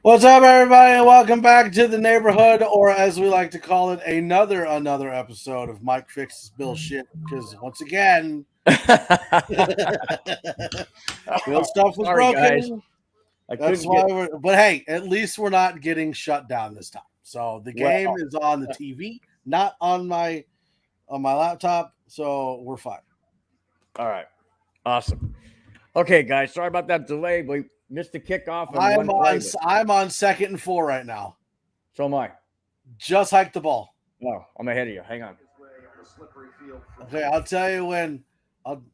What's up, everybody, and welcome back to the neighborhood, or as we like to call it, another episode of Mike Fixes Bill Shit. Because once again, Bill's stuff was Sorry, guys. broken. I That's couldn't why get we're. But hey, at least we're not getting shut down this time. So the game well. is on the TV, not on my laptop. So we're fine. All right. Awesome. Okay, guys. Sorry about that delay. We missed the kickoff and I'm one play. on. I'm on 2nd and 4 right now. So am I. Just hike the ball. No, I'm ahead of you. Hang on. Okay, I'll tell you when.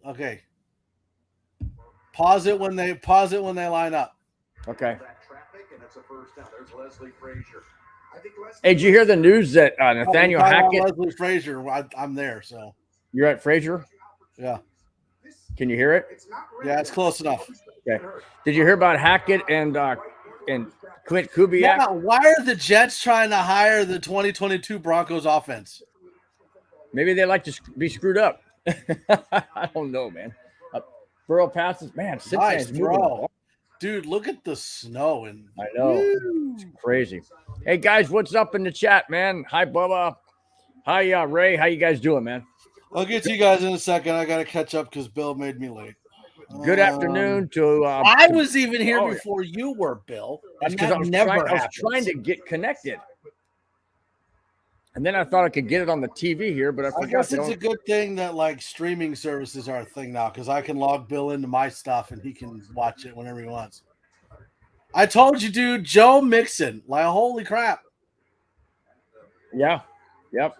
Okay. Pause it when they line up. Okay. Hey, did you hear the news that Nathaniel Hackett? Leslie Frazier. I'm there, so You're at Frazier. yeah, Can you hear it? yeah, it's close enough. Okay. Did you hear about Hackett and Clint Kubiak? Yeah, why are the Jets trying to hire the 2022 Broncos offense? Maybe they like to be screwed up. I don't know, man. Burrow passes, man. Nice throw, dude. Look at the snow and I know. It's crazy. Hey, guys, what's up in the chat, man? Hi, Bubba. Hi, Ray. How you guys doing, man? I'll get to you guys in a second. I got to catch up because Bill made me late. Good afternoon to. I was even here before you were, Bill. That's because I was trying to get connected. And then I thought I could get it on the TV here, but I forgot. I guess it's a good thing that like streaming services are a thing now because I can log Bill into my stuff and he can watch it whenever he wants. I told you, dude, Joe Mixon. Like, holy crap. Yeah. Yep.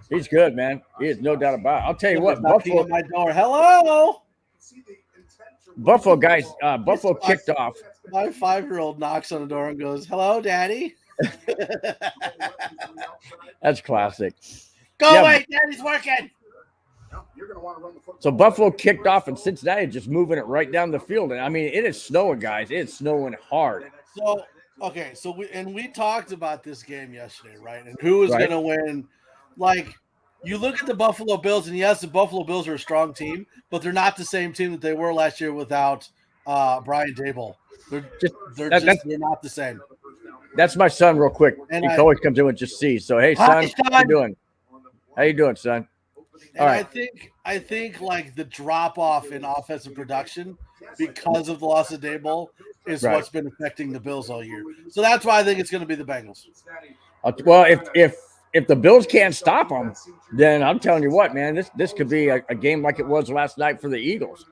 He's good, man. He is no doubt about it. I'll tell you what, Buffalo. My door. Hello. Buffalo guys. Buffalo kicked off. My 5-year-old knocks on the door and goes, "Hello, Daddy." That's classic. Go away, Daddy's working. So Buffalo kicked off, and Cincinnati just moving it right down the field. And I mean, it is snowing, guys. It's snowing hard. So okay, so we talked about this game yesterday, right? And who was going to win? Like, you look at the Buffalo Bills, and yes, the Buffalo Bills are a strong team, but they're not the same team that they were last year without Brian Daboll. They're not the same. That's my son, real quick. And he always comes in and just sees. So, hey, son, how you doing? How you doing, son? All right. I think like the drop off in offensive production because of the loss of Daboll is what's been affecting the Bills all year. So that's why I think it's going to be the Bengals. Well, if the Bills can't stop them, then I'm telling you what, man, this could be a game like it was last night for the Eagles.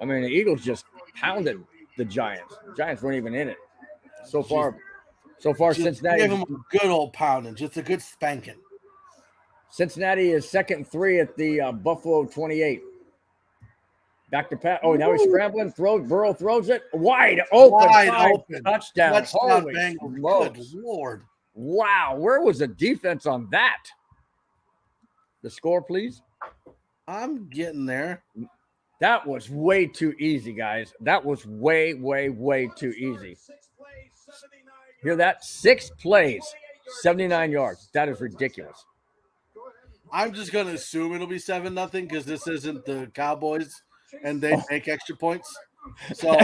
I mean, the Eagles just pounded the Giants. The Giants weren't even in it so far. Cincinnati gave them a good old pounding, just a good spanking. Cincinnati is 2nd and 3 at the Buffalo 28. Back to Pat. Oh, now he's scrambling. Burrow throws it wide open. Touchdown. Holy Bengals. Good Lord. Wow. Where was the defense on that? The score, please. I'm getting there. That was way too easy, guys. That was way, way, way too easy. Hear that? 6 plays, 79 yards. That is ridiculous. I'm just going to assume it'll be 7-0 because this isn't the Cowboys and they make extra points. So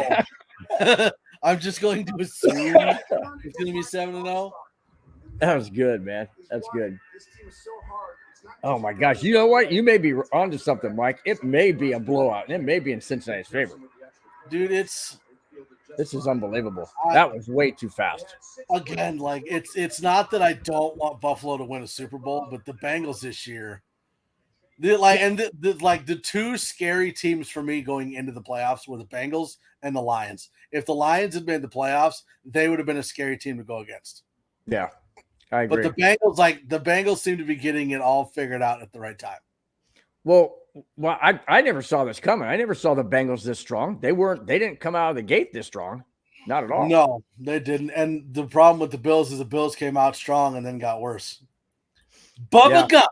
I'm just going to assume it's going to be 7-0. That was good, man. That's good. Oh, my gosh. You know what? You may be onto something, Mike. It may be a blowout, and it may be in Cincinnati's favor. Dude, this is unbelievable. That was way too fast. Again, like it's not that I don't want Buffalo to win a Super Bowl, but the Bengals this year, the two scary teams for me going into the playoffs were the Bengals and the Lions. If the Lions had made the playoffs, they would have been a scary team to go against. Yeah, I agree. But the Bengals seem to be getting it all figured out at the right time. Well, I never saw this coming. I never saw the Bengals this strong. They didn't come out of the gate this strong. Not at all. No, they didn't. And the problem with the Bills is the Bills came out strong and then got worse. Bubba Gump.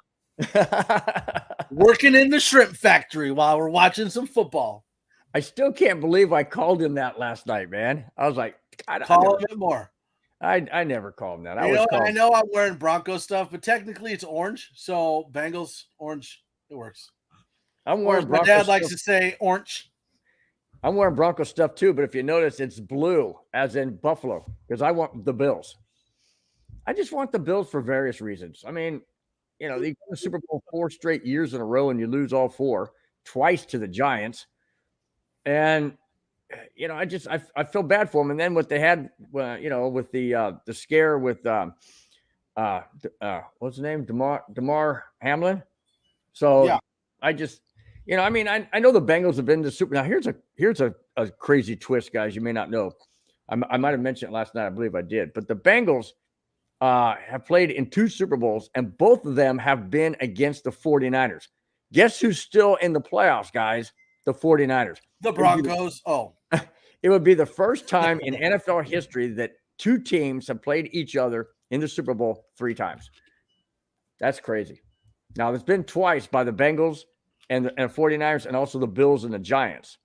Working in the shrimp factory while we're watching some football. I still can't believe I called him that last night, man. I was like, call him more. I never called him that. I know I'm wearing Bronco stuff, but technically it's orange. So Bengals, orange, it works. I'm wearing Bronco. My dad likes to say orange. I'm wearing Bronco stuff too, but if you notice, it's blue, as in Buffalo, because I want the Bills. I just want the Bills for various reasons. I mean, you know, they won the Super Bowl 4 straight years in a row, and you lose all 4, twice to the Giants. And you know, I feel bad for them. And then what they had, you know, with the scare with what's his name, Damar Hamlin. So Yeah. I just, you know, I mean, I know the Bengals have been to Super. Now here's a crazy twist, guys. You may not know. I might have mentioned it last night. I believe I did. But the Bengals have played in 2 Super Bowls, and both of them have been against the 49ers. Guess who's still in the playoffs, guys? The 49ers. The Broncos. It would be the first time in NFL history that 2 teams have played each other in the Super Bowl 3 times. That's crazy. Now, there's been twice by the Bengals and the 49ers, and also the Bills and the Giants.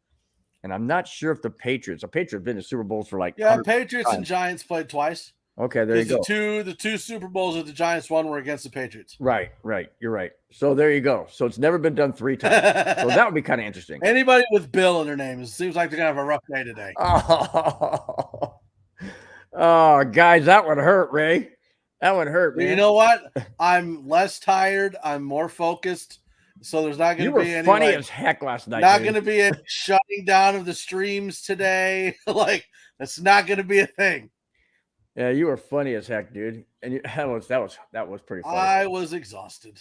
And I'm not sure if the Patriots have been to Super Bowls for like. Yeah, Patriots and Giants played twice. Okay, there you go. The two Super Bowls that the Giants won were against the Patriots. Right. You're right. So there you go. So it's never been done 3 times. So that would be kind of interesting. Anybody with Bill in their name, it seems like they're going to have a rough day today. Oh, guys, that would hurt, Ray. That would hurt, man. You know what? I'm less tired. I'm more focused. So there's not going to be any. You were funny as heck last night. Not going to be a shutting down of the streams today. Like, that's not going to be a thing. Yeah, you were funny as heck, dude. And that was pretty funny. I was exhausted.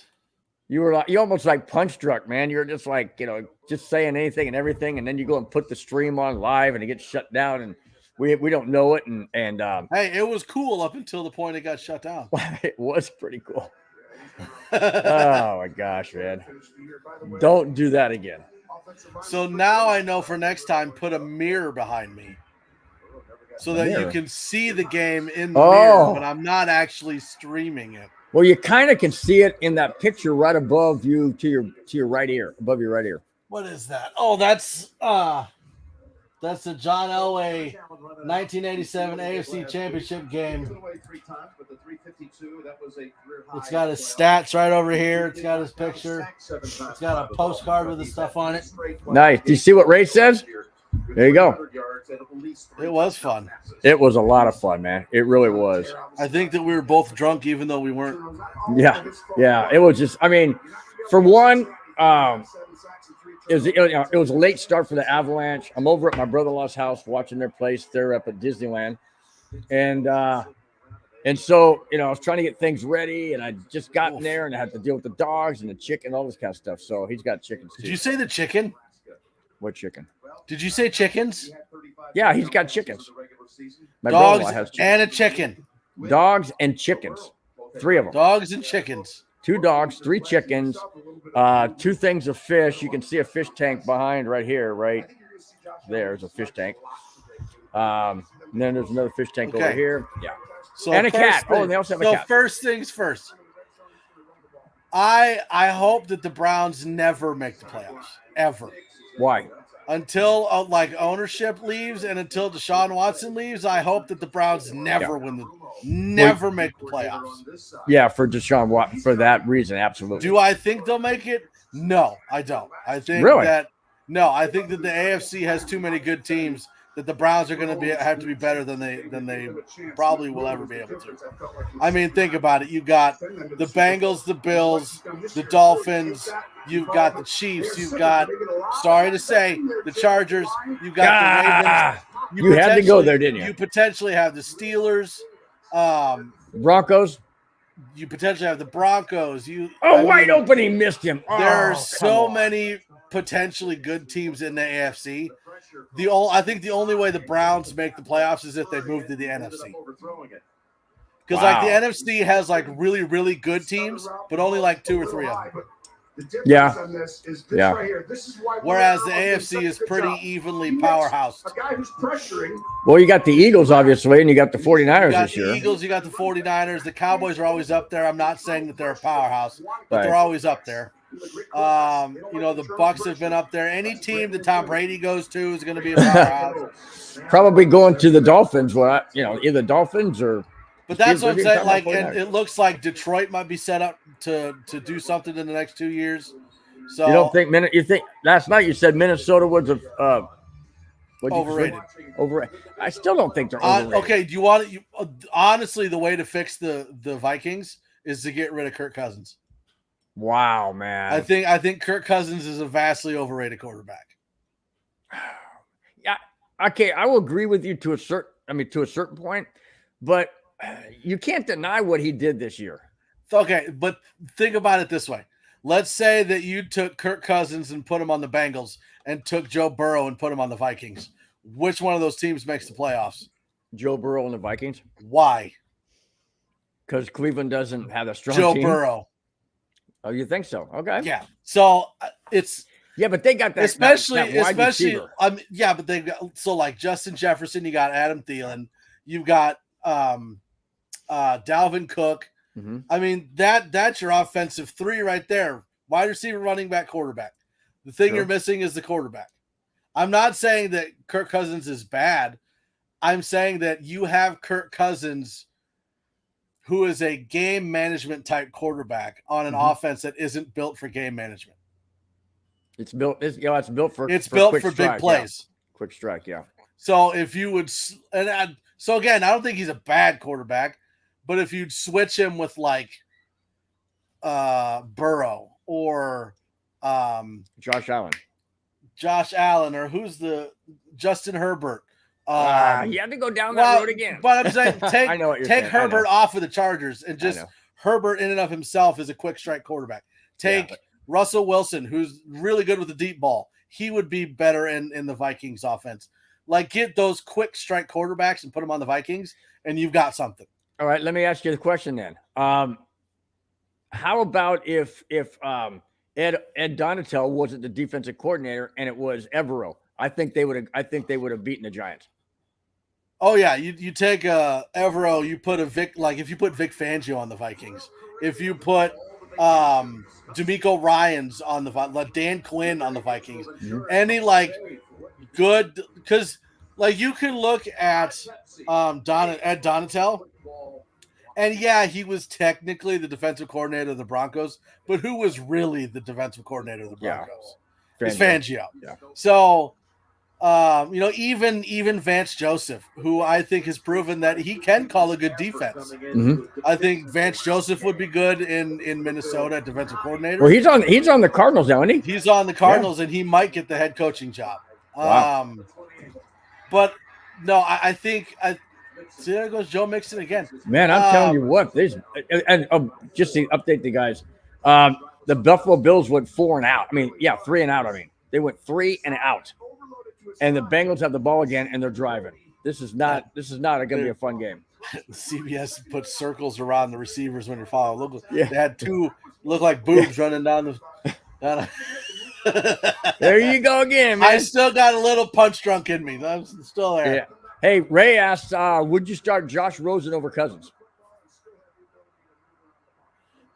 You almost like punch drunk, man. You're just like, you know, just saying anything and everything, and then you go and put the stream on live, and it gets shut down, and we don't know it. And hey, it was cool up until the point it got shut down. It was pretty cool. Oh my gosh, man! Don't do that again. So now I know for next time, put a mirror behind me, so that you can see the game in the mirror, but I'm not actually streaming it. Well, you kind of can see it in that picture right above you to your right ear, above your right ear. What is that? Oh, that's the John Elway 1987 AFC Championship game. It's got his stats right over here. It's got his picture. It's got a postcard with his stuff on it. Nice. Do you see what Ray says? There you go. It was fun. It was a lot of fun, man. It really was. I think that we were both drunk, even though we weren't. Yeah. It was just. I mean, for one, it was a late start for the Avalanche. I'm over at my brother-in-law's house watching their place. They're up at Disneyland, and so I was trying to get things ready, and I just got in there, and I had to deal with the dogs and the chicken, all this kind of stuff. So he's got chickens too. Did you say the chicken? What chicken? Did you say chickens? Yeah, he's got chickens. My dogs has chickens. And a chicken. Dogs and chickens. 3 of them. Dogs and chickens. 2 dogs, 3 chickens, 2 things of fish. You can see a fish tank behind right here, right there's a fish tank. And then there's another fish tank over here. Yeah. So and a cat. And they also have a cat. So first things first. I hope that the Browns never make the playoffs. Ever. Why? Until ownership leaves and until Deshaun Watson leaves, I hope that the Browns never make the playoffs. Yeah, for Deshaun Watson, for that reason, absolutely. Do I think they'll make it? No, I don't. I think that the AFC has too many good teams that the Browns are going to have to be better than they probably will ever be able to. I mean, think about it. You got the Bengals, the Bills, the Dolphins. You've got the Chiefs. You've got, sorry to say, the Chargers. You've got the Ravens. You had to go there, didn't you? You potentially have the Steelers. Broncos. You potentially have the Broncos. Wide open. He missed him. There are so many potentially good teams in the AFC. I think the only way the Browns make the playoffs is if they move to the NFC. Because the NFC has really, really good teams, but only 2 or 3 of them. Yeah. Whereas the AFC is pretty evenly powerhoused. Well, you got the Eagles, obviously, and you got the 49ers this year. You got the Eagles, you got the 49ers. The Cowboys are always up there. I'm not saying that they're a powerhouse, but they're always up there. The Bucks have been up there. Any team that Tom Brady goes to is going to be a powerhouse. Probably going to the Dolphins. Either Dolphins or. But that's what I'm saying. And it looks like Detroit might be set up to do something in the next 2 years. So you don't think last night you said Minnesota was Overrated. Overrated. I still don't think they're overrated. Okay, do you want to? Honestly, the way to fix the Vikings is to get rid of Kirk Cousins. Wow, man. I think Kirk Cousins is a vastly overrated quarterback. Yeah, okay, I will agree with you to a certain point, but you can't deny what he did this year. Okay, but think about it this way. Let's say that you took Kirk Cousins and put him on the Bengals and took Joe Burrow and put him on the Vikings. Which one of those teams makes the playoffs? Joe Burrow and the Vikings. Why? Because Cleveland doesn't have a strong Joe team. Burrow. Oh, you think so? Okay. Yeah. So it's but they got that especially yeah, but they got like Justin Jefferson. You got Adam Thielen. You've got Dalvin Cook. Mm-hmm. I mean that's your offensive three right there: wide receiver, running back, quarterback. The thing you're missing is the quarterback. I'm not saying that Kirk Cousins is bad. I'm saying that you have Kirk Cousins, who is a game management type quarterback on an offense that isn't built for game management. It's built for big plays. Yeah. Quick strike, yeah. So if you would, so again, I don't think he's a bad quarterback, but if you'd switch him with like Burrow or Josh Allen, or who's the Justin Herbert. You have to go down that road again. But I'm saying take Herbert off of the Chargers and just Herbert in and of himself is a quick strike quarterback. Take Russell Wilson, who's really good with the deep ball. He would be better in the Vikings offense. Like, get those quick strike quarterbacks and put them on the Vikings, and you've got something. All right, let me ask you the question then. How about if Ed Donatel wasn't the defensive coordinator and it was Evero? I think they would have beaten the Giants. Oh yeah, you take Evero, you put if you put Vic Fangio on the Vikings, if you put DeMeco Ryans on Dan Quinn on the Vikings, any good, because you can look at Ed Donatel, and he was technically the defensive coordinator of the Broncos, but who was really the defensive coordinator of the Broncos? It's Fangio. Yeah. So. Even Vance Joseph, who I think has proven that he can call a good defense. Mm-hmm. I think Vance Joseph would be good in Minnesota, defensive coordinator. Well, he's on the Cardinals now, isn't he? He's on the Cardinals, and he might get the head coaching job. Wow. But no, I think see, there goes Joe Mixon again. Man, I'm telling you what, just to update the guys, the Buffalo Bills went 4 and out. 3 and out. They went 3 and out. And the Bengals have the ball again, and they're driving. This is not going to be a fun game. CBS put circles around the receivers when you're following. They had 2 look like boobs running down the. There you go again, man. I still got a little punch drunk in me. I'm still there. Yeah. Hey, Ray asked, would you start Josh Rosen over Cousins?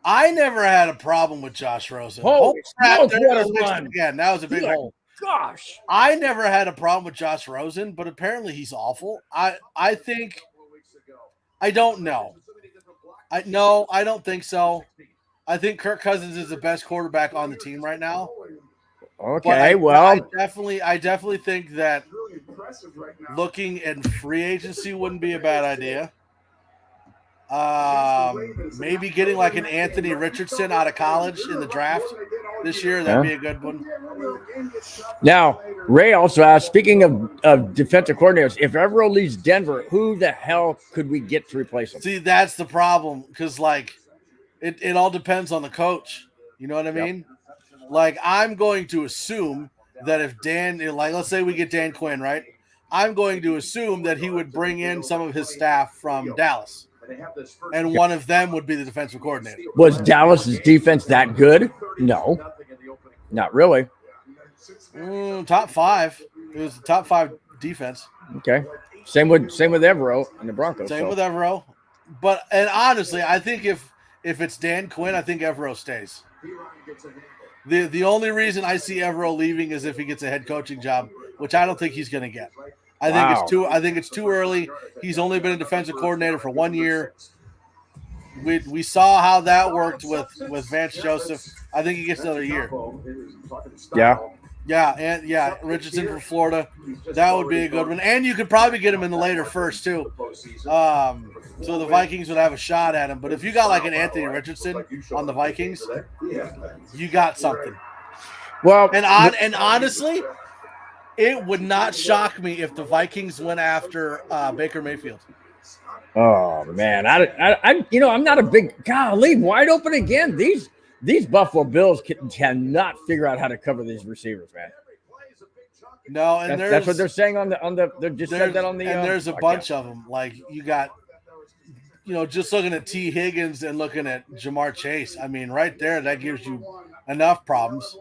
I never had a problem with Josh Rosen. Holy smokes, what a run. Again, that was a big hole. Gosh, I never had a problem with Josh Rosen, but apparently he's awful. I think I don't know. I don't think so. I think Kirk Cousins is the best quarterback on the team right now. Okay, I definitely think that looking in free agency wouldn't be a bad idea. Maybe getting like an Anthony Richardson out of college in the draft this year, that'd be a good one. Now, Ray also asked, speaking of defensive coordinators, if Evero leaves Denver, who the hell could we get to replace him? See, that's the problem, because it all depends on the coach. You know what I mean? Yep. I'm going to assume that if let's say we get Dan Quinn, right? I'm going to assume that he would bring in some of his staff from Dallas. And one of them would be the defensive coordinator. Was Dallas's defense that good? No, not really. Top 5. It was the top 5 defense. Okay. Same with Evero and the Broncos. Same with Evero. And honestly, I think if it's Dan Quinn, I think Evero stays. The only reason I see Evero leaving is if he gets a head coaching job, which I don't think he's going to get. I think it's too early. He's only been a defensive coordinator for 1 year. We saw how that worked with Vance Joseph. I think he gets another year. Yeah. Yeah, Richardson from Florida. That would be a good one. And you could probably get him in the later first, too. So the Vikings would have a shot at him. But if you got like an Anthony Richardson on the Vikings, you got something. Well, and honestly, it would not shock me if the Vikings went after Baker Mayfield. Oh man, I'm not a big golly wide open again. These Buffalo Bills cannot figure out how to cover these receivers, man. No, and that's what they're saying on the. They just said that on the. And there's a bunch of them. Like you got, just looking at T. Higgins and looking at Jamar Chase. I mean, right there, that gives you enough problems.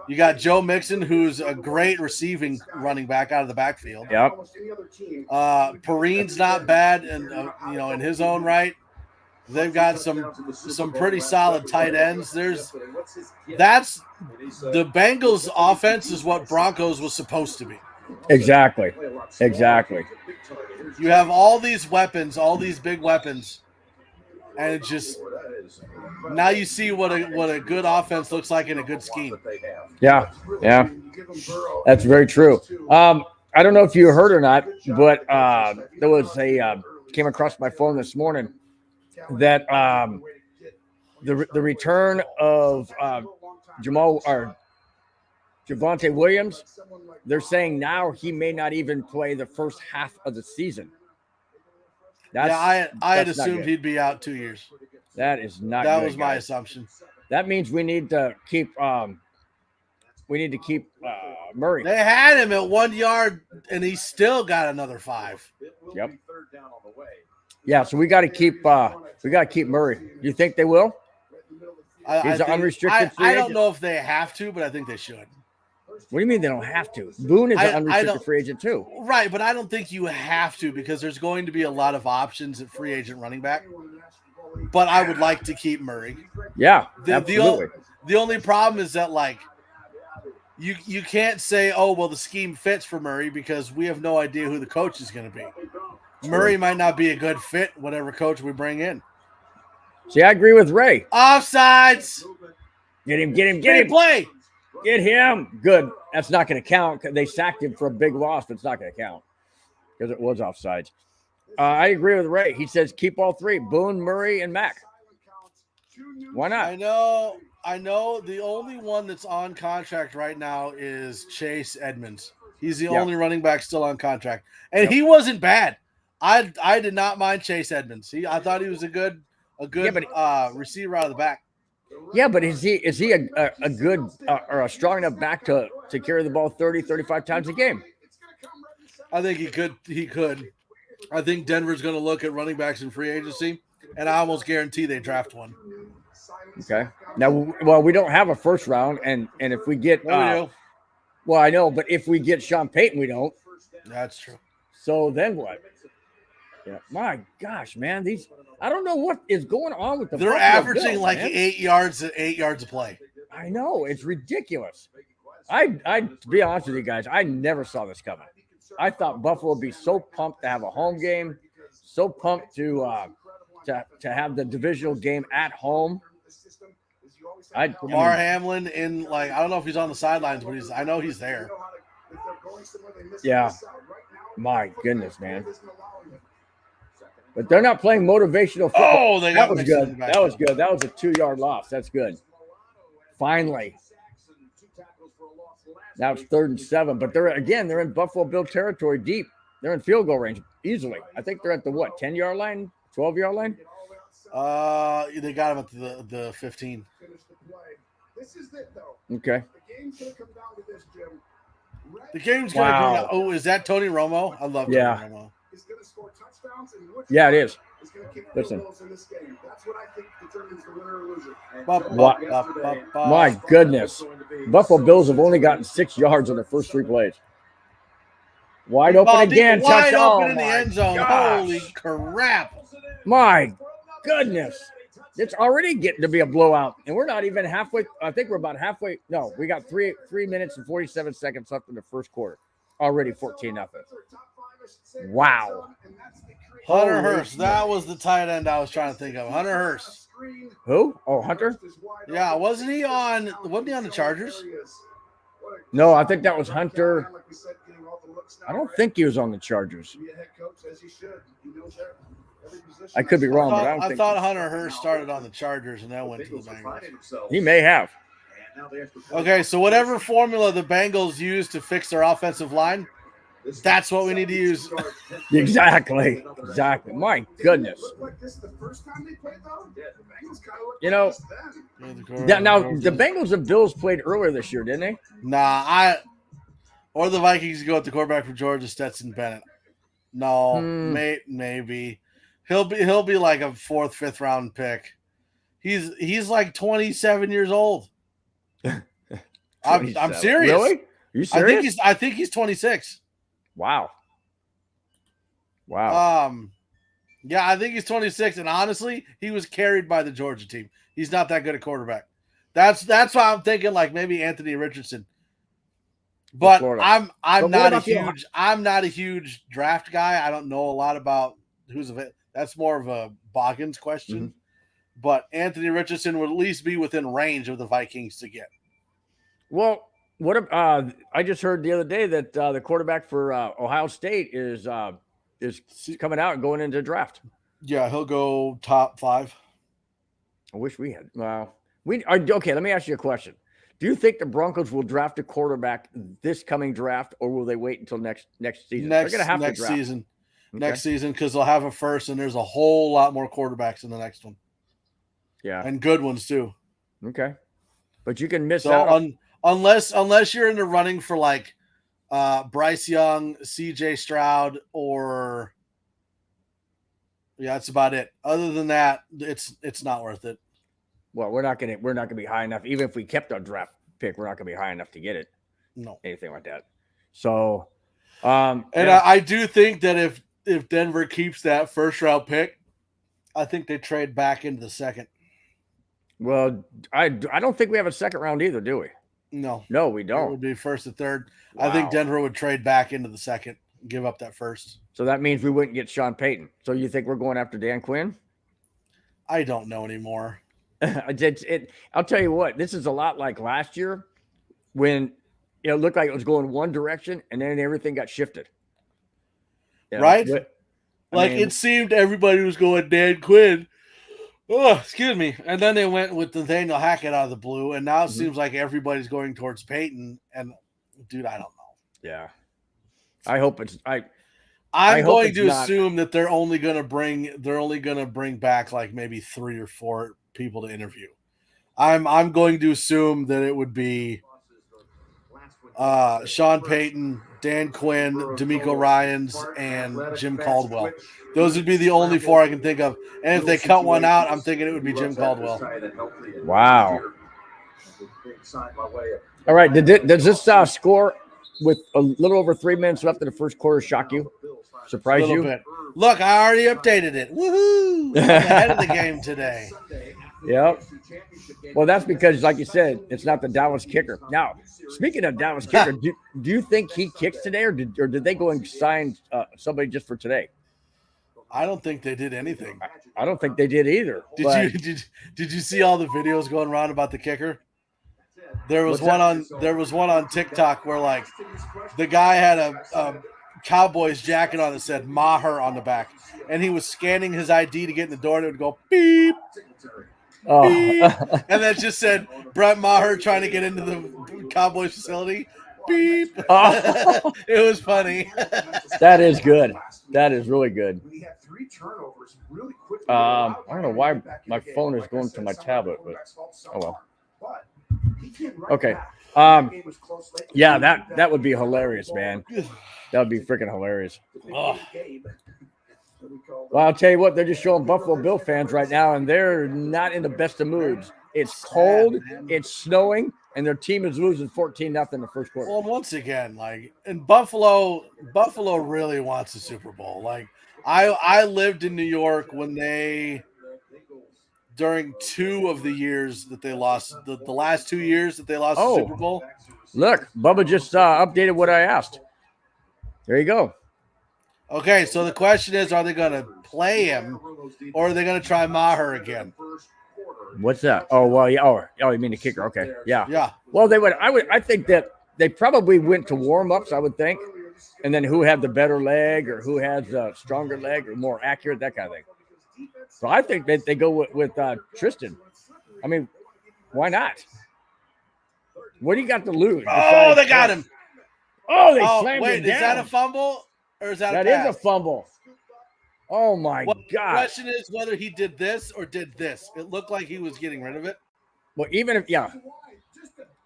You got Joe Mixon, who's a great receiving running back out of the backfield. Yep. Perrine's not bad, and in his own right. They've got some pretty solid tight ends. That's the Bengals' offense is what Broncos was supposed to be. Exactly. You have all these weapons, all these big weapons, and it just now you see what a good offense looks like in a good scheme. Yeah, that's very true. I don't know if you heard or not, but there was came across my phone this morning that the return of Javonte Williams, they're saying now he may not even play the first half of the season. I had assumed he'd be out 2 years. That is not. That good, was my guys. assumption. That means we need to keep. Murray. They had him at 1 yard, and he still got another 5. Yep. Yeah, so we got to keep. Keep Murray. Do you think they will? He's an unrestricted free agent. I don't know if they have to, but I think they should. What do you mean they don't have to? Boone is an unrestricted free agent too. Right, but I don't think you have to because there's going to be a lot of options at free agent running back. But I would like to keep Murray. Yeah, absolutely. The only problem is that you can't say, oh, well, the scheme fits for Murray because we have no idea who the coach is going to be. Murray might not be a good fit, whatever coach we bring in. See, I agree with Ray. Offsides. Get him. Play. Get him. Good. That's not going to count. They sacked him for a big loss, but it's not going to count because it was offsides. I agree with Ray. He says keep all three, Boone, Murray, and Mack. Why not? I know the only one that's on contract right now is Chase Edmonds. He's the only running back still on contract. And he wasn't bad. I did not mind Chase Edmonds. I thought he was a good receiver out of the back. Yeah, but is he a good or a strong enough back to carry the ball 30, 35 times a game? I think he could. I think Denver's going to look at running backs in free agency, and I almost guarantee they draft one. Okay. Now, well, we don't have a first round, and if we get well, I know, but if we get Sean Payton, we don't. That's true. So then what? Yeah. My gosh, man, I don't know what is going on with them. They're averaging Bills, 8 yards a play. I know, it's ridiculous. I to be honest with you guys, I never saw this coming. I thought Buffalo would be so pumped to have a home game, so pumped to have the divisional game at home. Damar Hamlin I don't know if he's on the sidelines, but I know he's there. Yeah. My goodness, man. But they're not playing motivational football. Oh, that was good. That was good. That was a 2-yard loss. That's good. Finally. Now it's 3rd and 7. But they're in Buffalo Bill territory deep. They're in field goal range easily. I think they're at the 10-yard line, 12-yard line? They got him at the 15. Okay. The game's going to come down. Oh, is that Tony Romo? I love Tony Romo. Yeah, it is. Listen. My goodness. Buffalo Bills have only gotten 6 yards on their first 3 plays. Wide open again. Wide open in the end zone. Gosh. Holy crap. My goodness. It's already getting to be a blowout. And we're not even halfway. I think we're about halfway. No, we got 3 minutes and 47 seconds left in the first quarter. Already 14-0. Wow. Hunter Hurst. That was the tight end I was trying to think of. Hunter Hurst. Who? Oh, Hunter? Yeah, wasn't he on the Chargers? No, I think that was Hunter. I don't think he was on the Chargers. I could be wrong, but I don't think thought Hunter Hurst started on the Chargers and then went to the Bengals. He may have. Okay, so whatever formula the Bengals use to fix their offensive line, that's what we need to use. Exactly. My goodness. You know, now the Bengals and Bills played earlier this year, didn't they? Nah, or the Vikings go with the quarterback for Georgia, Stetson Bennett. No, maybe he'll be like a 4th, 5th round pick. He's like 27 years old. I'm serious. Really? Are you serious? I think he's 26. Wow. Yeah, I think he's 26, and honestly, he was carried by the Georgia team. He's not that good at quarterback. That's why I'm thinking like maybe Anthony Richardson. But I'm not a huge draft guy. I don't know a lot about who's of it. That's more of a Boggins question. Mm-hmm. But Anthony Richardson would at least be within range of the Vikings to get. Well, I just heard the other day that the quarterback for Ohio State is coming out and going into the draft. Yeah, he'll go top 5. I wish we had. Okay. Let me ask you a question. Do you think the Broncos will draft a quarterback this coming draft, or will they wait until next season? They're going to have to draft season. Okay. Next season, because they'll have a first, and there's a whole lot more quarterbacks in the next one. Yeah, and good ones too. Okay, but you can miss out unless you're in the running for like Bryce Young, C.J. Stroud, or that's about it. Other than that, it's not worth it. Well, we're not gonna be high enough. Even if we kept our draft pick, we're not gonna be high enough to get it. No, anything like that. So, I do think that if Denver keeps that 1st round pick, I think they trade back into the 2nd. Well, I don't think we have a 2nd round either, do we? No, we don't. It would be 1st and 3rd. Wow. I think Denver would trade back into the 2nd, give up that 1st. So that means we wouldn't get Sean Payton. So you think we're going after Dan Quinn? I don't know anymore. I'll tell you what, this is a lot like last year when it looked like it was going one direction and then everything got shifted. Right? It seemed everybody was going Dan Quinn. Oh, excuse me. And then they went with Nathaniel Hackett out of the blue, and now it seems like everybody's going towards Peyton. And dude, I don't know. Yeah, I hope it's. I'm going to assume that they're only going to bring back like maybe 3 or 4 people to interview. I'm going to assume that it would be Sean Payton, Dan Quinn, D'Amico Ryans, and Jim Caldwell. Those would be the only 4 I can think of. And if they cut one out, I'm thinking it would be Jim Caldwell. Wow. All right. Does this score with a little over 3 minutes left in the first quarter shock you? Surprise you? Bit. Look, I already updated it. Woohoo! I'm ahead of the game today. Yep. Well, that's because, like you said, it's not the Dallas kicker. Now, speaking of Dallas kicker, do you think he kicks today, or did they go and sign somebody just for today? I don't think they did anything. I don't think they did either. Did you see all the videos going around about the kicker? There was one on TikTok where like the guy had a Cowboys jacket on that said Maher on the back, and he was scanning his ID to get in the door, and it would go beep. Oh. Beep, and that just said Brett Maher trying to get into the Cowboys facility. Beep. Oh. It was funny. That is good. That is really good. I don't know why my phone is going to my tablet, but oh well. Okay. Yeah, that would be hilarious, man. That would be freaking hilarious. Oh. Well, I'll tell you what, they're just showing Buffalo Bill fans right now, and they're not in the best of moods. It's cold, it's snowing, and their team is losing 14-0 in the first quarter. Well, once again, and Buffalo really wants the Super Bowl. Like, I lived in New York when during 2 of the years that they lost, the last 2 years that they lost the Super Bowl. Look, Bubba just updated what I asked. There you go. Okay, so the question is, are they going to play him, or are they going to try Maher again? What's that? Oh, well, yeah. Oh, you mean the kicker? Okay, yeah. Yeah. Well, they would. I think that they probably went to warm-ups, I would think, and then who had the better leg or who has a stronger leg or more accurate, that kind of thing. So I think that they go with Tristan. I mean, why not? What do you got to lose? Oh, they got him. Oh, they slammed him down. Is that a fumble or is that a pass? That is a fumble. Oh, my God. The question is whether he did this or did this. It looked like he was getting rid of it. Well, even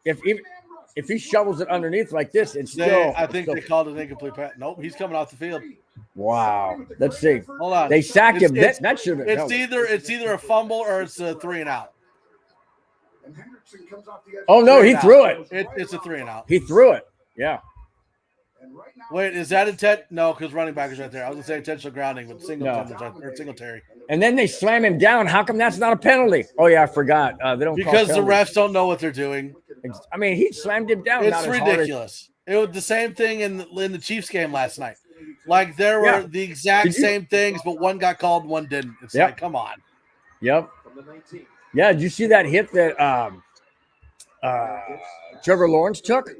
if he shovels it underneath like this, it's still. I think they called it an incomplete pass. Nope, he's coming off the field. Wow. Let's see. Hold on. They sacked him. That should have been. It's either a fumble or it's a 3 and out. Oh, no, he threw it. It's a 3 and out. He threw it. Yeah. Wait, is that intent? No, because running back is right there. I was going to say intentional grounding, but Singletary. And then they slam him down. How come that's not a penalty? Oh, yeah, I forgot. They don't because the refs don't know what they're doing. I mean, he slammed him down. It's ridiculous. It was the same thing in the Chiefs game last night. Like, there were the exact same things, but one got called and one didn't. It's like, come on. Yep. Yeah, did you see that hit that Trevor Lawrence took?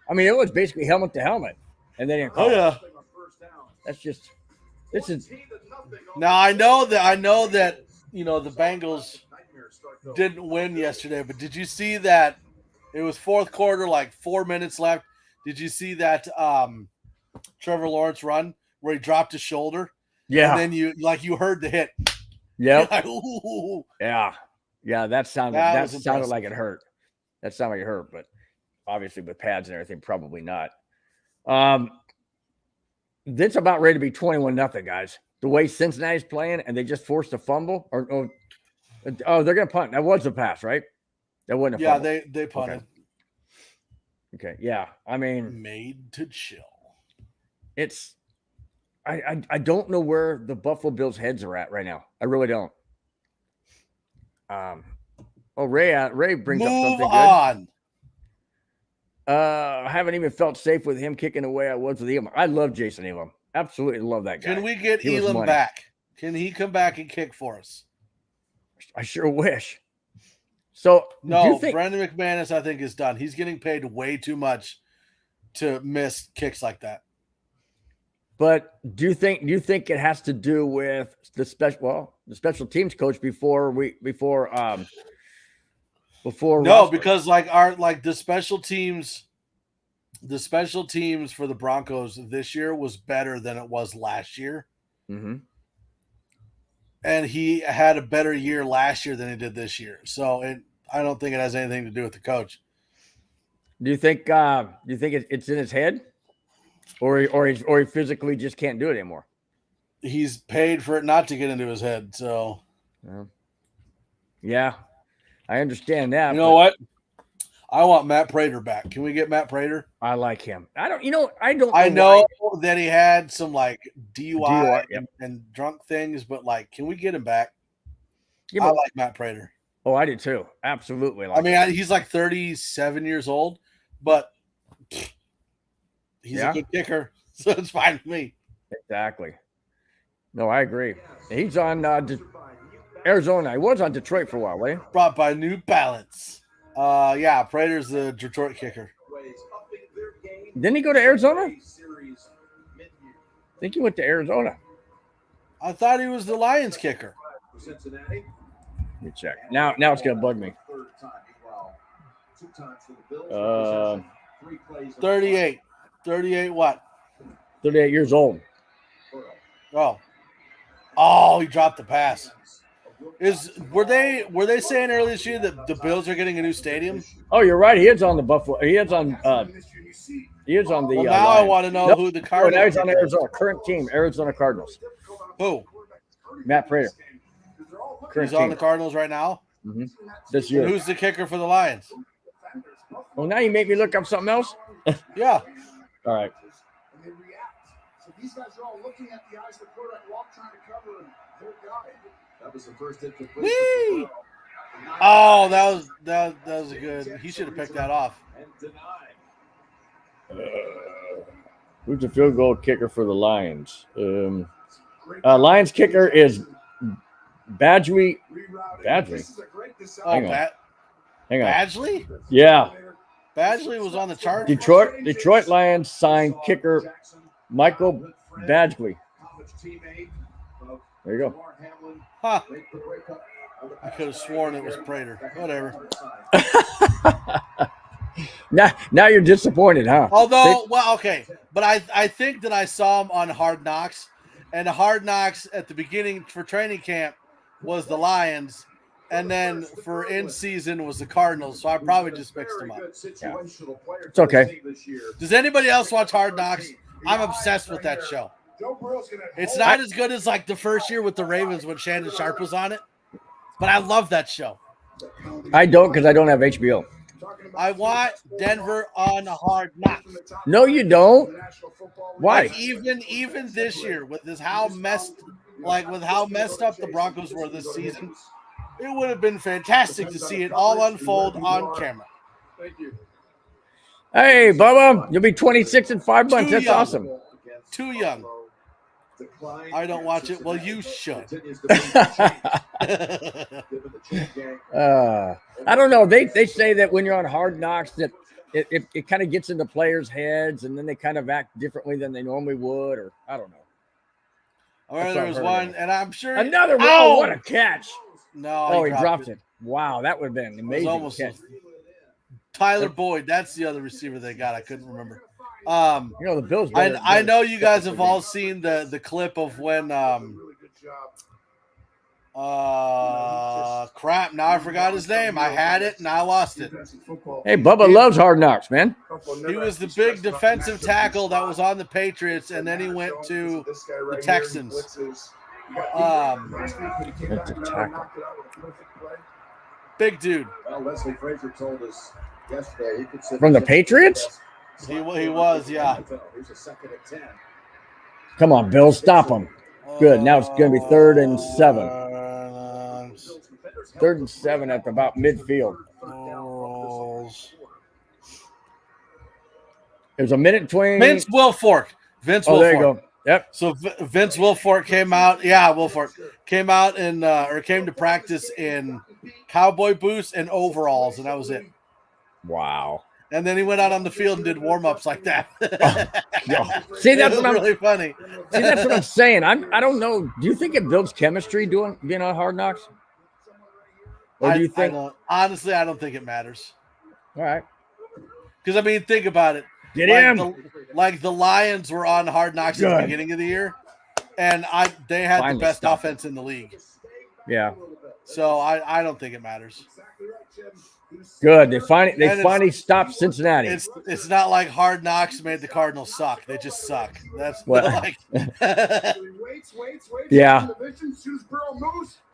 I mean, it was basically helmet to helmet. And they didn't call it. That's just – this is – Now, I know that, you know, the Bengals didn't win yesterday, but did you see that it was fourth quarter, like 4 minutes left? Did you see that Trevor Lawrence run where he dropped his shoulder? Yeah. And then you heard the hit. Yeah. Like, ooh. Yeah. Yeah, that sounded like it hurt. That sounded like it hurt, but obviously with pads and everything, probably not. It's about ready to be 21-0, guys. The way Cincinnati's playing, and they just forced a fumble. They're going to punt. That was a pass, right? That wasn't a fumble. Yeah, they punted. Okay, yeah. I mean, made to chill. It's I don't know where the Buffalo Bills' heads are at right now. I really don't. Ray brings up something good. Move on. I haven't even felt safe with him kicking the way I was with Elam. I love Jason Elam. Absolutely love that guy. Can we get Elam back? Can he come back and kick for us? I sure wish. So no, Brandon McManus, I think, is done. He's getting paid way too much to miss kicks like that. But do you think it has to do with the special teams coach before? No, because the special teams for the Broncos this year was better than it was last year. Mm-hmm. And he had a better year last year than he did this year. So I don't think it has anything to do with the coach. Do you think it's in his head, or he physically just can't do it anymore? He's paid for it not to get into his head. So, yeah. I understand that. You know what? I want Matt Prater back. Can we get Matt Prater? I like him. I know that he had some like DUI and drunk things, but like, can we get him back? Yeah, I like Matt Prater. Oh, I do too. Absolutely. He's like 37 years old, but he's a good kicker, so it's fine with me. Exactly. No, I agree. He's on Arizona. He was on Detroit for a while, right? Brought by New Balance. Prater's the Detroit kicker. Didn't he go to Arizona? I think he went to Arizona. I thought he was the Lions kicker. Let me check. Now it's gonna bug me. 38. 38 what? 38 years old. Oh, he dropped the pass. Were they saying earlier this year that the Bills are getting a new stadium? Oh, you're right. He is on the Buffalo. He is on the. Well, now I want to know who the Cardinals. Now he's on Arizona. Current team, Arizona Cardinals. Who? Matt Prater. He's on the Cardinals right now. Mm-hmm. This year. Who's the kicker for the Lions? Well, now you make me look up something else. Yeah. All right. These guys are all looking at the eyes of the quarterback while trying to cover their guy. That was the first incomplete. Oh, that was good. He should have picked that off. Who's the field goal kicker for the Lions? Lions kicker is Badgley. Oh, hang on. Hang on. Badgley? Yeah. Badgley was on the chart. Detroit Lions signed kicker Michael Badgley. There you go. Huh. I could have sworn it was Prater. Whatever. Now you're disappointed, huh? Although, well, okay. But I think that I saw him on Hard Knocks. And the Hard Knocks at the beginning for training camp was the Lions. And then for in season was the Cardinals. So I probably just mixed them up. Yeah. It's okay. Does anybody else watch Hard Knocks? I'm obsessed with that show. It's not as good as like the first year with the Ravens when Shannon Sharp was on it. But I love that show. I don't because I don't have HBO. I want Denver on Hard Knocks. No, you don't. Why? Like even this year with how messed up the Broncos were this season, it would have been fantastic to see it all unfold on camera. Thank you. Hey, Bubba, you'll be 26 in 5 months. That's awesome. Too young. I don't watch it. Well, you should. I don't know. They say that when you're on Hard Knocks that it kind of gets into players' heads and then they kind of act differently than they normally would, or I don't know. All right, there was one, and I'm sure another one. Oh, what a catch! No, he dropped it. Wow, that would have been amazing. Almost catch. Tyler Boyd, that's the other receiver they got. I couldn't remember. The Bills. I know you guys have all seen the clip of when crap, now I forgot his name. I had it and I lost it. Hey, Bubba loves Hard Knocks, man. He was the big defensive tackle that was on the Patriots, and then he went to the Texans. Big dude. Well, Leslie Frazier told us yesterday he could sit from the Patriots. He was, yeah. Here's a 2nd and 10. Come on, Bill, stop him. Good. Now it's going to be 3rd and 7. 3rd and 7 at about midfield. There's a minute and 20. Vince Wilfork. There you go. Yep. So Vince Wilfork came out. Yeah, Wilfork came out and came to practice in cowboy boots and overalls, and that was it. Wow. And then he went out on the field and did warm-ups like that. See, that's what really funny. See, that's what I'm saying. I don't know. Do you think it builds chemistry being on Hard Knocks? Or do you think? Honestly, I don't think it matters. All right. Because, I mean, think about it. Get him. The Lions were on Hard Knocks at the beginning of the year, and they had the best offense in the league. Yeah. So I don't think it matters. Good. They finally stopped Cincinnati. It's not like Hard Knocks made the Cardinals suck. They just suck. That's what. Yeah.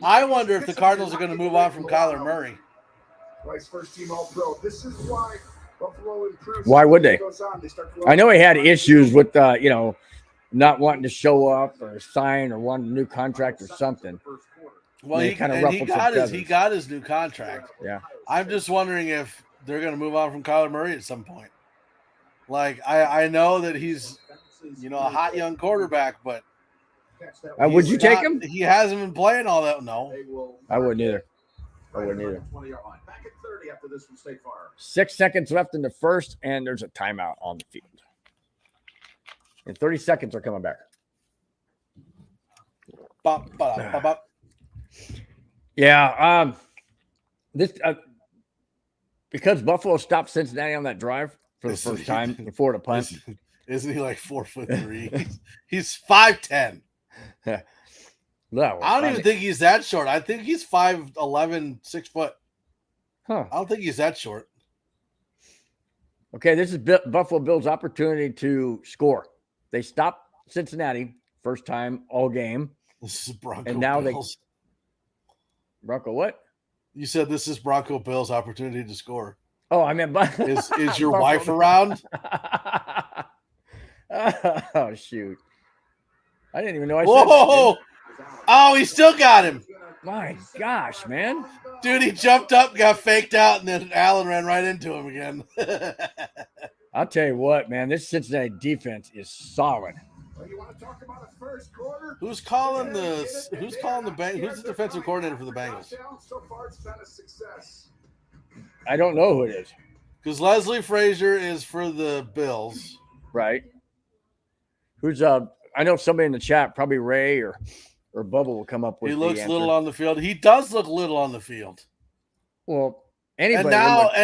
I wonder if the Cardinals are going to move on from Kyler Murray. First team All-Pro. This is why Buffalo improves. Why would they? I know he had issues with not wanting to show up or sign or want a new contract or something. Well, he got his new contract. Yeah. I'm just wondering if they're going to move on from Kyler Murray at some point. Like, I know that he's, a hot young quarterback, but would you take him? He hasn't been playing all that. No, I wouldn't either. 6 seconds left in the first, and there's a timeout on the field. And 30 seconds are coming back. Yeah. This because Buffalo stopped Cincinnati on that drive for the first time before the punt. Isn't he like 4'3"? He's 5'10". I don't even think he's that short. I think he's 5'11", 6 foot. Huh. I don't think he's that short. Okay, this is Buffalo Bills' opportunity to score. They stopped Cincinnati first time all game. This is Bronco and now Bills. Bronco what? You said this is Bronco Bills' opportunity to score. Oh, I meant is your wife around? Oh, shoot. I didn't even know I said Oh, he still got him. My gosh, man. Dude, he jumped up, got faked out, and then Allen ran right into him again. I'll tell you what, man. This Cincinnati defense is solid. Who's calling the Bengals? Who's the defensive coordinator for the Bengals? I don't know who it is. Because Leslie Frazier is for the Bills. Right. Who's I know somebody in the chat, probably Ray or Bubba will come up with He the looks answer. little on the field. He does look little on the field. Well, anybody.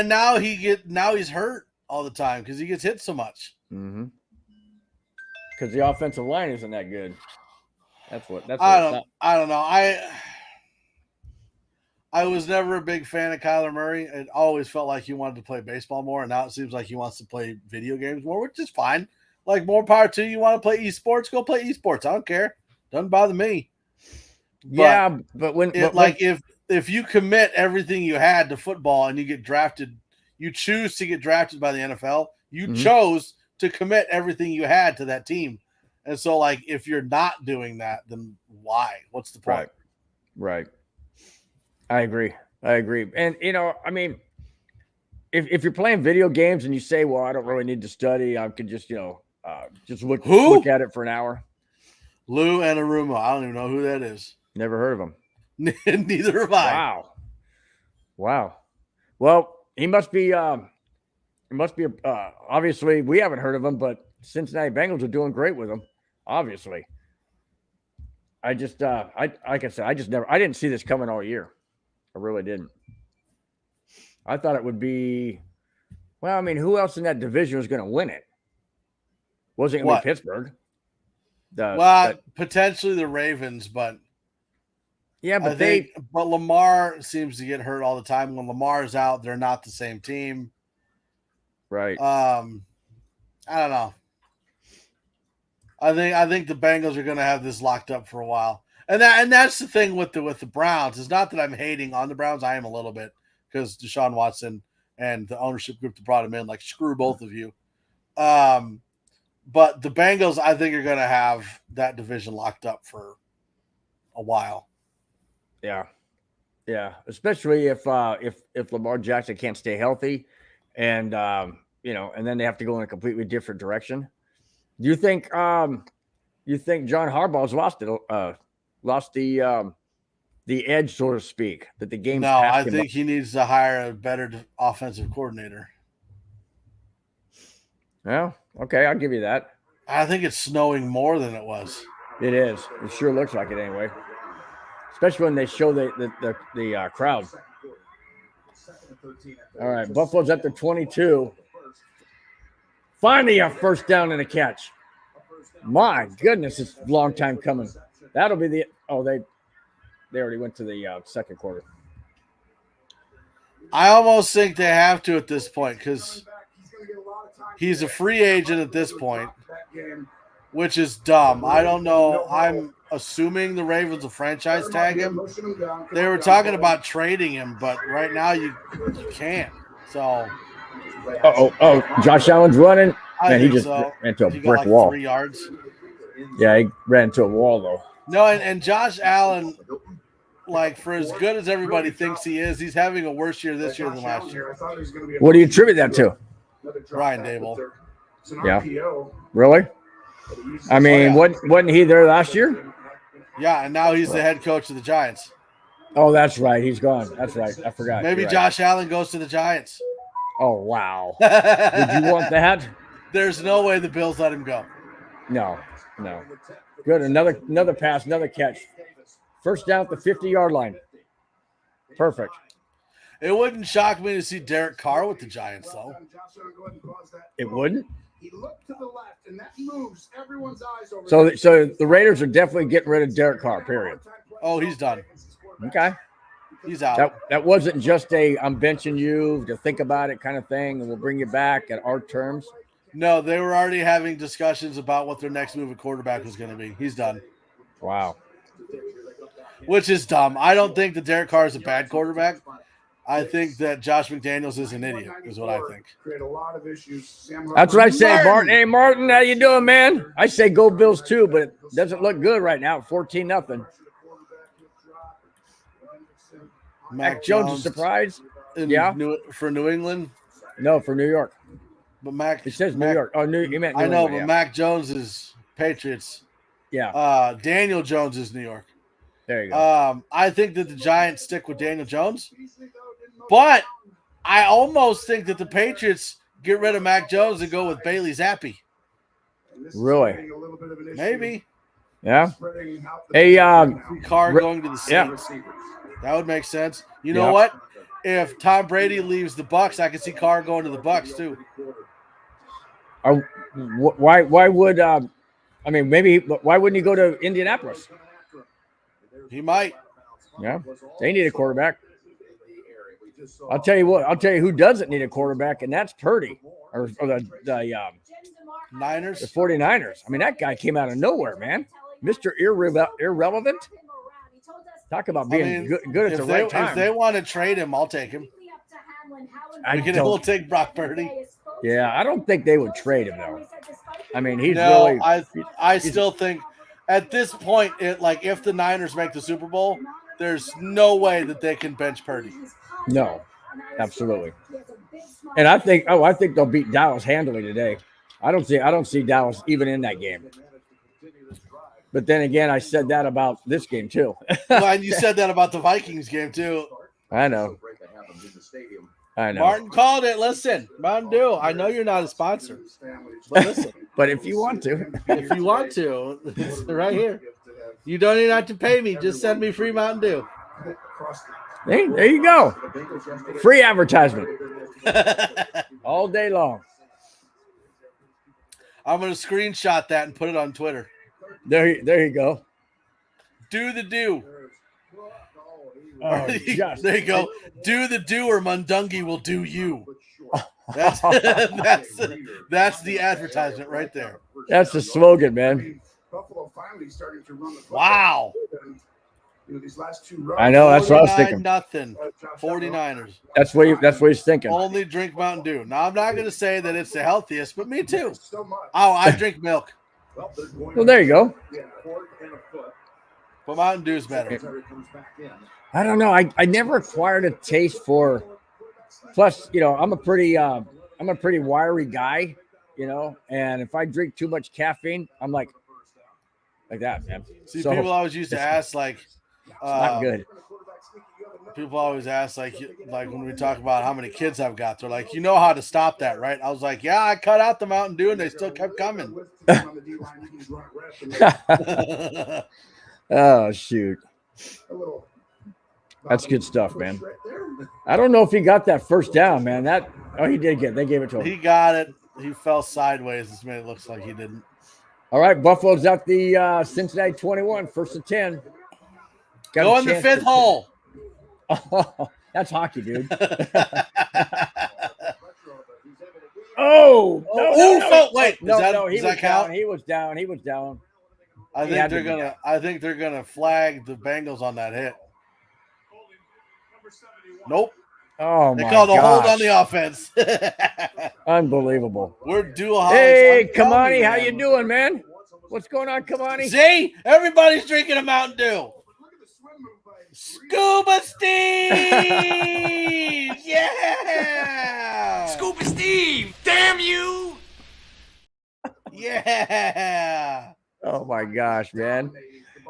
Now he's hurt all the time because he gets hit so much. Mm-hmm. Because the offensive line isn't that good. That's what I don't know. I was never a big fan of Kyler Murray. It always felt like he wanted to play baseball more, and now it seems like he wants to play video games more, which is fine. Like, more power to you. You want to play esports? Go play esports. I don't care. Doesn't bother me. But if you commit everything you had to football and you get drafted, you choose to get drafted by the NFL. You chose to commit everything you had to that team. And so, like, if you're not doing that, then why? What's the point? Right. I agree. And, I mean, if you're playing video games and you say, well, I don't really need to study, I could just, just look at it for an hour. Lou and Aruma. I don't even know who that is. Never heard of him. Neither have I. Wow. Well, he must be obviously we haven't heard of him, but Cincinnati Bengals are doing great with him. Obviously. I just like I said, I didn't see this coming all year. I really didn't. I thought it would be, well, I mean, who else in that division was going to win it? Wasn't going to be Pittsburgh. Potentially the Ravens, but yeah, but but Lamar seems to get hurt all the time. When Lamar's out, they're not the same team. Right. I don't know. I think the Bengals are going to have this locked up for a while. And that's the thing with the Browns. It's not that I'm hating on the Browns. I am a little bit, because Deshaun Watson and the ownership group that brought him in, like, screw both of you. But the Bengals, I think, are going to have that division locked up for a while. Yeah. Especially if Lamar Jackson can't stay healthy, and and then they have to go in a completely different direction. Do you think John Harbaugh's lost the edge, so to speak, that the game's No, I think he needs to hire a better offensive coordinator. Well, okay, I'll give you that. I think it's snowing more than it was. It is. It sure looks like it anyway. Especially when they show the crowd. All right, Buffalo's up to 22. Finally, a first down and a catch. My goodness, it's a long time coming. That'll be they already went to the second quarter. I almost think they have to at this point, because he's a free agent at this point, which is dumb. I don't know. I'm assuming the Ravens will franchise tag him. They were talking about trading him, but right now you can't. So. Josh Allen's running. Man, he just ran into a brick wall. 3 yards. Yeah, he ran into a wall, though. No, and Josh Allen, like, for as good as everybody thinks he is, he's having a worse year this year than last year. What do you attribute that to? Ryan Dable. Yeah. Really? I mean, wasn't he there last year? Yeah, and now he's the head coach of the Giants. Oh, that's right. He's gone. That's right. I forgot. Maybe Josh Allen goes to the Giants. Oh, wow. Did you want that? There's no way the Bills let him go. No. Good. Another pass, another catch. First down at the 50-yard line. Perfect. It wouldn't shock me to see Derek Carr with the Giants, though. It wouldn't? He looked to the left, and that moves everyone's eyes over. So the Raiders are definitely getting rid of Derek Carr, period. Oh, he's done. Okay. He's out. That wasn't just I'm benching you to think about it kind of thing, and we'll bring you back at our terms. No, they were already having discussions about what their next move at quarterback was going to be. He's done. Wow. Which is dumb. I don't think that Derek Carr is a bad quarterback. I think that Josh McDaniels is an idiot, is what I think. That's what I say, Martin. Hey, Martin, how you doing, man? I say go Bills too, but it doesn't look good right now. 14-0. Mac Jones is surprised. For New England? No, for New York. But Mac. It says New York. Oh, you meant New I know, England, but Mac Jones is Patriots. Yeah. Daniel Jones is New York. There you go. I think that the Giants stick with Daniel Jones. But I almost think that the Patriots get rid of Mac Jones and go with Bailey Zappi. Really? Maybe. Yeah. Hey, Carr going to the Saints. Yeah. That would make sense. You know what? If Tom Brady leaves the Bucs, I could see Carr going to the Bucs too. Why would I mean, maybe why wouldn't he go to Indianapolis? He might. Yeah, they need a quarterback. I'll tell you what. I'll tell you who doesn't need a quarterback, and that's Purdy, or the Niners, the 49ers. I mean, that guy came out of nowhere, man. Mr. Irrelevant. Talk about being good at the right time. If they want to trade him, I'll take him. We'll take Brock Purdy. Yeah, I don't think they would trade him though. I mean, I still think at this point, if the Niners make the Super Bowl, there's no way that they can bench Purdy. No, absolutely. And I think they'll beat Dallas handily today. I don't see Dallas even in that game. But then again, I said that about this game too. Well, and you said that about the Vikings game too. I know. Martin called it. Listen, Mountain Dew, I know you're not a sponsor, but listen. But if you want to, it's right here. You don't even have to pay me. Just send me free Mountain Dew. Hey, there you go. Free advertisement all day long. I'm going to screenshot that and put it on Twitter. There you go. Do the do. Oh, there you go. Do the do, or Mundungus will do you. That's the advertisement right there. That's the slogan, man. Wow. I know. That's what I was thinking. Nothing. 49ers. That's what he's thinking. Only drink Mountain Dew. Now, I'm not going to say that it's the healthiest, but me too. Oh, I drink milk. Well, there you go. But Mountain Dew's better. I don't know. I never acquired a taste for. Plus, I'm a pretty wiry guy, and if I drink too much caffeine, I'm like that, man. See, people always used to ask, like, not good. People always ask, like when we talk about how many kids I've got, they're like, you know how to stop that, right? I was like, yeah, I cut out the Mountain Dew, and they still kept coming. Oh, shoot. That's good stuff, man. I don't know if he got that first down, man. He did they gave it to him. He got it. He fell sideways. This man, it looks like he didn't. All right, Buffalo's at the Cincinnati 21, first and 10. Go in the fifth hole. Oh, that's hockey, dude. Oh, wait. Does that count? He was down. I think they're gonna flag the Bengals on that hit. Nope. Oh, they called a hold on the offense. Unbelievable. We're dual. Hey, Kamani, how you doing, man? What's going on, Kamani? See, everybody's drinking a Mountain Dew. Scuba Steve! Yeah! Scuba Steve! Damn you! Yeah! Oh my gosh, man!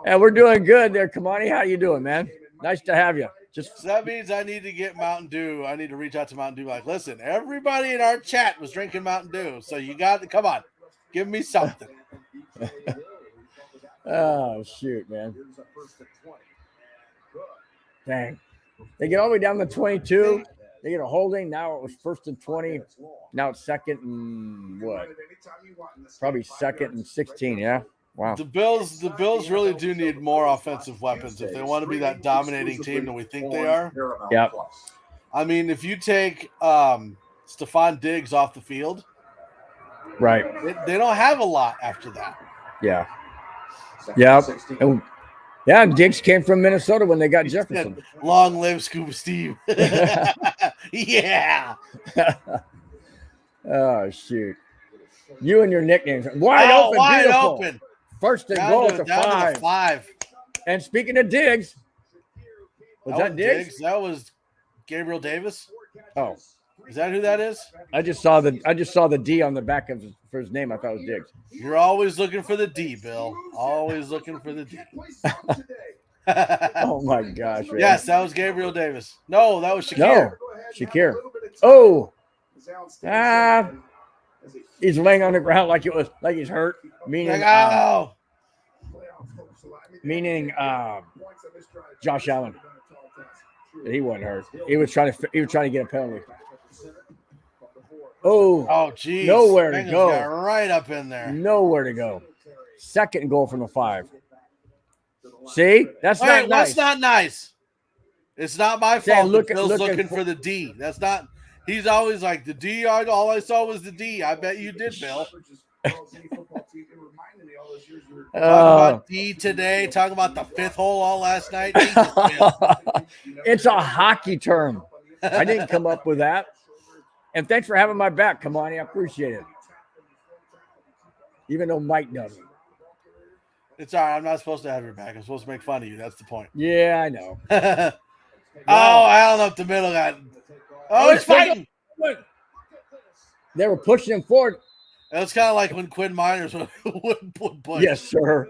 And we're doing good there, Kamani. How you doing, man? Nice to have you. So that means I need to get Mountain Dew. I need to reach out to Mountain Dew. Like, listen, everybody in our chat was drinking Mountain Dew, so you got to come on, give me something. Oh shoot, man! Dang. They get all the way down to 22. They get a holding. Now it was first and 20. Now it's second and what? Probably second and 16, yeah? Wow. The Bills really do need more offensive weapons if they want to be that dominating team that we think they are. Yeah. I mean, if you take Stephon Diggs off the field, right. They don't have a lot after that. Yeah. Yeah. Yeah, Diggs came from Minnesota when they got Jefferson. Long live Scuba Steve. Yeah. Oh, shoot. You and your nicknames. Wide open. First and goal at the 5. And speaking of Diggs, was that Diggs? That was Gabriel Davis. Oh. Is that who that is? I just saw the D on the back for his name. I thought it was Diggs. You're always looking for the D, Bill. Always looking for the D. Oh my gosh! Man. Yes, that was Gabriel Davis. No, that was Shakir. No, Shakir. Oh, he's laying on the ground like he's hurt, meaning Josh Allen. He wasn't hurt. He was trying to get a penalty. Oh, geez. Nowhere to Bengals go. got right up in there. Nowhere to go. Second goal from the 5. See? That's not nice. What's not nice? It's not my fault. Bill's looking for the D. That's not. He's always like, the D, all I saw was the D. I bet you did, Bill. Talking about D today, talking about the 5th hole all last night. It's a hockey term. I didn't come up with that. And thanks for having my back, Kamani. I appreciate it. Even though Mike doesn't. It's all right. I'm not supposed to have your back. I'm supposed to make fun of you. That's the point. Yeah, I know. Allen up the middle got. Oh, he's fighting. They were pushing him forward. That's kind of like when Quinn Miners would push. Yes, sir.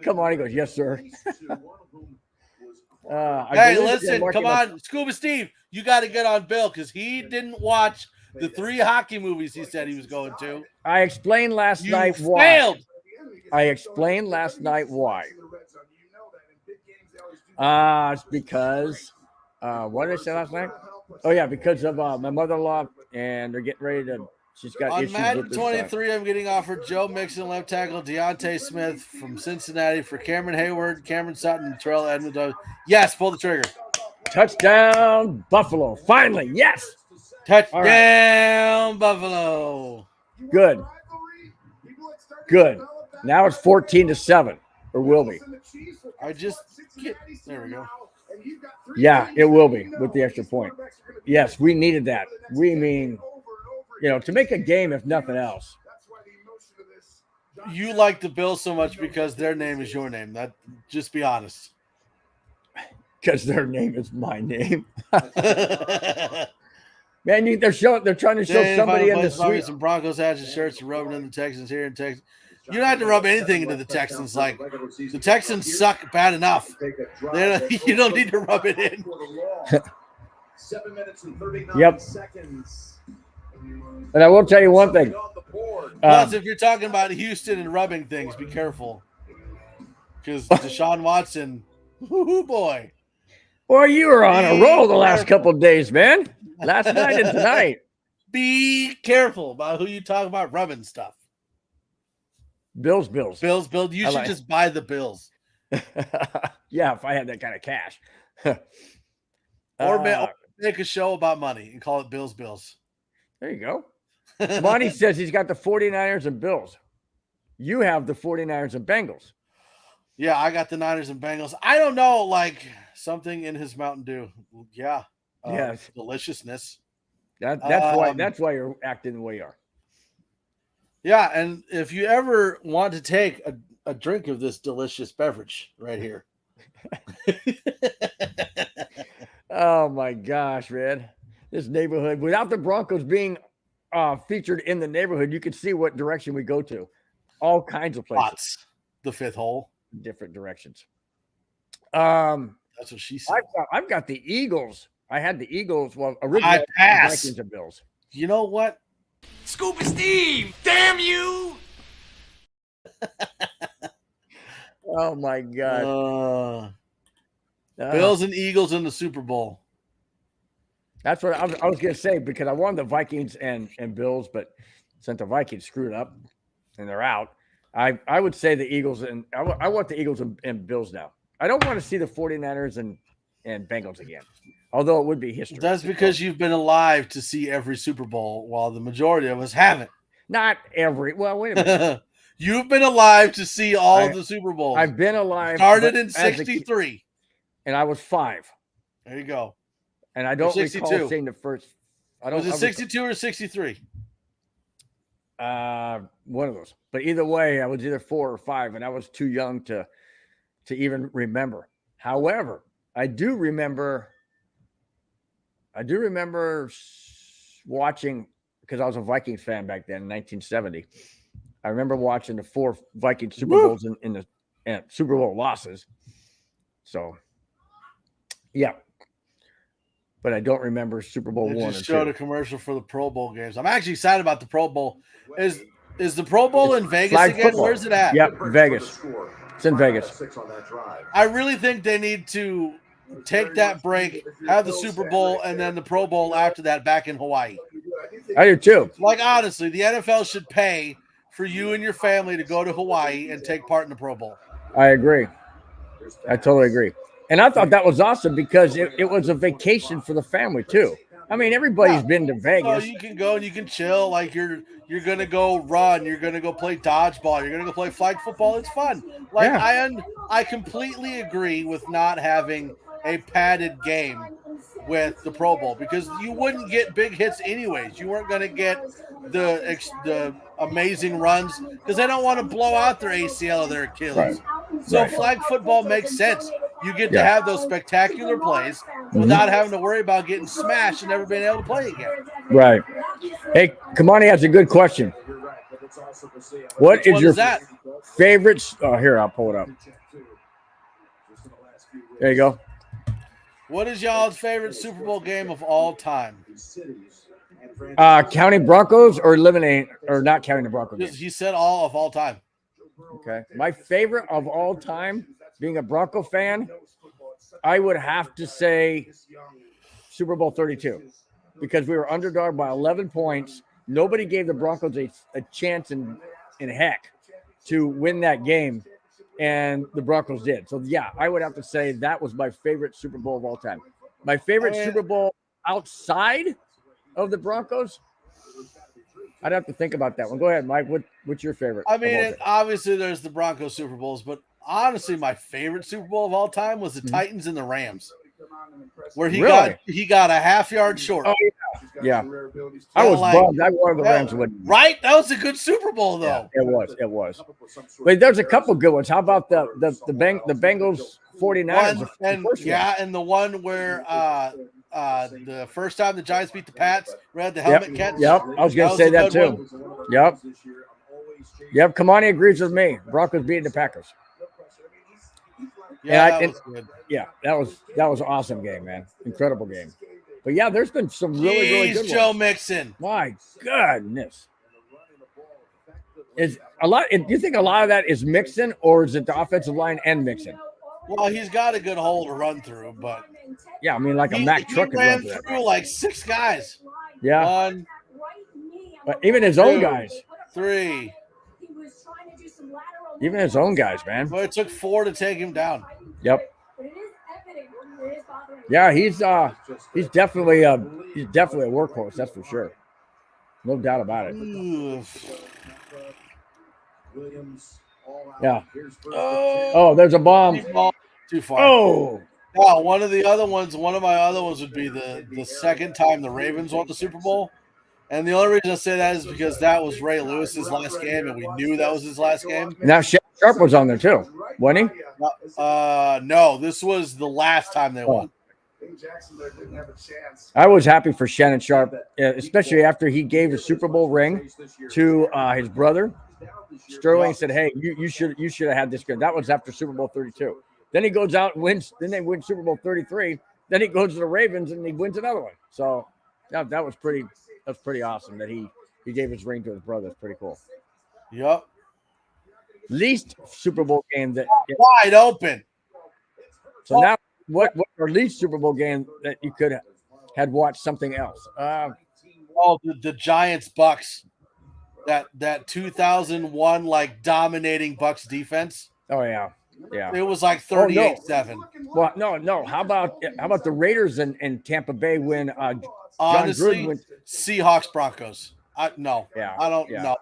Come on, he goes, yes, sir. Hey, listen, come on, Scuba Steve, you got to get on Bill because he didn't watch the 3 hockey movies he said he was going to. I explained last night why. Failed. It's because what did I say last night? Oh yeah, because of my mother-in-law, and they're getting ready to. She's got on issues Madden with 23. I'm getting offered Joe Mixon, left tackle, Deontay Smith from Cincinnati for Cameron Hayward, Cameron Sutton, Terrell Edmonds. Yes, pull the trigger. Touchdown, Buffalo! Finally, yes. Touchdown, Buffalo. Good. Now it's 14-7, or will be. There we go. Yeah, it will be with the extra point. Yes, we needed that. We mean, to make a game, if nothing else. You like the Bills so much because their name is your name. Just be honest. Because their name is my name. Man, they're trying to show somebody in the suite. Some Broncos hats and shirts and rubbing in the Texans here in Texas. You don't have to rub anything into the Texans. Like, the Texans suck bad enough. You don't need to rub it in. 7 minutes and 39 yep. seconds. And I will tell you one thing. Plus, if you're talking about Houston and rubbing things, be careful. Because Deshaun Watson, boy. Well, you were on a roll the last couple of days, man. Last night and tonight. Be careful about who you talk about rubbing stuff. Bills. You should just buy the Bills. Yeah, if I had that kind of cash. Or make a show about money and call it Bills. There you go. Monty says he's got the 49ers and Bills. You have the 49ers and Bengals. Yeah, I got the Niners and Bengals. I don't know, like something in his Mountain Dew. Yeah. Yes. Deliciousness. That's why you're acting the way you are. Yeah, and if you ever want to take a drink of this delicious beverage right here. Oh my gosh, man. This neighborhood, without the Broncos being featured in the neighborhood, you can see what direction we go to. All kinds of places. Lots. The 5th hole. Different directions. That's what she said. I've got the Eagles. I had the Eagles. Well, originally I passed. Vikings and Bills. You know what? Scuba Steve, damn you! Oh my God. Bills and Eagles in the Super Bowl. That's what I was going to say, because I wanted the Vikings and Bills, but since the Vikings screwed up and they're out, I would say the Eagles, and I want the Eagles and Bills now. I don't want to see the 49ers and Bengals again, although it would be history. That's because you've been alive to see every Super Bowl, while the majority of us haven't. Not every. Well, wait a minute. You've been alive to see all of the Super Bowls. I've been alive. Started in 63. And I was 5. There you go. And I don't recall seeing the first. Was it 62 or 63? One of those. But either way, I was either 4 or 5, and I was too young to even remember. However, I do remember watching, because I was a Vikings fan back then in 1970. I remember watching the 4 Vikings Super Bowls in the Super Bowl losses. So, yeah. but I don't remember Super Bowl They 1 just and showed 2. a commercial for the Pro Bowl games. I'm actually excited about the Pro Bowl. Is the Pro Bowl in Vegas flag again? football. Where's it at? Yep, Vegas. It's in Vegas. I really think they need to take that break, have the Super Bowl, and then the Pro Bowl after that back in Hawaii. I do too. Like, honestly, the NFL should pay for you and your family to go to Hawaii and take part in the Pro Bowl. I agree. I totally agree. And I thought that was awesome because it was a vacation for the family too. I mean, everybody's been to Vegas. So you can go and you can chill. Like you're gonna go run. You're gonna go play dodgeball. You're gonna go play flag football. It's fun. Like I completely agree with not having a padded game with the Pro Bowl because you wouldn't get big hits anyways. You weren't gonna get the amazing runs because they don't want to blow out their ACL or their Achilles. Right. So flag football makes sense. You get to have those spectacular plays without having to worry about getting smashed and never being able to play again. Right. Hey, Kamani has a good question. What is your favorite? Oh, here, I'll pull it up. There you go. What is y'all's favorite Super Bowl game of all time? Counting Broncos or eliminate or not counting the Broncos? Game? He said all time. Okay. My favorite of all time, being a Bronco fan, I would have to say Super Bowl 32 because we were underdog by 11 points. Nobody gave the Broncos a chance in heck to win that game, and the Broncos did. So, yeah, I would have to say that was my favorite Super Bowl of all time. My favorite Super Bowl outside of the Broncos, I'd have to think about that one. Go ahead, Mike. What's your favorite? I mean, obviously there's the Broncos Super Bowls, but honestly, my favorite Super Bowl of all time was the Titans and the Rams, where he got a half yard short. Oh, yeah. I was bummed. I wanted the Rams to win. Right? That was a good Super Bowl, though. Yeah, it was. But there's a couple good ones. How about the Bengals 49ers? And the one where the first time the Giants beat the Pats, we had the helmet catch. Yep, I was going to say that too. One. Yep, Kamani agrees with me. Broncos beating the Packers. Yeah, that was good. Yeah, that was an awesome game, man. Incredible game. But yeah, there's been some really good Joe ones. Mixon. My goodness. Do you think a lot of that is Mixon, or is it the offensive line and Mixon? Well, he's got a good hole to run through, but yeah, I mean, like a Mack truck ran through like 6 guys. Yeah. 1, but even his own guys. 3. Even his own guys, man. Well, it took 4 to take him down. Yep. Yeah, he's definitely a workhorse, that's for sure. No doubt about it. Yeah. Oh, there's a bomb. Too far. Oh. Wow, one of my other ones would be the second time the Ravens won the Super Bowl. And the only reason I say that is because that was Ray Lewis's last game, and we knew that was his last game. Now Sharp was on there too, wasn't he? No, this was the last time they won. I was happy for Shannon Sharp, especially after he gave a Super Bowl ring to his brother. Sterling said, "Hey, you should have had this game." That was after Super Bowl 32. Then he goes out and wins. Then they win Super Bowl 33. Then he goes to the Ravens and he wins another one. So that was pretty. That's pretty awesome that he gave his ring to his brother. It's pretty cool. Yep. Least Super Bowl game that wide open. So now, what our least Super Bowl game that you could had watched something else? The Giants Bucks. That 2001 like dominating Bucks defense. Oh yeah. It was like 38-7. Well, no. How about the Raiders in Tampa Bay when honestly Seahawks Broncos? No. Yeah. I don't know.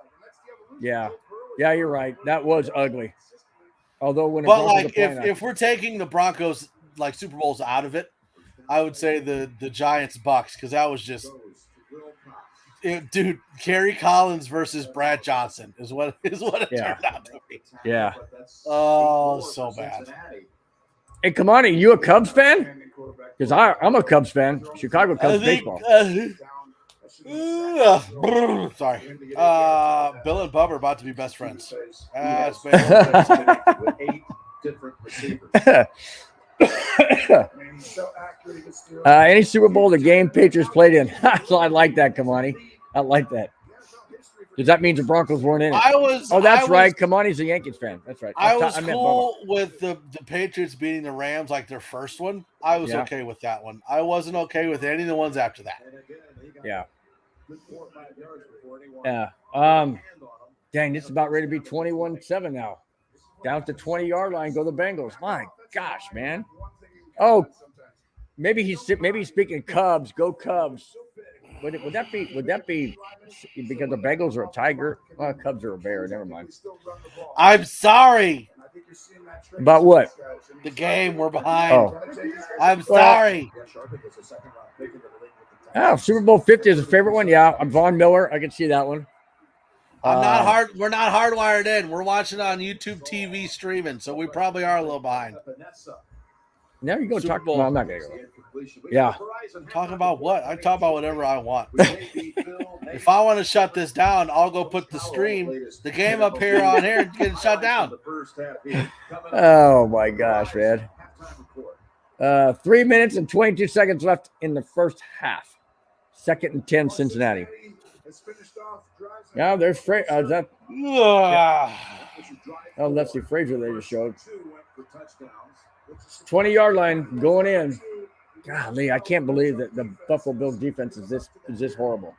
Yeah, you're right. That was ugly. Although if we're taking the Broncos like Super Bowls out of it, I would say the Giants Bucks because that was just. Dude, Kerry Collins versus Brad Johnson is what it turned out to be. Yeah. Oh, so bad. Hey, Kamani, you a Cubs fan? Because I'm a Cubs fan. Chicago Cubs baseball. Sorry. Bill and Bubba are about to be best friends. Any Super Bowl the game Patriots played in. I like that, Kamani. I like that. Because that means the Broncos weren't in it. That's right. Kamani's a Yankees fan. That's right. I was cool with the Patriots beating the Rams like their first one. I was okay with that one. I wasn't okay with any of the ones after that. Yeah. Yeah. Dang, this is about ready to be 21-7 now. Down to 20-yard line go the Bengals. My gosh, man. Oh, maybe he's speaking Cubs. Go Cubs. Would that be because the Bengals are a tiger? Well, Cubs are a bear. Never mind. I'm sorry. About what? The game. We're behind. Oh. I'm sorry. Super Bowl 50 is a favorite one. Yeah, I'm Von Miller. I can see that one. We're not hardwired in. We're watching on YouTube TV streaming, so we probably are a little behind. Now you go talk. Well, I'm not gonna go. Yeah. Talking about what? I talk about whatever I want. If I want to shut this down, I'll go put the game up here on here and get it shut down. Oh my gosh, man. 3 minutes and 22 seconds left in the first half. 2nd and 10, Cincinnati. Yeah, there's that. Oh, Leslie Frazier they just showed. 20-yard line going in. Golly, I can't believe that the Buffalo Bills defense is this horrible.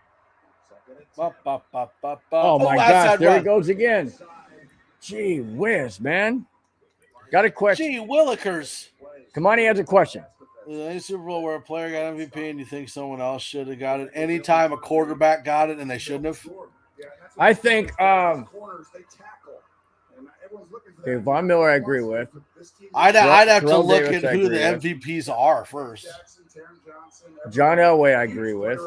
Oh my gosh, there he goes again. Gee whiz, man. Got a question. Gee willikers. Kamani has a question. Any Super Bowl where a player got MVP and you think someone else should have got it? Anytime a quarterback got it and they shouldn't have? I think okay, Von Miller I agree with. I'd have to look at who the MVPs are first. John Elway I agree with.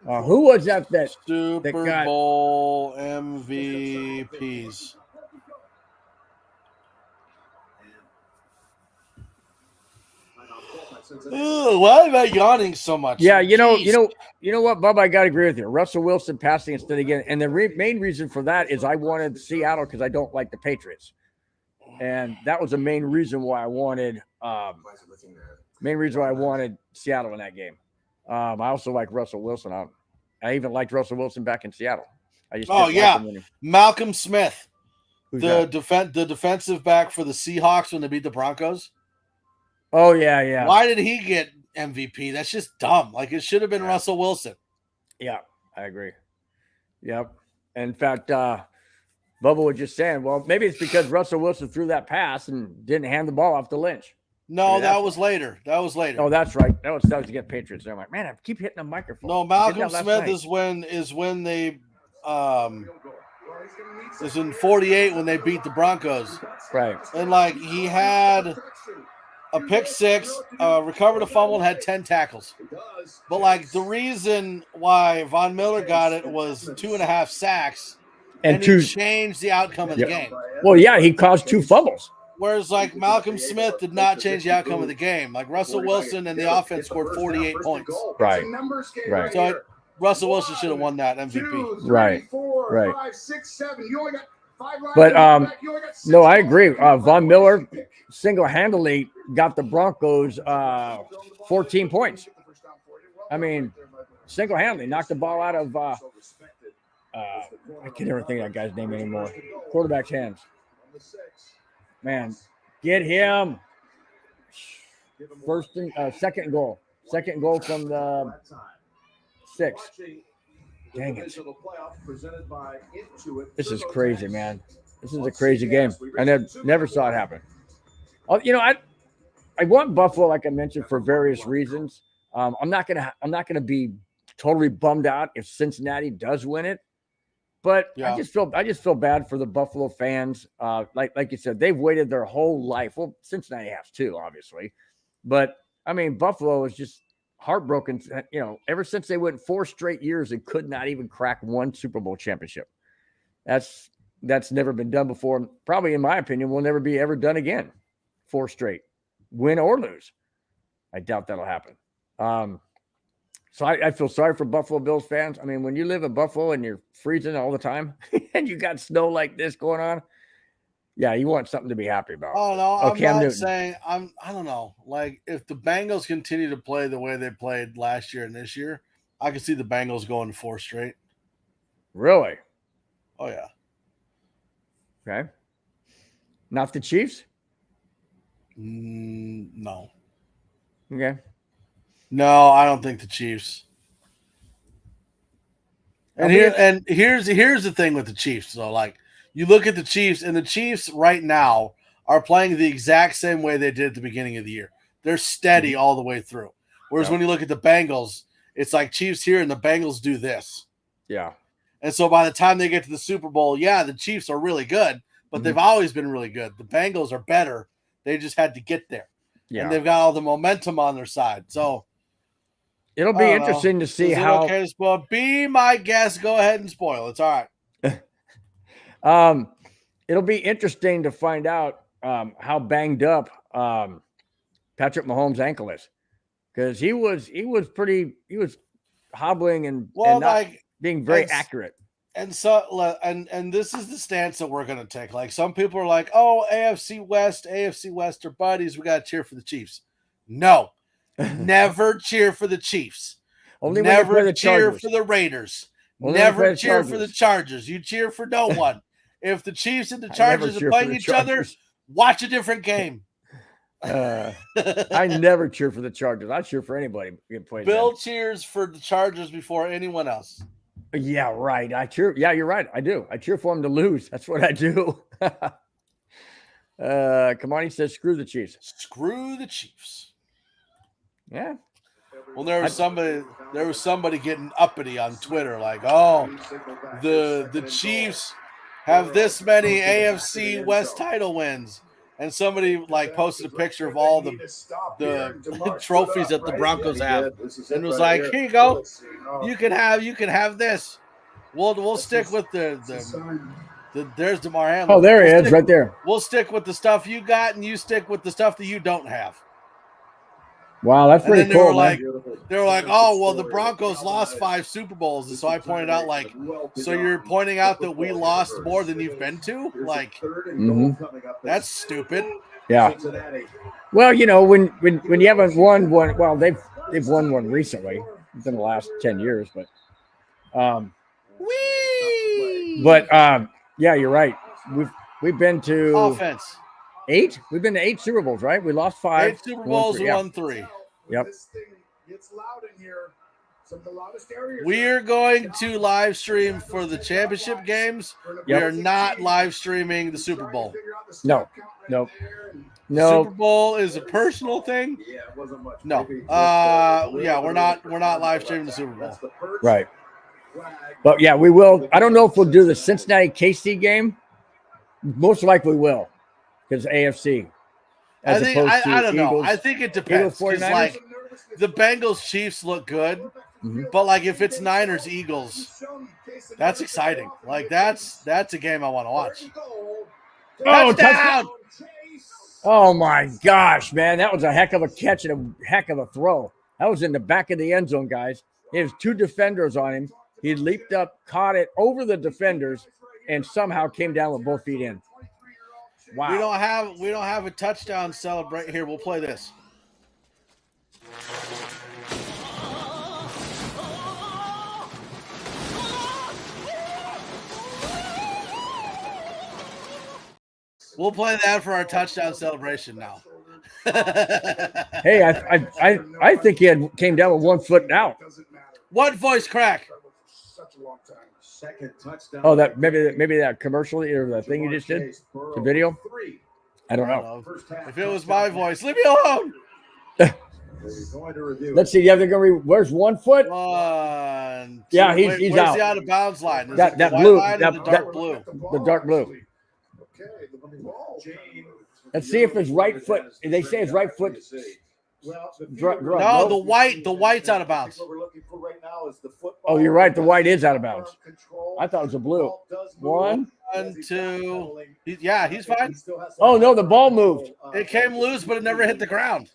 Who was that Super Bowl MVPs? Ugh, why am I yawning so much? Yeah, you know what, Bub? I got to agree with you. Russell Wilson passing instead again, and the main reason for that is I wanted Seattle because I don't like the Patriots, and that was the main reason why I wanted Seattle in that game. I also like Russell Wilson. I even liked Russell Wilson back in Seattle. Malcolm Smith, the defensive back for the Seahawks when they beat the Broncos. Oh, yeah. Why did he get MVP? That's just dumb. Like, it should have been Russell Wilson. Yeah, I agree. Yep. In fact, Bubba was just saying, well, maybe it's because Russell Wilson threw that pass and didn't hand the ball off to Lynch. No, that was later. Oh, that's right. That was against Patriots. I'm like, man, I keep hitting the microphone. No, Malcolm Smith is when they is in 48 when they beat the Broncos. Right. And like he had a pick six, recovered a fumble, and had 10 tackles. But like the reason why Von Miller got it was 2.5 sacks, and he changed the outcome of the game. Well, yeah, he caused 2 fumbles. Whereas like Malcolm Smith did not change the outcome of the game. Like Russell Wilson and the offense scored 48 points. Right. So Russell Wilson should have won that MVP. Right. But no, I agree. Von Miller single-handedly got the Broncos 14 points. I mean, single-handedly knocked the ball out of I can't never think of that guy's name anymore. Quarterback's hands. Man, get him. Second goal from the 6. Dang it. This is crazy, man. This is a crazy game. I never saw it happen. I want Buffalo, like I mentioned, for various reasons. I'm not gonna be totally bummed out if Cincinnati does win it. But yeah. I just feel bad for the Buffalo fans. Like you said, they've waited their whole life. Well, Cincinnati has too, obviously. But I mean, Buffalo is just heartbroken. Ever since they went 4 straight years and could not even crack one Super Bowl championship. That's never been done before. Probably, in my opinion, will never be ever done again. 4 straight, win or lose. I doubt that'll happen. So I feel sorry for Buffalo Bills fans. I mean, when you live in Buffalo and you're freezing all the time and you got snow like this going on, Yeah, you want something to be happy about. Oh no, Oh, I'm Cam not Newton. saying I don't know. Like if the Bengals continue to play the way they played last year and this year, I can see the Bengals going 4 straight. Really? Oh yeah. Okay. Not the Chiefs? No. Okay. No, I don't think the Chiefs. And here's the thing with the Chiefs. So like you look at the Chiefs, and the Chiefs right now are playing the exact same way they did at the beginning of the year. They're steady all the way through. Whereas when you look at the Bengals, it's like Chiefs here and the Bengals do this. Yeah. And so by the time they get to the Super Bowl, yeah, the Chiefs are really good, but they've always been really good. The Bengals are better. They just had to get there. Yeah. And they've got all the momentum on their side. So it'll be interesting to see how. Okay to spoil? Be my guest. Go ahead and spoil. It's all right. It'll be interesting to find out how banged up Patrick Mahomes' ankle is, because he was hobbling and not being very accurate. And so and this is the stance that we're going to take. Like some people are like, "Oh, AFC West are buddies. We got to cheer for the Chiefs." No. Never cheer for the Chiefs. Only never cheer for the Raiders. Never cheer for the Chargers. You cheer for no one. If the Chiefs and the Chargers are playing each other, watch a different game. I never cheer for the Chargers. I cheer for anybody. Bill cheers for the Chargers before anyone else. Yeah, right. I cheer. Yeah, you're right. I do. I cheer for them to lose. That's what I do. Kamani says, "Screw the Chiefs." Screw the Chiefs. Yeah. Well, there was somebody getting uppity on Twitter, like, "Oh, the Chiefs have this many AFC West title wins," and somebody like posted a picture of all the trophies that the Broncos have, and was like, "Here you go, you can have this. We'll stick with the there's DeMar Hamlin. Oh, there he is, right there. We'll stick with the stuff you got, and you stick with the stuff that you don't have." Wow, that's pretty cool. They were like, "Oh, well, the Broncos lost 5 Super Bowls," and so I pointed out, like, "So you're pointing out that we lost more than you've been to? Like, that's stupid." Yeah. Well, you know, when you haven't won one, well, they've won one recently within the last 10 years, but yeah, you're right. We've been to offense. 8. We've been to 8 Super Bowls, right? We lost 5. 8 Super Bowls and won 3. Yep. We're going to live stream for the championship games. Yep. We are not live streaming the Super Bowl. No. Super Bowl is a personal thing. No. Yeah, we're not live streaming the Super Bowl. Right. But yeah, we will. I don't know if we'll do the Cincinnati KC game. Most likely will. Because AFC. I don't know. I think it depends. Because like the Bengals Chiefs look good, but like if it's Niners Eagles, that's exciting. Like that's a game I want to watch. Oh, touchdown! Oh my gosh, man, that was a heck of a catch and a heck of a throw. That was in the back of the end zone, guys. He has 2 defenders on him. He leaped up, caught it over the defenders, and somehow came down with both feet in. Wow. We don't have a touchdown celebrate here. We'll play this. We'll play that for our touchdown celebration now. Hey, I think he came down with 1 foot out. One voice crack. Oh, that maybe that commercial or the thing you just did, the video. I don't know. If it was my voice, leave me alone. Let's see. Yeah, they're gonna. Where's 1 foot? 1. Yeah, he's where's out. The out of bounds line? That blue. The dark blue. The dark blue. Let's see if his right foot. They say his right foot. No, the white's out of bounds. Oh, you're right. The white is out of bounds. I thought it was a blue. 1, 2. He's fine. Oh no, the ball moved. It came loose, but it never hit the ground.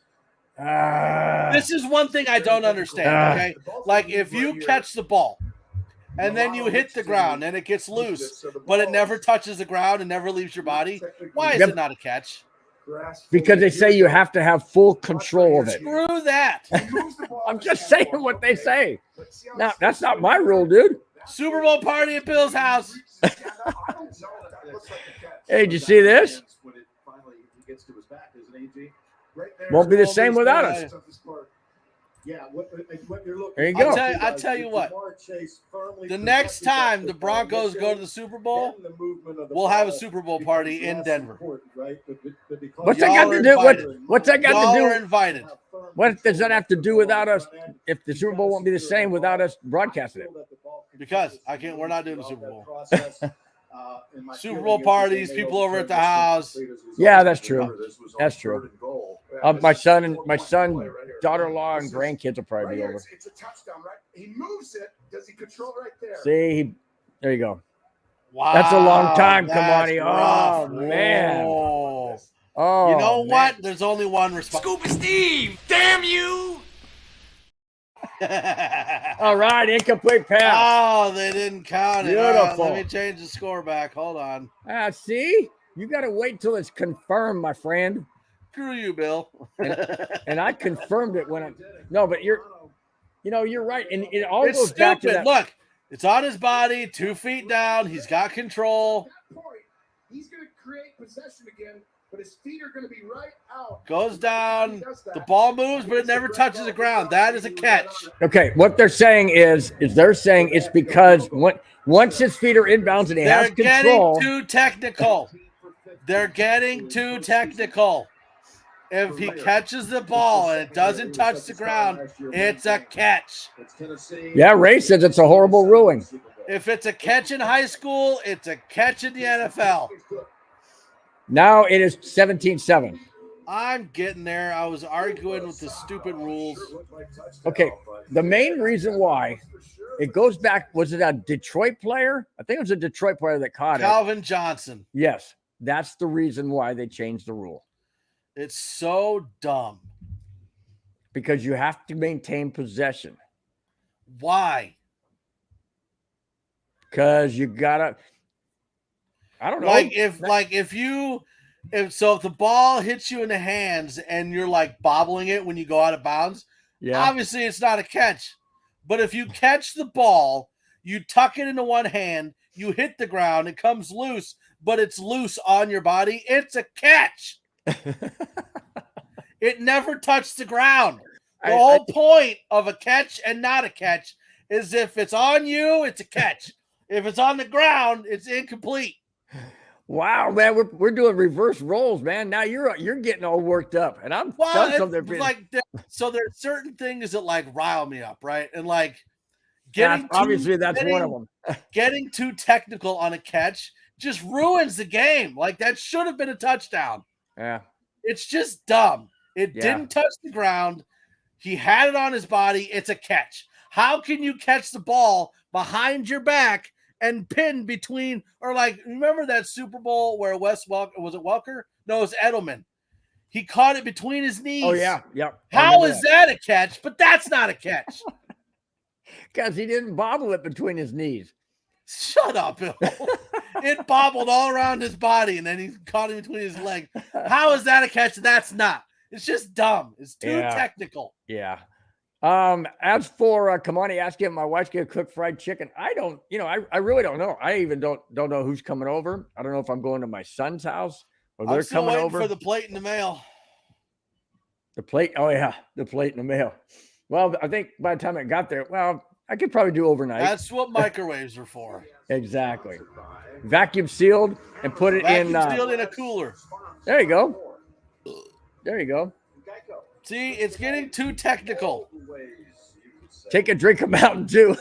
This is one thing I don't understand. Okay, like if you catch the ball and then you hit the ground and it gets loose, but it never touches the ground and never leaves your body, why is it not a catch? Because they say you have to have full control of it. Screw that. I'm just saying what they say. Now, that's not my rule, dude. Super Bowl party at Bill's house. Hey, did you see this? Won't be the same without us. There you go. I'll tell you what. The next time the Broncos go to the Super Bowl, we'll have a Super Bowl party in Denver. What's that got to do? What's that got to do? Y'all are invited. What does that have to do without us? If the Super Bowl won't be the same without us broadcasting it? Because we're not doing the Super Bowl. Super Bowl parties, people over at the house. Yeah, that's true. That's true. My son, daughter-in-law, and grandkids will probably be over. It's a touchdown, right? He moves it. Does he control right there? See, there you go. Wow, that's a long time, Kamani. Rough. Oh man. Oh, you know what? There's only one response. Scoop Steve, damn you! All right, incomplete pass. Oh, they didn't count it. Beautiful. Let me change the score back. Hold on. See, you got to wait till it's confirmed, my friend. Screw you, Bill. and I confirmed it when I. No, but you're right, and it all it's goes stupid. back to that. Look, it's on his body, 2 feet down. He's got control. He's going to create possession again, but his feet are going to be right out. Goes down. The ball moves, but it never touches the ground. That is a catch. Okay, what they're saying is they're saying it's because once his feet are inbounds and he has control. They're getting too technical. They're getting too technical. If he catches the ball and it doesn't touch the ground, it's a catch. Yeah, Ray says it's a horrible ruling. If it's a catch in high school, it's a catch in the NFL. Now it is 17-7. I'm getting there. I was arguing with the stupid rules. Okay, the main reason why it goes back, was it a Detroit player? I think it was a Detroit player that caught Calvin Johnson. Yes, that's the reason why they changed the rule. It's so dumb. Because you have to maintain possession. Why? Because you gotta. I don't know. If the ball hits you in the hands and you're like bobbling it when you go out of bounds, obviously it's not a catch. But if you catch the ball, you tuck it into one hand, you hit the ground, it comes loose, but it's loose on your body, it's a catch. It never touched the ground. The whole point of a catch and not a catch is if it's on you, it's a catch. If it's on the ground, it's incomplete. Wow, man, we're doing reverse roles, man. Now you're getting all worked up, and I'm done something. So there's certain things that like rile me up, right? And like that's one of them. Getting too technical on a catch just ruins the game. Like that should have been a touchdown. Yeah. It's just dumb. It didn't touch the ground. He had it on his body. It's a catch. How can you catch the ball behind your back and pin between, or like, remember that Super Bowl where Wes Welker, was it Welker? No, it was Edelman. He caught it between his knees. Oh, yeah. Yep. How is that a catch? But that's not a catch. Because he didn't bobble it between his knees. Shut up, Bill. It bobbled all around his body, and then he caught it between his legs. How is that a catch? That's not. It's just dumb. It's too technical. Yeah. As for Kamani asking if my wife's gonna cook fried chicken, I don't. I really don't know. I even don't know who's coming over. I don't know if I'm going to my son's house or they're coming over. For the plate in the mail. The plate. Oh yeah, the plate in the mail. Well, I think by the time it got there, I could probably do overnight. That's what microwaves are for. Exactly. Vacuum sealed and put it in. Sealed in a cooler. There you go. There you go. See, it's getting too technical. Take a drink of Mountain Dew.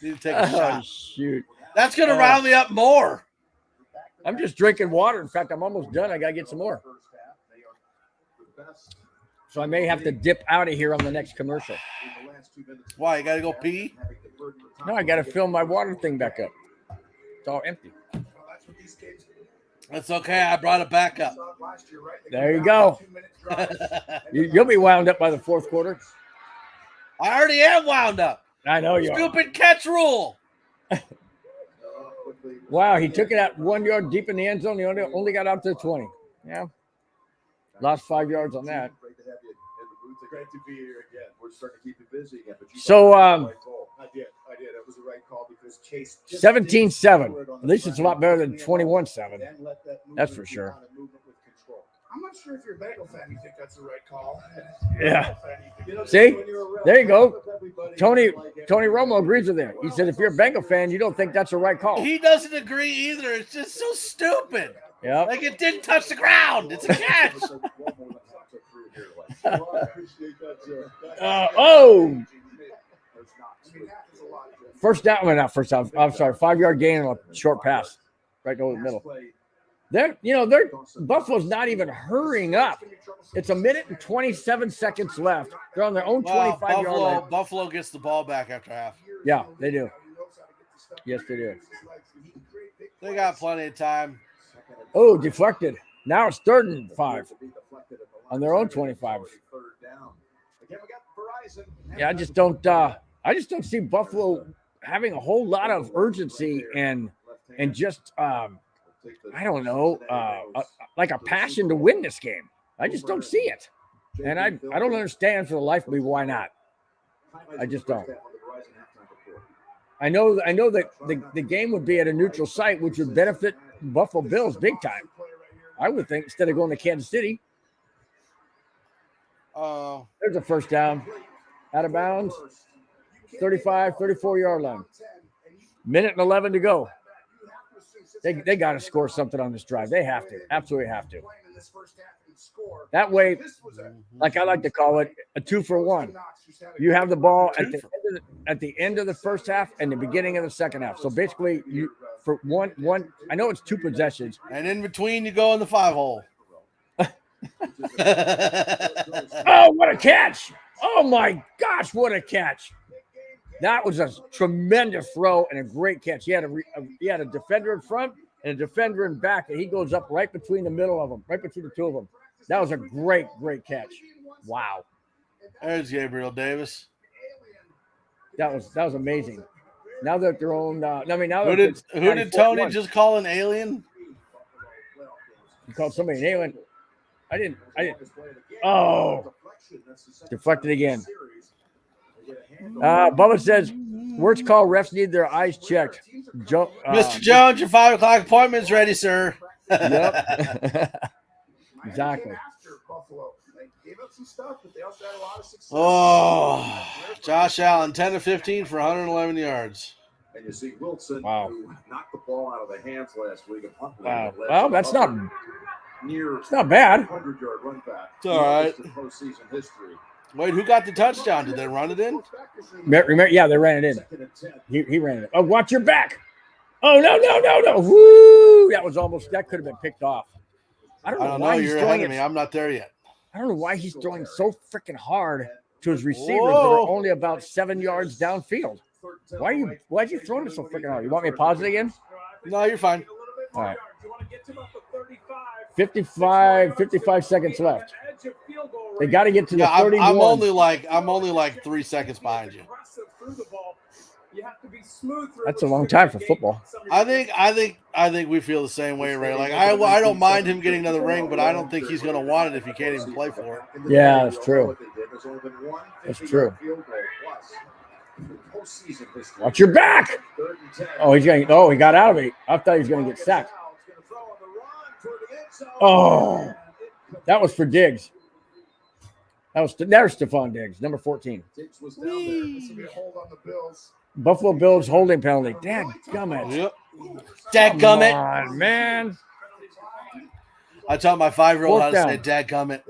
Need to take a shot. Shoot. That's going to round me up more. I'm just drinking water. In fact, I'm almost done. I got to get some more. So I may have to dip out of here on the next commercial. Why? You got to go pee? No, I got to fill my water thing back up. It's all empty. That's okay. I brought it back up. There you go. You'll be wound up by the fourth quarter. I already am wound up. I know you are. Stupid catch rule. Wow, he took it at 1 yard deep in the end zone. He only got out to 20. Yeah. Lost 5 yards on that. Great to be here again. We're starting to keep you busy again. But So, I did. It was the right call because Chase 17-7. At least it's a lot better than 21-7. That's for sure. I'm not sure if you're a Bengal fan, you think that's the right call. Yeah. See? There you go. Tony Romo agrees with him. He said if you're a Bengal fan, you don't think that's the right call. He doesn't agree either. It's just so stupid. Yeah. Like it didn't touch the ground. It's a catch. First down. Well, not first down. I'm sorry. 5 yard gain on a short pass right over the middle. Buffalo's not even hurrying up. It's 1 minute and 27 seconds left. They're on their own 25-yard line. Buffalo gets the ball back after half. Yeah, they do. Yes, they do. They got plenty of time. Oh, deflected. Now it's 3rd and 5 on their own 25. Yeah, I just don't see Buffalo having a whole lot of urgency and just I don't know, like a passion to win this game. I just don't see it. And I don't understand for the life of me why not. I just don't. I know that the game would be at a neutral site, which would benefit Buffalo Bills big time. I would think instead of going to Kansas City. There's a first down. Out of bounds. 34-yard line. 1:11 to go. They got to score something on this drive. They have to. Absolutely have to. That way, like I like to call it, a 2-for-1. You have the ball at the end of the first half and the beginning of the second half. So basically, you for one. I know it's 2 possessions, and in between you go in the 5-hole. Oh, what a catch! Oh my gosh, what a catch! That was a tremendous throw and a great catch. He had a defender in front and a defender in back, and he goes up right between the middle of them, right between the two of them. That was a great catch. Wow. There's Gabriel Davis. That was amazing. Now that they're on. Who did Tony just call an alien? He called somebody an alien. I didn't. Oh, deflected again. Bubba says, words call, refs need their eyes checked. Mr. Jones, your 5 o'clock appointment's ready, sir. Yep. Exactly. Oh, Josh Allen, 10 of 15 for 111 yards. And you see Wilson who knocked the ball out of the hands last week. Wow. Well, that's not near. It's not bad. 100-yard run back. It's all right. Postseason history. Wait, who got the touchdown? Did they run it in? Yeah, they ran it in. He ran it. Oh, watch your back. Oh, no. Woo! That could have been picked off. I don't know why he's you're throwing ahead of me. I'm not there yet. I don't know why he's throwing so freaking hard to his receivers that are only about 7 yards downfield. Why'd you throw it so freaking hard? You want me to pause it again? No, you're fine. All right. 55 seconds left. They got to get to the 31. I'm only like 3 seconds behind you. That's a long time for football. I think we feel the same way, Ray. Like I don't mind him getting another ring, but I don't think he's going to want it if he can't even play for it. Yeah, that's true. That's true. Watch your back. Oh, he got out of it. I thought he was going to get sacked. Oh, that was for Diggs. There's Stephon Diggs, number 14. Buffalo Bills holding penalty. Dadgummit. Yep. Dadgummit. Come on, man. I taught my 5-year-old how to say dadgummit.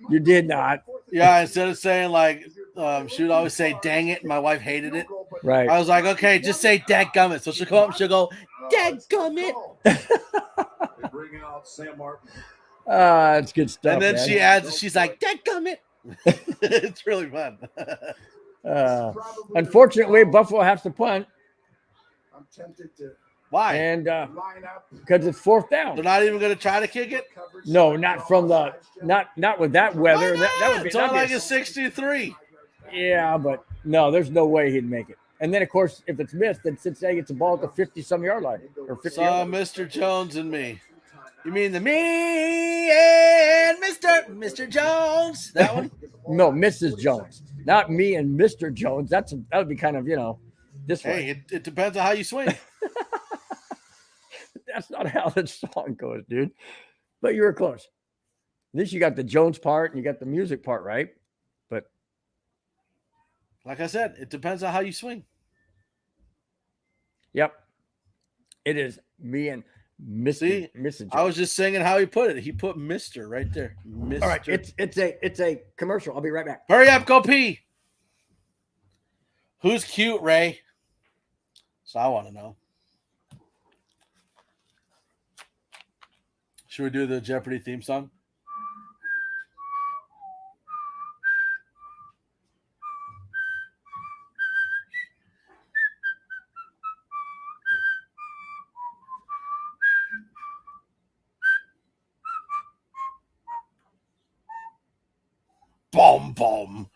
You did not. Yeah, instead of saying like, she would always say dang it, and my wife hated it. Right. I was like, okay, just say dadgummit. So she'll come up and she'll go, dadgummit. Bring out Sam Martin. That's good stuff. And then man. she adds, she's like, dadgummit. It's really fun. Unfortunately, Buffalo has to punt. I'm tempted to. Why? And because it's 4th down. They're not even going to try to kick it? No, not from the not with that weather. That would be it's only like a 63. Yeah, but no, there's no way he'd make it. And then, of course, if it's missed, then Cincinnati gets the ball at the 50-some-yard line. Or 50 Saw Mr. Jones and me. You mean the me and Mr. Jones? That one? No, Mrs. Jones. Not me and Mr. Jones. That would be kind of, this way. Hey, it depends on how you swing. That's not how the song goes, dude. But you were close. At least you got the Jones part and you got the music part right. But like I said, it depends on how you swing. Yep. It is me and Mrs. Jones. I was just singing how he put it. He put Mr. right there. Mr. All right, it's a commercial. I'll be right back. Hurry up, go pee. Who's cute, Ray? So I want to know. Should we do the Jeopardy theme song? Boom, boom.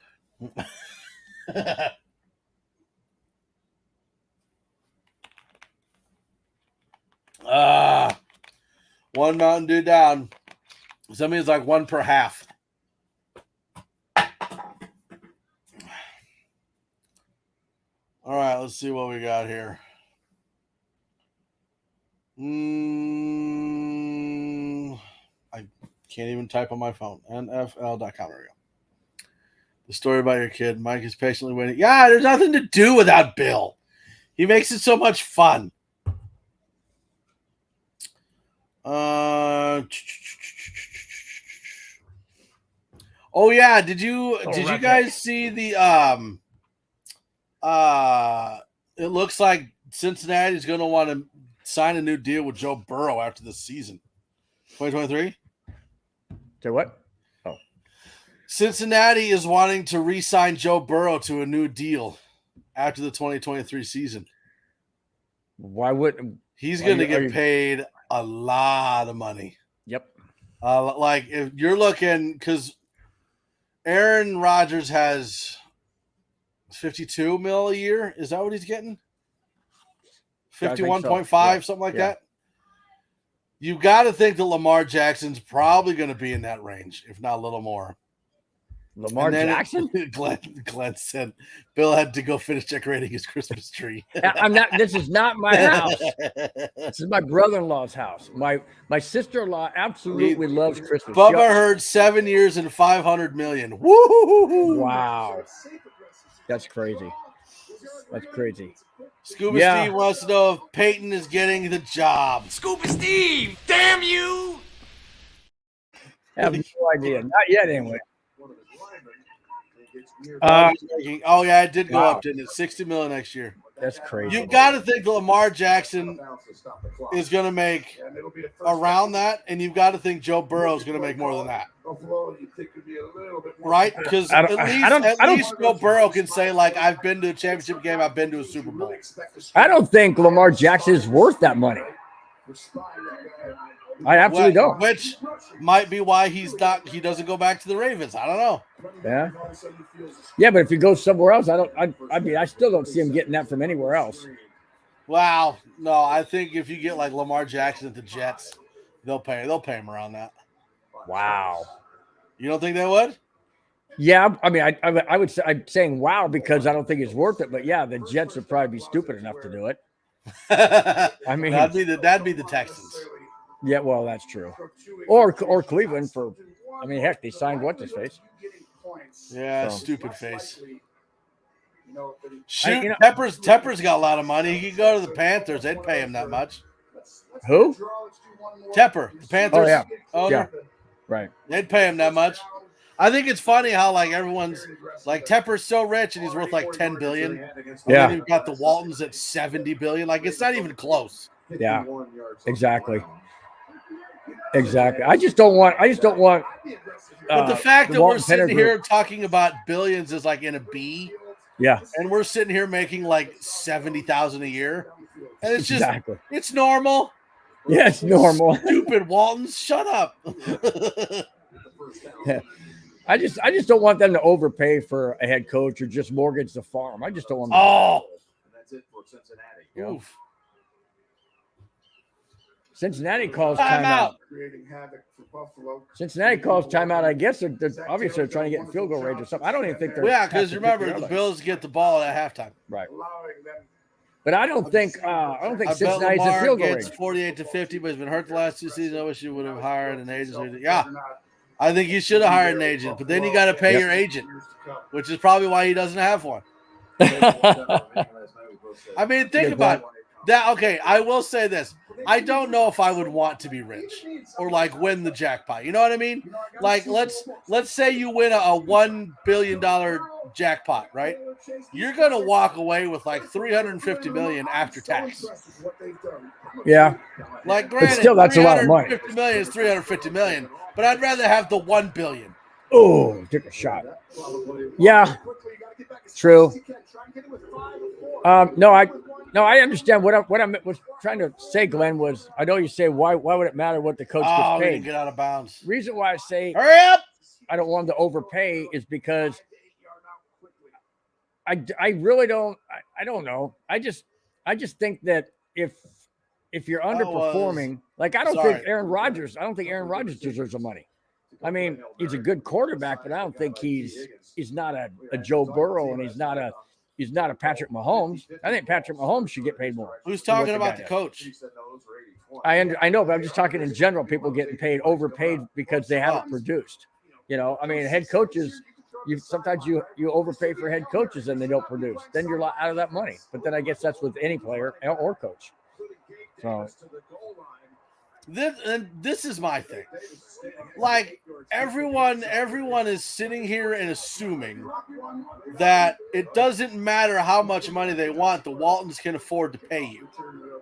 One Mountain Dew down. Somebody's like one per half. All right, let's see what we got here. I can't even type on my phone. NFL.com. There we go. The story about your kid. Mike is patiently waiting. Yeah, there's nothing to do without Bill. He makes it so much fun. Oh yeah, did you guys see the it looks like Cincinnati's going to want to sign a new deal with Joe Burrow after this season. 2023? Say what? Oh. Cincinnati is wanting to re-sign Joe Burrow to a new deal after the 2023 season. Why wouldn't he's going to get paid a lot of money? Yep. Like if you're looking, because Aaron Rodgers has 52 mil a year. Is that what he's getting? 51.5, so. Something like that. You've got to think that Lamar Jackson's probably going to be in that range, if not a little more. Lamar Jackson? Glenn said Bill had to go finish decorating his Christmas tree. I'm not. This is not my house. This is my brother-in-law's house. My sister-in-law absolutely loves Christmas. Bubba heard 7 years and 500 million. Woo! Wow, that's crazy. That's crazy. Scuba Steve wants to know if Peyton is getting the job. Scuba Steve, damn you! I have no idea. Not yet, anyway. Oh yeah, it did go up, didn't it? 60 million next year. That's crazy. You've got to think that Lamar Jackson is going to make around that, and you've got to think Joe Burrow is going to make more than that, right? Because at least Joe Burrow can say, like, I've been to a championship game, I've been to a Super Bowl. I don't think Lamar Jackson is worth that money. I absolutely don't. Which might be why he doesn't go back to the Ravens. I don't know. Yeah, but if he goes somewhere else, I still don't see him getting that from anywhere else. Wow. No, I think if you get like Lamar Jackson at the Jets, they'll pay him around that. Wow. You don't think they would? Yeah, I mean, I would say, I'm saying wow because I don't think it's worth it, but yeah, the Jets would probably be stupid enough to do it. I mean, that'd be the Texans. Yeah, well, that's true. Or Cleveland for, I mean, heck, they signed what's his face? Yeah, so. Stupid face. Shoot, Tepper's got a lot of money. He could go to the Panthers. They'd pay him that much. Who? Tepper, the Panthers. Oh, yeah. Owner. Yeah. Right. They'd pay him that much. I think it's funny how like everyone's like Tepper's so rich and he's worth like 10 billion. And then you've got the Waltons at 70 billion. Like it's not even close. Yeah. Exactly. Exactly. I just don't want. But the fact that we're sitting here talking about billions is like in a B. Yeah. And we're sitting here making like 70,000 a year, and it's just it's normal. Yeah, it's normal. Stupid Waltons, shut up. Yeah. I just don't want them to overpay for a head coach or just mortgage the farm. I just don't want. Oof. Cincinnati calls timeout. Creating havoc for Buffalo. Cincinnati calls timeout. I guess they're obviously they're trying to get in field goal range or something. I don't even think they're. Well, yeah, because remember the Bills get the ball at halftime. Right. Allowing them. But I don't think I bet Cincinnati's in Lamar field goal gets range. 48-50, but he's been hurt the last 2 seasons. I wish you would have hired an agent. Yeah, I think you should have hired an agent, but then you got to pay your agent, which is probably why he doesn't have one. I mean, think about that. Okay, I will say this. I don't know if I would want to be rich or like win the jackpot. You know what I mean? Like let's say you win a $1 billion jackpot, right? You're gonna walk away with like $350 million after tax. Yeah. Like granted, but still, that's a lot of money. $350 million is $350 million, but I'd rather have the $1 billion. Oh, took a shot. Yeah. True. No, I understand what I was trying to say, Glenn, was I know you say why would it matter what the coach gets paid? Get out of bounds. Reason why I say hurry up, I don't want him to overpay is because I really don't I don't know. I just think that if you're underperforming, like I don't think Aaron Rodgers deserves the money. I mean, he's a good quarterback, but I don't think he's not a Joe Burrow and he's not a Patrick Mahomes. I think Patrick Mahomes should get paid more. Who's talking about the coach? I know, but I'm just talking in general. People getting overpaid because they haven't produced. You know, I mean, head coaches. Sometimes you overpay for head coaches and they don't produce. Then you're out of that money. But then I guess that's with any player or coach. So. This is my thing. Like everyone is sitting here and assuming that it doesn't matter how much money they want, the Waltons can afford to pay you.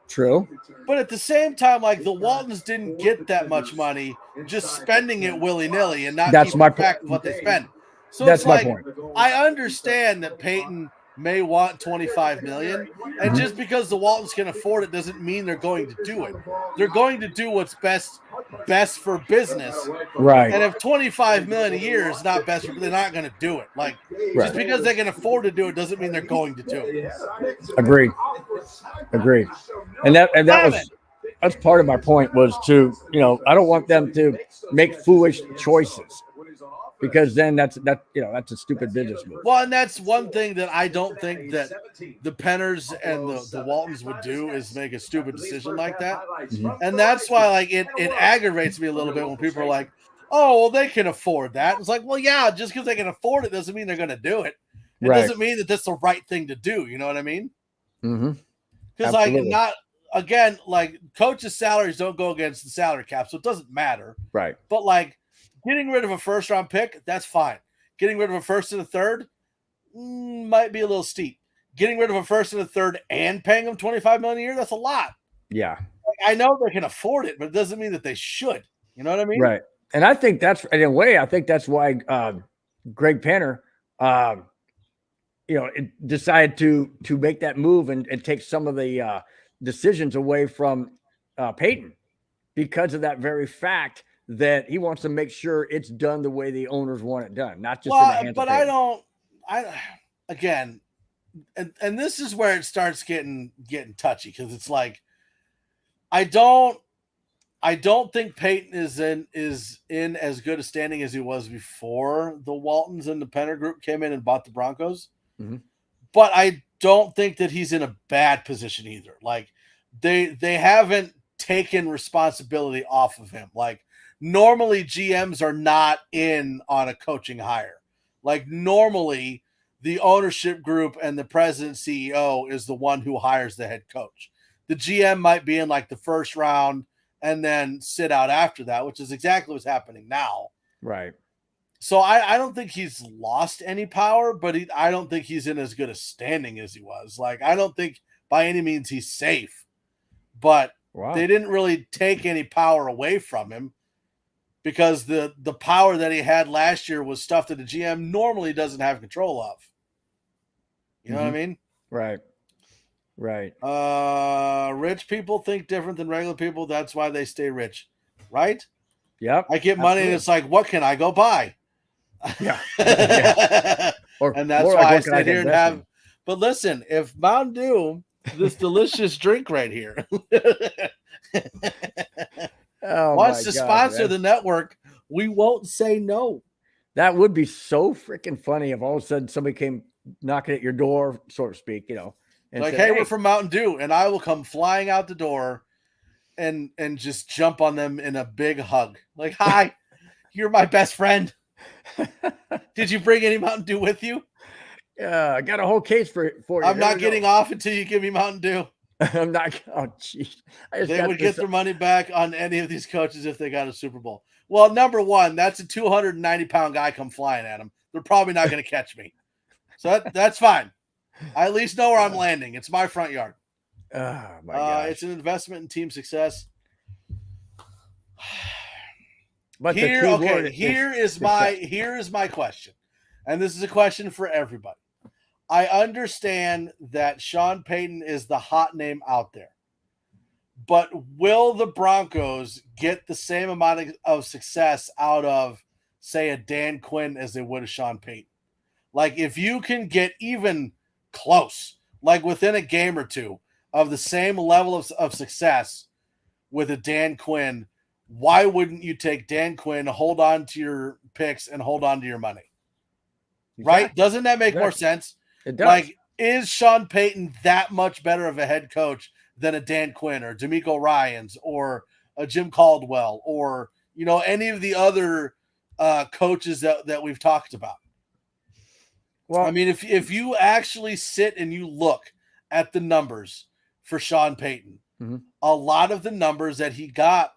True. But at the same time, like the Waltons didn't get that much money just spending it willy-nilly and not keeping track of what they spend. So that's it's like, my point. I understand that Peyton may want $25 million, and just because the Waltons can afford it doesn't mean they're going to do it. They're going to do what's best for business, right? And if $25 million a year is not best, they're not going to do it. Like just because they can afford to do it doesn't mean they're going to do it. Agreed. And that's part of my point was to I don't want them to make foolish choices. Because then that's a stupid business move. Well, and that's one thing that I don't think that the Penners and the Waltons would do is make a stupid decision like that. Mm-hmm. And that's why like it aggravates me a little bit when people are like, oh, well, they can afford that. It's like, well, yeah, just because they can afford it doesn't mean they're going to do it. It doesn't mean that that's the right thing to do. You know what I mean? Mm-hmm. Because like coaches' salaries don't go against the salary cap, so it doesn't matter. Right. But like, getting rid of a first-round pick, that's fine. Getting rid of a first and a third might be a little steep. Getting rid of a first and a third and paying them $25 million a year, that's a lot. Yeah. Like, I know they can afford it, but it doesn't mean that they should. You know what I mean? Right. And I think that's, in a way, why Greg Penner, decided to make that move and take some of the decisions away from Peyton because of that very fact that he wants to make sure it's done the way the owners want it done, not just in the hands but of Peyton. And this is where it starts getting touchy because it's like I don't think Peyton is in as good a standing as he was before the Waltons and the Penner group came in and bought the Broncos. Mm-hmm. But I don't think that he's in a bad position either. Like they haven't taken responsibility off of him. Like normally GMs are not in on a coaching hire. Like normally the ownership group and the president CEO is the one who hires the head coach. The GM might be in like the first round and then sit out after that, which is exactly what's happening now. Right. So I don't think he's lost any power, but I don't think he's in as good a standing as he was. Like, I don't think by any means he's safe, but they didn't really take any power away from him because the power that he had last year was stuff that the GM normally doesn't have control of. You know what I mean? Right. Right. Rich people think different than regular people. That's why they stay rich. Right? Yep. I get money and it's like, what can I go buy? Yeah. And that's why I sit here and have. But listen, if Mountain Dew this delicious drink right here. Oh, Wants my to God, sponsor man. the network, we won't say no. That would be so freaking funny if all of a sudden somebody came knocking at your door, so to speak, and Like, said, hey, we're from Mountain Dew, and I will come flying out the door and just jump on them in a big hug. Like, hi, you're my best friend. Did you bring any Mountain Dew with you? I got a whole case for you. I'm not getting off until you give me Mountain Dew. I'm not. Oh, jeez. They would get their money back on any of these coaches if they got a Super Bowl. Well, number one, that's a 290-pound guy come flying at them. They're probably not going to catch me. So that's fine. I at least know where I'm landing. It's my front yard. Oh, my gosh. It's an investment in team success. But here is my question. And this is a question for everybody. I understand that Sean Payton is the hot name out there. But will the Broncos get the same amount of success out of, say, a Dan Quinn as they would a Sean Payton? Like, if you can get even close, like within a game or two, of the same level of success with a Dan Quinn, why wouldn't you take Dan Quinn, hold on to your picks, and hold on to your money? Exactly. Right? Doesn't that make more sense? It does. Like, is Sean Payton that much better of a head coach than a Dan Quinn or D'Amico Ryans or a Jim Caldwell or, any of the other coaches that we've talked about? Well, I mean, if you actually sit and you look at the numbers for Sean Payton, a lot of the numbers that he got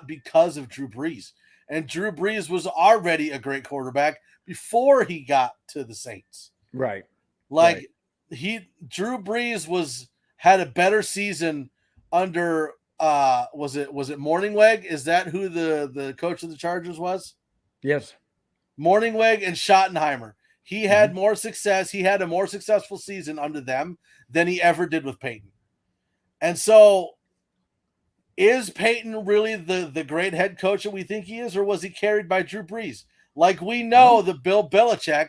because of Drew Brees. And Drew Brees was already a great quarterback before he got to the Saints. Right. Like, Drew Brees had a better season under was it Morningweg? Is that who the coach of the Chargers was? Yes. Morningweg and Schottenheimer. He had more success. He had a more successful season under them than he ever did with Peyton. And so, is Peyton really the great head coach that we think he is, or was he carried by Drew Brees? Like, we know that Bill Belichick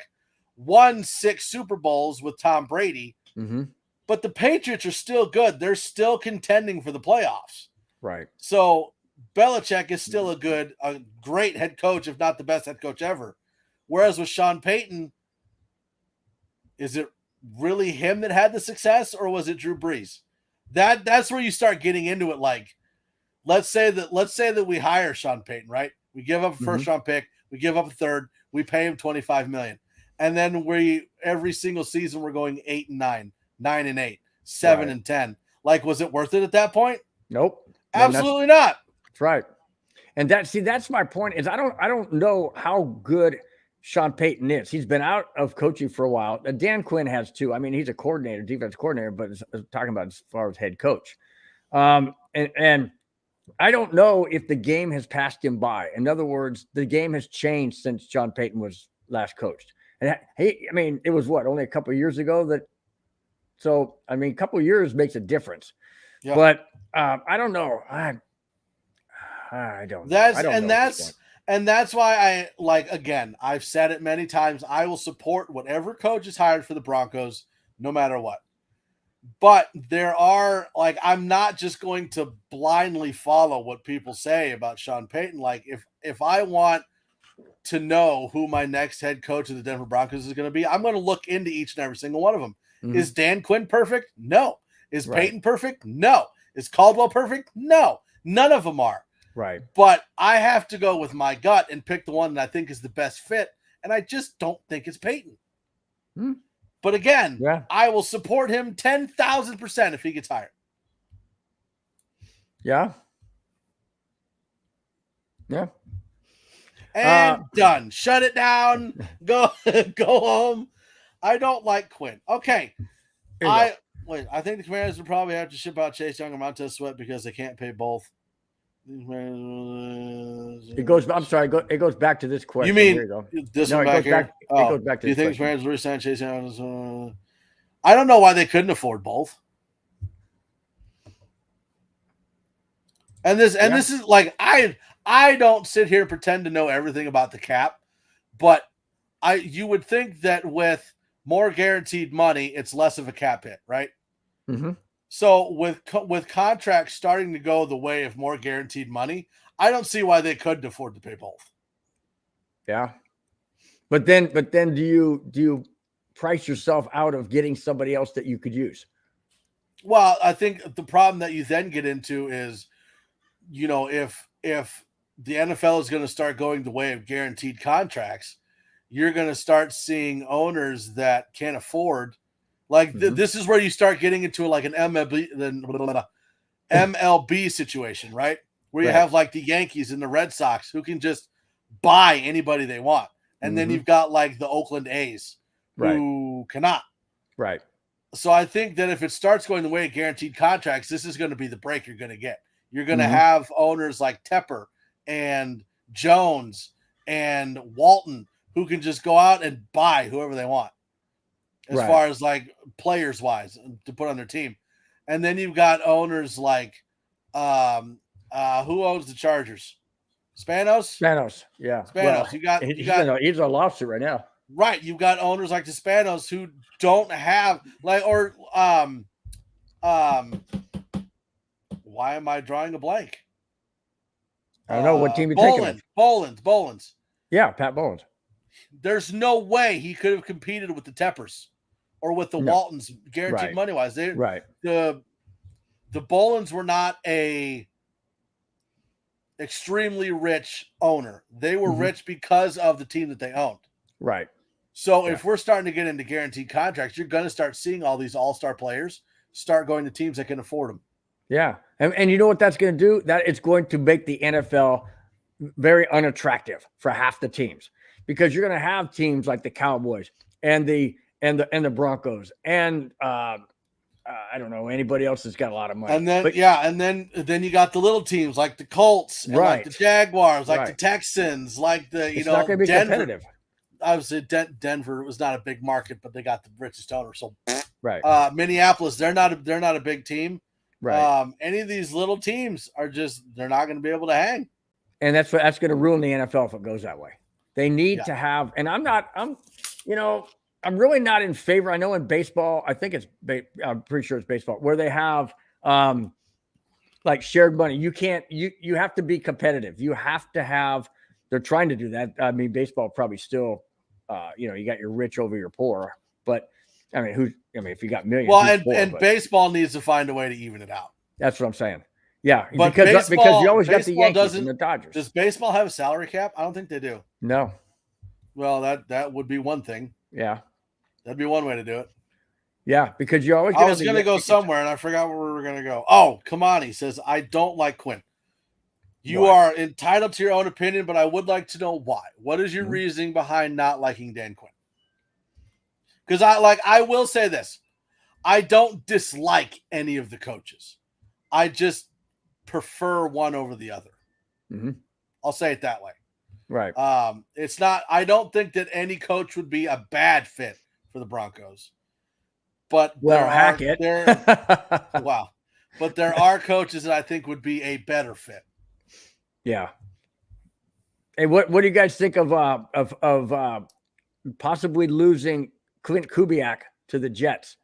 won 6 Super Bowls with Tom Brady, but the Patriots are still good. They're still contending for the playoffs. Right. So Belichick is still a great head coach, if not the best head coach ever. Whereas with Sean Payton, is it really him that had the success, or was it Drew Brees? That's where you start getting into it. Like, let's say that we hire Sean Payton, right? We give up a first round pick, we give up a third, we pay him $25 million. And then every single season we're going 8-9, 9-8, 7-10. Like, was it worth it at that point? Nope. Absolutely not. That's right. And that's my point is I don't know how good Sean Payton is. He's been out of coaching for a while. Dan Quinn has too. I mean, he's a coordinator, defense coordinator, but talking about as far as head coach. And I don't know if the game has passed him by. In other words, the game has changed since Sean Payton was last coached. And it was only a couple of years ago that. So, a couple of years makes a difference. Yeah. But I don't know. I don't know. And that's why I've said it many times, I will support whatever coach is hired for the Broncos, no matter what. But there are, I'm not just going to blindly follow what people say about Sean Payton. Like, if I want to know who my next head coach of the Denver Broncos is going to be, I'm going to look into each and every single one of them. Is Dan Quinn perfect? No. Is Payton perfect? No. Is Caldwell perfect? No. None of them are. Right. But I have to go with my gut and pick the one that I think is the best fit. And I just don't think it's Payton. But again, I will support him 10,000% if he gets hired. Yeah. Yeah. And done. Shut it down. Go home. I don't like Quinn. Okay. I think the Commanders will probably have to ship out Chase Young and Montez Sweat because they can't pay both. It goes back to this question. You mean here you go. This one back here? It goes back to do you this think the Commanders will resign Chase Young? I don't know why they couldn't afford both. And this is like, I don't sit here and pretend to know everything about the cap, but you would think that with more guaranteed money, it's less of a cap hit, right? So with contracts starting to go the way of more guaranteed money, I don't see why they couldn't afford to pay both. Yeah. But then do you price yourself out of getting somebody else that you could use? Well, I think the problem that you then get into is, if the NFL is going to start going the way of guaranteed contracts, you're going to start seeing owners that can't afford. Like this is where you start getting into like an MLB situation, right? Where you have like the Yankees and the Red Sox who can just buy anybody they want. And then you've got like the Oakland A's who cannot. Right. So I think that if it starts going the way of guaranteed contracts, this is going to be the break you're going to get. You're going to have owners like Tepper and Jones and Walton who can just go out and buy whoever they want as far as like players wise to put on their team. And then you've got owners like who owns the Chargers? Spanos, yeah. Spanos. Well, he's a lawsuit right now. Right. You've got owners like the Spanos who don't have like why am I drawing a blank? I don't know what team you're taking. Bolins. Yeah, Pat Bolins. There's no way he could have competed with the Teppers or with the Waltons guaranteed money wise. The Bolins were not a extremely rich owner. They were rich because of the team that they owned. Right. So if we're starting to get into guaranteed contracts, you're going to start seeing all these all-star players start going to teams that can afford them. Yeah. And you know what that's going to do? That it's going to make the NFL very unattractive for half the teams, because you're going to have teams like the Cowboys and the Broncos and I don't know, anybody else that's got a lot of money. And then then you got the little teams like the Colts and like the Jaguars, like the Texans, like the it's not going to be Denver. Competitive. Obviously, Denver was not a big market, but they got the richest owner. So, Minneapolis, they're not a big team. Right. Any of these little teams they're not going to be able to hang. And that's going to ruin the NFL if it goes that way. They need to have, and I'm really not in favor. I know in baseball, I'm pretty sure it's baseball where they have like shared money. You have to be competitive. You have to have. They're trying to do that. I mean, baseball probably still, you got your rich over your poor, but I mean, if you got millions. Well, baseball needs to find a way to even it out. That's what I'm saying. Yeah, but because you always got the Yankees and the Dodgers. Does baseball have a salary cap? I don't think they do. No. Well, that would be one thing. Yeah, that'd be one way to do it. Yeah, because you always. I was going to go somewhere and I forgot where we were going to go. Oh, Kamani says I don't like Quinn. You are entitled to your own opinion, but I would like to know why. What is your reasoning behind not liking Dan Quinn? Because I will say this. I don't dislike any of the coaches. I just prefer one over the other. I'll say it that way. Right. It's not, I don't think that any coach would be a bad fit for the Broncos. But Hackett. Wow. But there are coaches that I think would be a better fit. Yeah. Hey, what do you guys think of possibly losing Clint Kubiak to the Jets?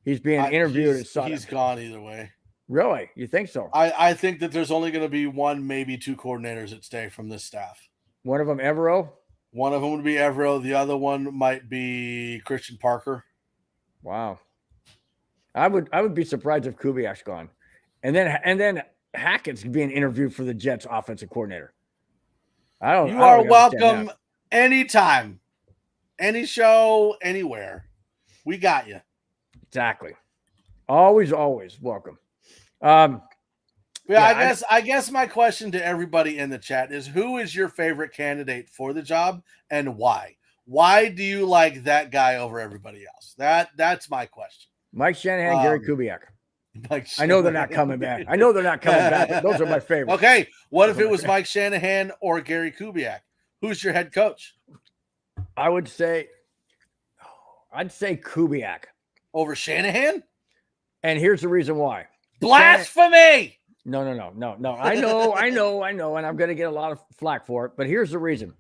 He's being interviewed at Sutton. He's gone either way. Really? You think so? I think that there's only going to be one, maybe two coordinators that stay from this staff. One of them, Evero? One of them would be Evero. The other one might be Christian Parker. Wow. I would be surprised if Kubiak's gone. And then Hackett's being interviewed for the Jets offensive coordinator. You are welcome anytime, any show, anywhere. We got you. Exactly. Always welcome. I guess my question to everybody in the chat is, who is your favorite candidate for the job and why? Why do you like that guy over everybody else? That's my question. Mike Shanahan, Gary Kubiak. I know they're not coming back. But those are my favorites. Okay. What if it was Mike Shanahan or Gary Kubiak? Who's your head coach? I'd say Kubiak. Over Shanahan? And here's the reason why. Blasphemy! No. I know, and I'm going to get a lot of flack for it, but here's the reason.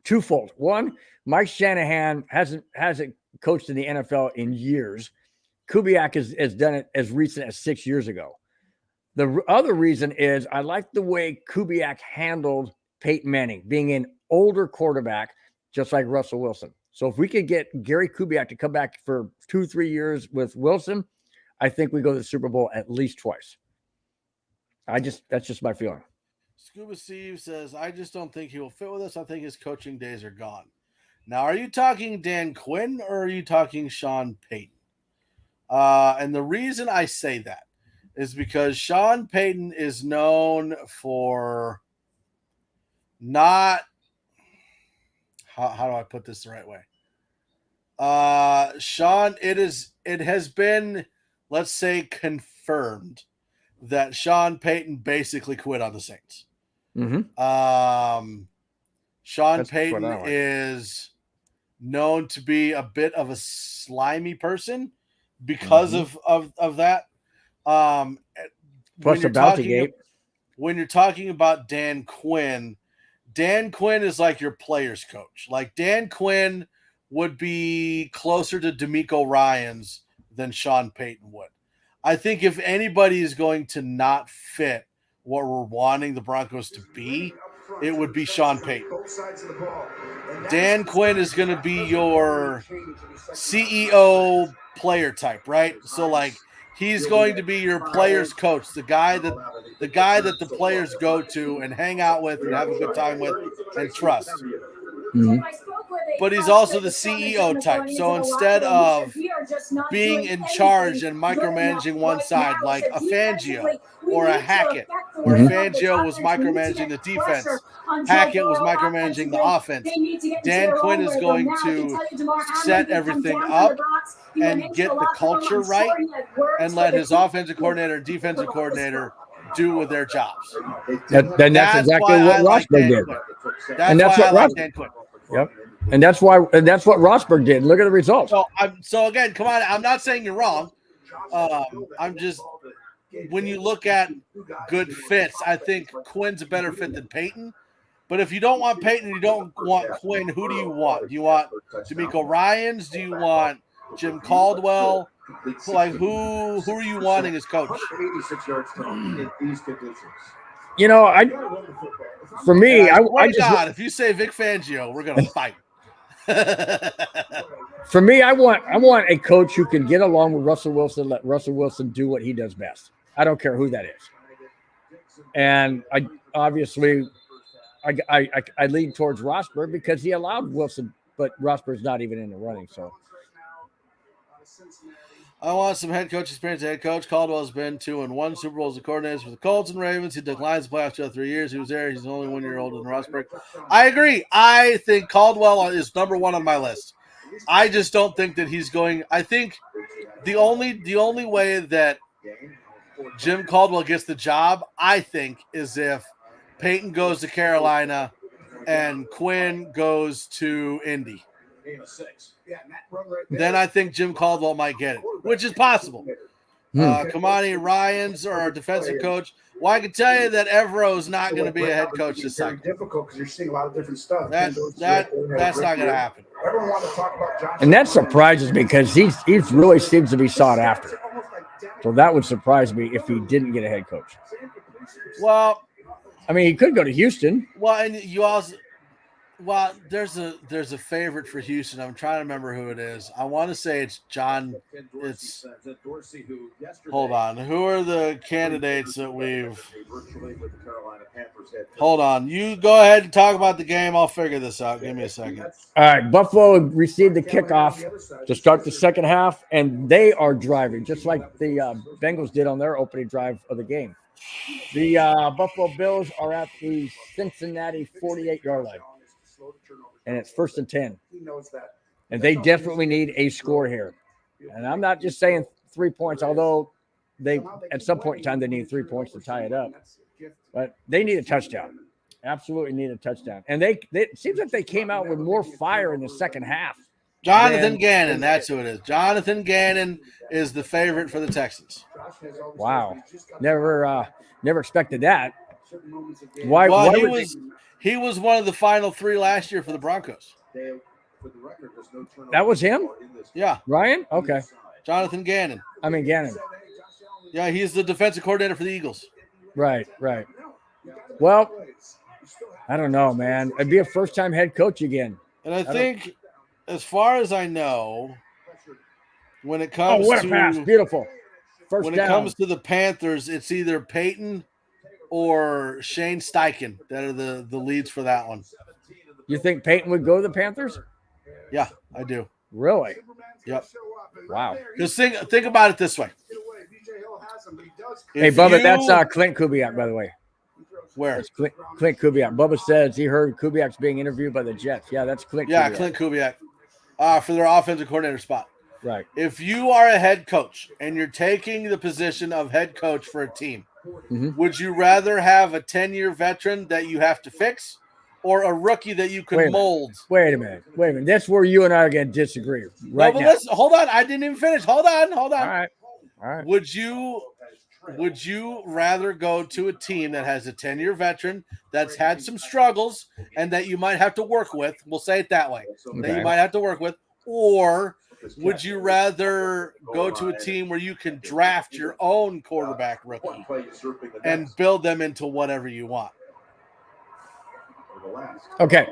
Twofold. One, Mike Shanahan hasn't coached in the NFL in years. Kubiak has done it as recent as 6 years ago. The other reason is I like the way Kubiak handled Peyton Manning, being an older quarterback, just like Russell Wilson. So if we could get Gary Kubiak to come back for 2-3 years with Wilson, I think we go to the Super Bowl at least twice. That's just my feeling. Scuba Steve says, I just don't think he will fit with us. I think his coaching days are gone. Now, are you talking Dan Quinn or are you talking Sean Payton? And the reason I say that is because Sean Payton is known for not how do I put this the right way? Sean, it has been, let's say, confirmed that Sean Payton basically quit on the Saints. Mm-hmm. Sean Payton is known to be a bit of a slimy person because of that. Plus the bounty gate. When you're talking about Dan Quinn is like your player's coach. Like Dan Quinn would be closer to DeMeco Ryans than Sean Payton would. I think if anybody is going to not fit what we're wanting the Broncos to be, it would be Sean Payton. Dan Quinn is going to be your CEO player type, right? So like he's going to be your player's coach, the guy that the players go to and hang out with and have a good time with and trust. Mm-hmm. But he's also the CEO type. So instead of being in charge and micromanaging one side, like a Fangio or a Hackett, where Fangio was micromanaging the defense, Hackett was micromanaging the offense, Dan Quinn is going to set everything up and get the culture right and let his offensive coordinator and defensive coordinator do with their jobs. That's exactly what Rosberg did. That's why I like Dan Quinn. Yep. And that's what Rosberg did. Look at the results. So again, come on. I'm not saying you're wrong. I'm just, when you look at good fits, I think Quinn's a better fit than Payton. But if you don't want Payton, you don't want Quinn, who do you want? Do you want DeMeco Ryans? Do you want Jim Caldwell? Like who are you wanting as coach? You know, for me, if you say Vic Fangio, we're gonna fight. For me, I want a coach who can get along with Russell Wilson, let Russell Wilson do what he does best. I don't care who that is. And I obviously lean towards Rosberg because he allowed Wilson, but Rosberg's not even in the running. So I want some head coach experience. Head coach Caldwell has been to and won Super Bowls as coordinators for the Colts and Ravens. He declines the playoffs 2 out of 3 years. He was there. He's only 1 year older than Rosberg. I agree. I think Caldwell is number one on my list. I just don't think that he's going. I think the only way that Jim Caldwell gets the job, I think, is if Peyton goes to Carolina and Quinn goes to Indy. Then I think Jim Caldwell might get it, which is possible. Kamani Ryans or our defensive coach. Well, I can tell you that Evero is not going to be a head coach this cycle. Difficult because you're seeing a lot of different stuff. That's not going to happen. Everyone wants to talk about Josh. And that surprises me because he really seems to be sought after. So that would surprise me if he didn't get a head coach. Well, I mean, he could go to Houston. Well, and you also. Well, there's a favorite for Houston. I'm trying to remember who it is. I want to say it's John. It's hold on. Who are the candidates that we've? Hold on. You go ahead and talk about the game. I'll figure this out. Give me a second. All right. Buffalo received the kickoff to start the second half, and they are driving just like the Bengals did on their opening drive of the game. The Buffalo Bills are at the Cincinnati 48-yard line. And it's 1st and 10. And they definitely need a score here. And I'm not just saying 3 points, although they at some point in time they need 3 points to tie it up. But they need a touchdown. Absolutely need a touchdown. And it seems like they came out with more fire in the second half. Jonathan Gannon, that's who it is. Jonathan Gannon is the favorite for the Texans. Wow. Never expected that. He was one of the final 3 last year for the Broncos. That was him? Yeah. Ryan? Okay. Jonathan Gannon. Gannon. Yeah, he's the defensive coordinator for the Eagles. Right. Well, I don't know, man. I'd be a first-time head coach again. And I think, as far as I know, when it comes what a pass. Beautiful. First when down. it comes to the Panthers, it's either Peyton or Shane Steichen that are the leads for that one. You think Peyton would go to the Panthers? Yeah, I do. Really? Yep. Wow. Because think about it this way. Hey, Bubba, that's Clint Kubiak, by the way. Where? That's Clint Kubiak. Bubba says he heard Kubiak's being interviewed by the Jets. Yeah, that's Clint Kubiak. Yeah, Clint Kubiak. For their offensive coordinator spot. Right. If you are a head coach and you're taking the position of head coach for a team, would you rather have a 10-year veteran that you have to fix or a rookie that you can mold? Wait a minute. That's where you and I are going to disagree right now. Listen, hold on. I didn't even finish. Hold on. All right. Would you rather go to a team that has a 10-year veteran that's had some struggles and that you might have to work with? We'll say it that way. Okay. That you might have to work with. Or would you rather go to a team where you can draft your own quarterback rookie and build them into whatever you want? Okay.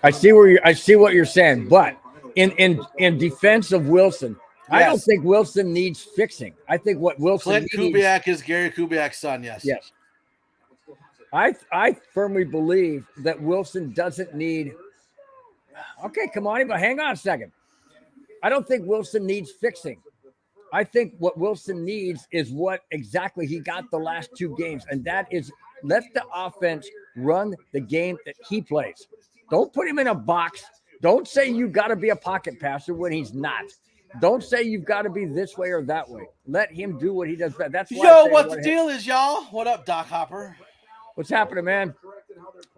I see what you're saying, but in defense of Wilson, I don't think Wilson needs fixing. I think what Wilson needs... Kubiak is Gary Kubiak's son, yes. Yes. I firmly believe that Wilson doesn't need... Okay, come on, but hang on a second. I don't think Wilson needs fixing. I think what Wilson needs is what exactly he got the last 2 games, and that is let the offense run the game that he plays. Don't put him in a box. Don't say you got to be a pocket passer when he's not. Don't say you've got to be this way or that way. Let him do what he does best. That's what the deal is, y'all. What up, Doc Hopper? What's happening, man?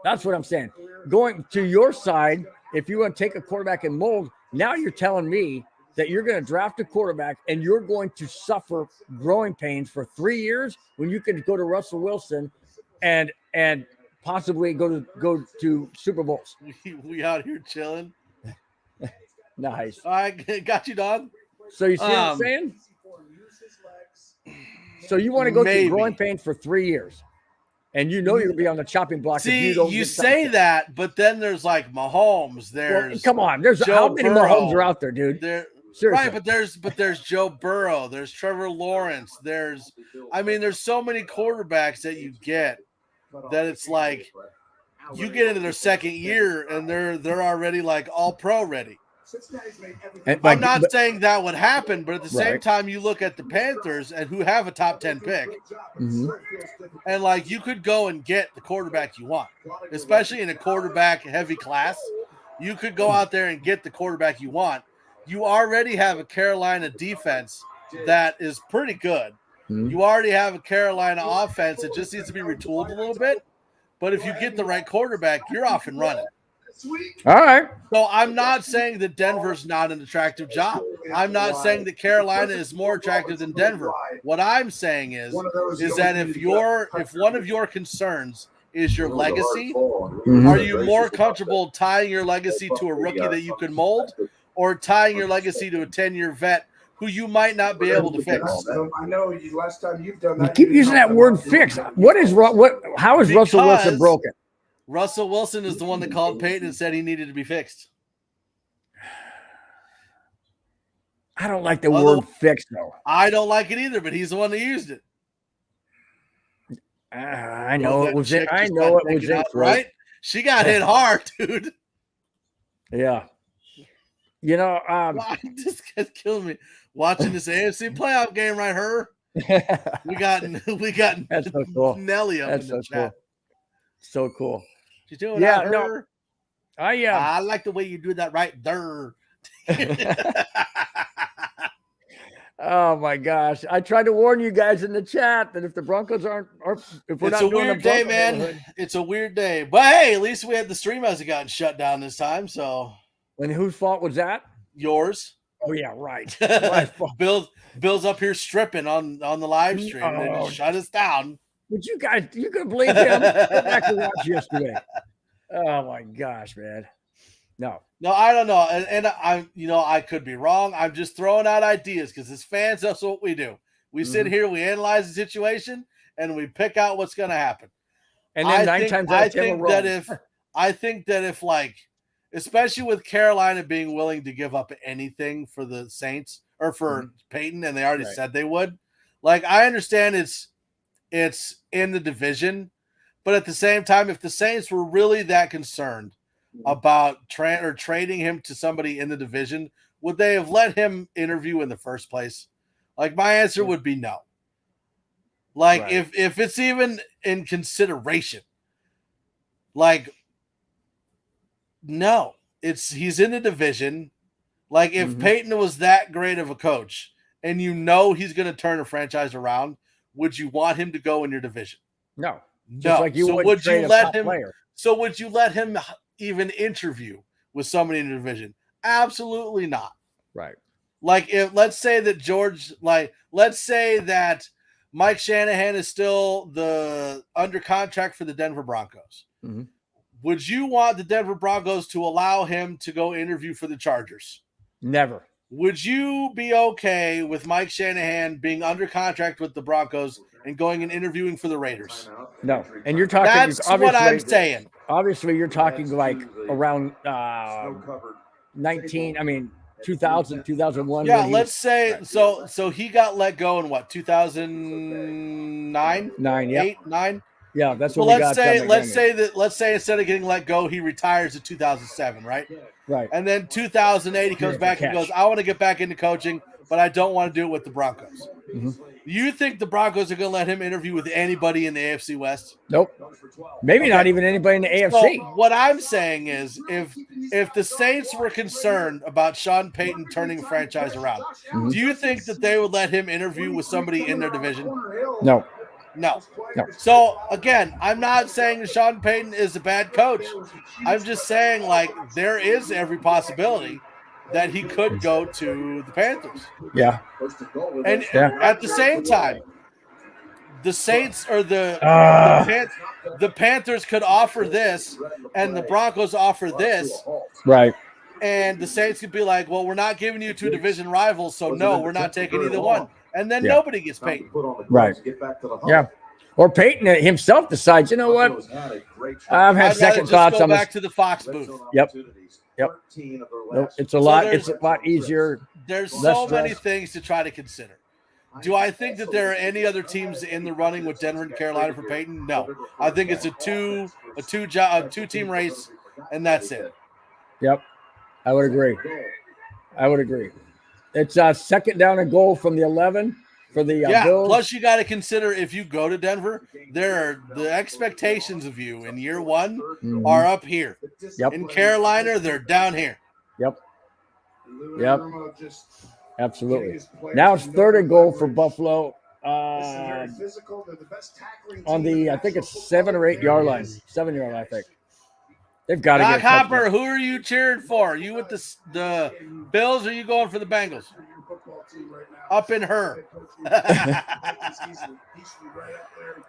That's what I'm saying. Going to your side, if you want to take a quarterback and mold, now you're telling me that you're going to draft a quarterback and you're going to suffer growing pains for 3 years when you could go to Russell Wilson and possibly go to Super Bowls. We out here chilling. Nice. All right, got you, dog. So you see what I'm saying? So you want to go through growing pains for 3 years, and you know you're going to be on the chopping block. See, if you don't you say that, but then there's like Mahomes. There's come on. There's Joe how many Burrow. Mahomes are out there, dude? Seriously. Right, but there's Joe Burrow. There's Trevor Lawrence. There's so many quarterbacks that you get that it's like you get into their second year and they're already like all pro ready. I'm not saying that would happen, but at the same time, you look at the Panthers and who have a top 10 pick, and like you could go and get the quarterback you want, especially in a quarterback heavy class. You could go out there and get the quarterback you want. You already have a Carolina defense that is pretty good. You already have a Carolina offense that just needs to be retooled a little bit. But if you get the right quarterback, you're off and running. All right. So I'm not saying that Denver's not an attractive job. I'm not saying that Carolina is more attractive than Denver. What I'm saying is that if one of your concerns is your legacy, are you more comfortable tying your legacy to a rookie that you can mold, or tying your legacy to a 10-year vet who you might not be able to fix? I know you last time you've done that. You keep using that word fix. How is Russell Wilson broken? Russell Wilson is the one that called Peyton and said he needed to be fixed. I don't like the word fix, though. I don't like it either, but he's the one that used it. I know it was in. I know it was in. Right? She got hit hard, dude. Yeah. You know, this guy's killing me. Watching this AFC playoff game, right? We got that's so cool. Nelly up in the chat. So cool. She's doing that. No. I like the way you do that right there. Oh my gosh! I tried to warn you guys in the chat that if the Broncos aren't if we're it's not a doing weird day, man. It's a weird day, but hey, at least we had the stream hasn't gotten shut down this time. So, and whose fault was that? Yours. Oh yeah, right. Bill's up here stripping on the live stream. They just shut us down. Would you guys? You could believe him? Go back and watch yesterday. Oh my gosh, man. No. No, I don't know. And I, I could be wrong. I'm just throwing out ideas because as fans, that's what we do. We sit here, we analyze the situation, and we pick out what's going to happen. And then I think that if like, especially with Carolina being willing to give up anything for the Saints or for Peyton, and they already said they would, like, I understand it's in the division, but at the same time, if the Saints were really that concerned about trading him to somebody in the division, would they have let him interview in the first place? Like, my answer would be no. Like, if it's even in consideration, like, no, he's in the division. Like, if Peyton was that great of a coach and he's going to turn a franchise around, would you want him to go in your division? No. No. Like you would you let him? So would you let him even interview with somebody in the division? Absolutely not. Right. Like, let's say that Mike Shanahan is still under contract for the Denver Broncos. Mm-hmm. Would you want the Denver Broncos to allow him to go interview for the Chargers? Never. Would you be okay with Mike Shanahan being under contract with the Broncos and going and interviewing for the Raiders? No. And you're talking. That's what I'm saying. Obviously, you're talking like around 2000, 2001. Yeah, let's say so he got let go in what, 2009? 9? Yeah, that's what we let's got. Let's say instead of getting let go, he retires in 2007, right? Right. And then 2008, he comes back and goes, I want to get back into coaching, but I don't want to do it with the Broncos. Mm-hmm. You think the Broncos are going to let him interview with anybody in the AFC West? Nope. Maybe not even anybody in the AFC. So what I'm saying is, if the Saints were concerned about Sean Payton turning a franchise around, do you think that they would let him interview with somebody in their division? No. So again, I'm not saying Sean Payton is a bad coach. I'm just saying, like, there is every possibility that he could go to the Panthers. Yeah. And at the same time, the Saints or the Panthers could offer this, and the Broncos offer this. Right. And the Saints could be like, well, we're not giving you two division rivals, so no, we're not taking either one. And then nobody gets Peyton. Right. Yeah. Or Peyton himself decides, you know what? I've had second thoughts on this. Back to the Fox booth. Yep. It's a lot easier. There's so many things to try to consider. Do I think that there are any other teams in the running with Denver and Carolina for Peyton? No. I think it's a two-team race, and that's it. Yep. I would agree. It's second down and goal from the 11 for the Bills. Plus you got to consider, if you go to Denver, the expectations of you in year one are up here. Yep. In Carolina, they're down here. Yep. Absolutely. Now it's third and goal for Buffalo on the, I think it's 7 or 8 yard line. 7 yard line, I think. They've got to get Hopper, who are you cheering for? Are you with the Bills, or are you going for the Bengals? Up in her.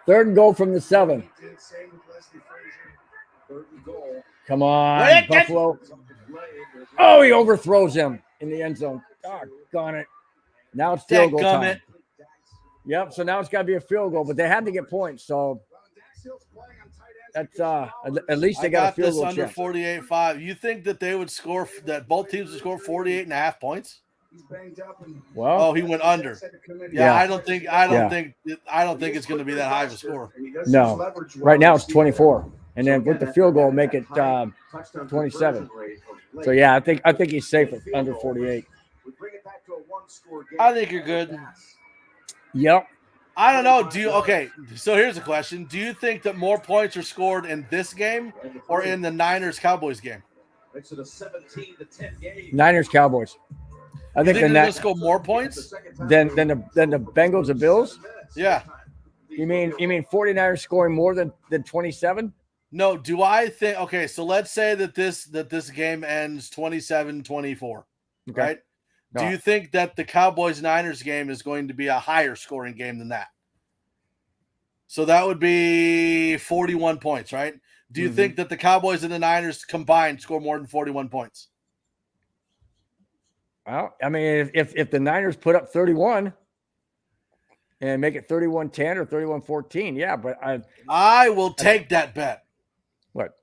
Third and goal from the 7. Come on, Buffalo. Oh, he overthrows him in the end zone. Doggone it. Now it's field goal time. Yep, so now it's got to be a field goal, but they had to get points, so that's at least they got a field goal under 48-5. You think that they would score, that both teams would score 48.5 points? Well, he went under. Yeah, I don't think it's going to be that high of a score. No. Right now it's 24. And then with the field goal, make it 27. So yeah, I think he's safe at under 48. I think you're good. Yep. I don't know. So here's a question. Do you think that more points are scored in this game or in the Niners-Cowboys game? Niners-Cowboys. I think they're going to score more points than the Bengals and Bills? Yeah. You mean 49ers scoring more than 27? No, do I think – okay, so let's say that this game ends 27-24, right? No. Do you think that the Cowboys-Niners game is going to be a higher scoring game than that? So that would be 41 points, right? Do you think that the Cowboys and the Niners combined score more than 41 points? Well, I mean, if the Niners put up 31 and make it 31-10 or 31-14, yeah, but I will take that bet. What?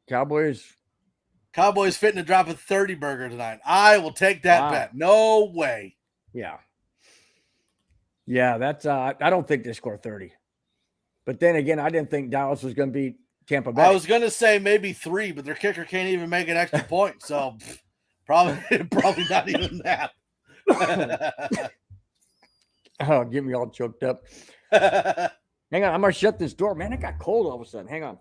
Cowboys fitting to drop a 30 burger tonight. I will take that bet. No way. Yeah. Yeah, that's I don't think they score 30. But then again, I didn't think Dallas was going to beat Tampa Bay. I was going to say maybe 3, but their kicker can't even make an extra point. So probably not even that. Oh, get me all choked up. Hang on, I'm going to shut this door. Man, it got cold all of a sudden. Hang on.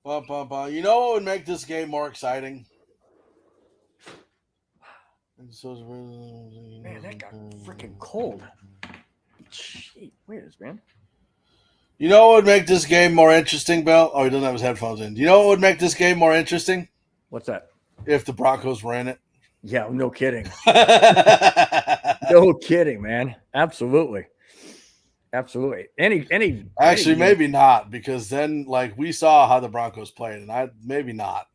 You know what would make this game more exciting? Man, that got freaking cold. Gee whiz, man. You know what would make this game more interesting, Bill? Oh, he doesn't have his headphones in. You know what would make this game more interesting? What's that? If the Broncos were in it. Yeah, no kidding. No kidding, man. Absolutely. Absolutely. Actually, maybe not, because then we saw how the Broncos played, and maybe not.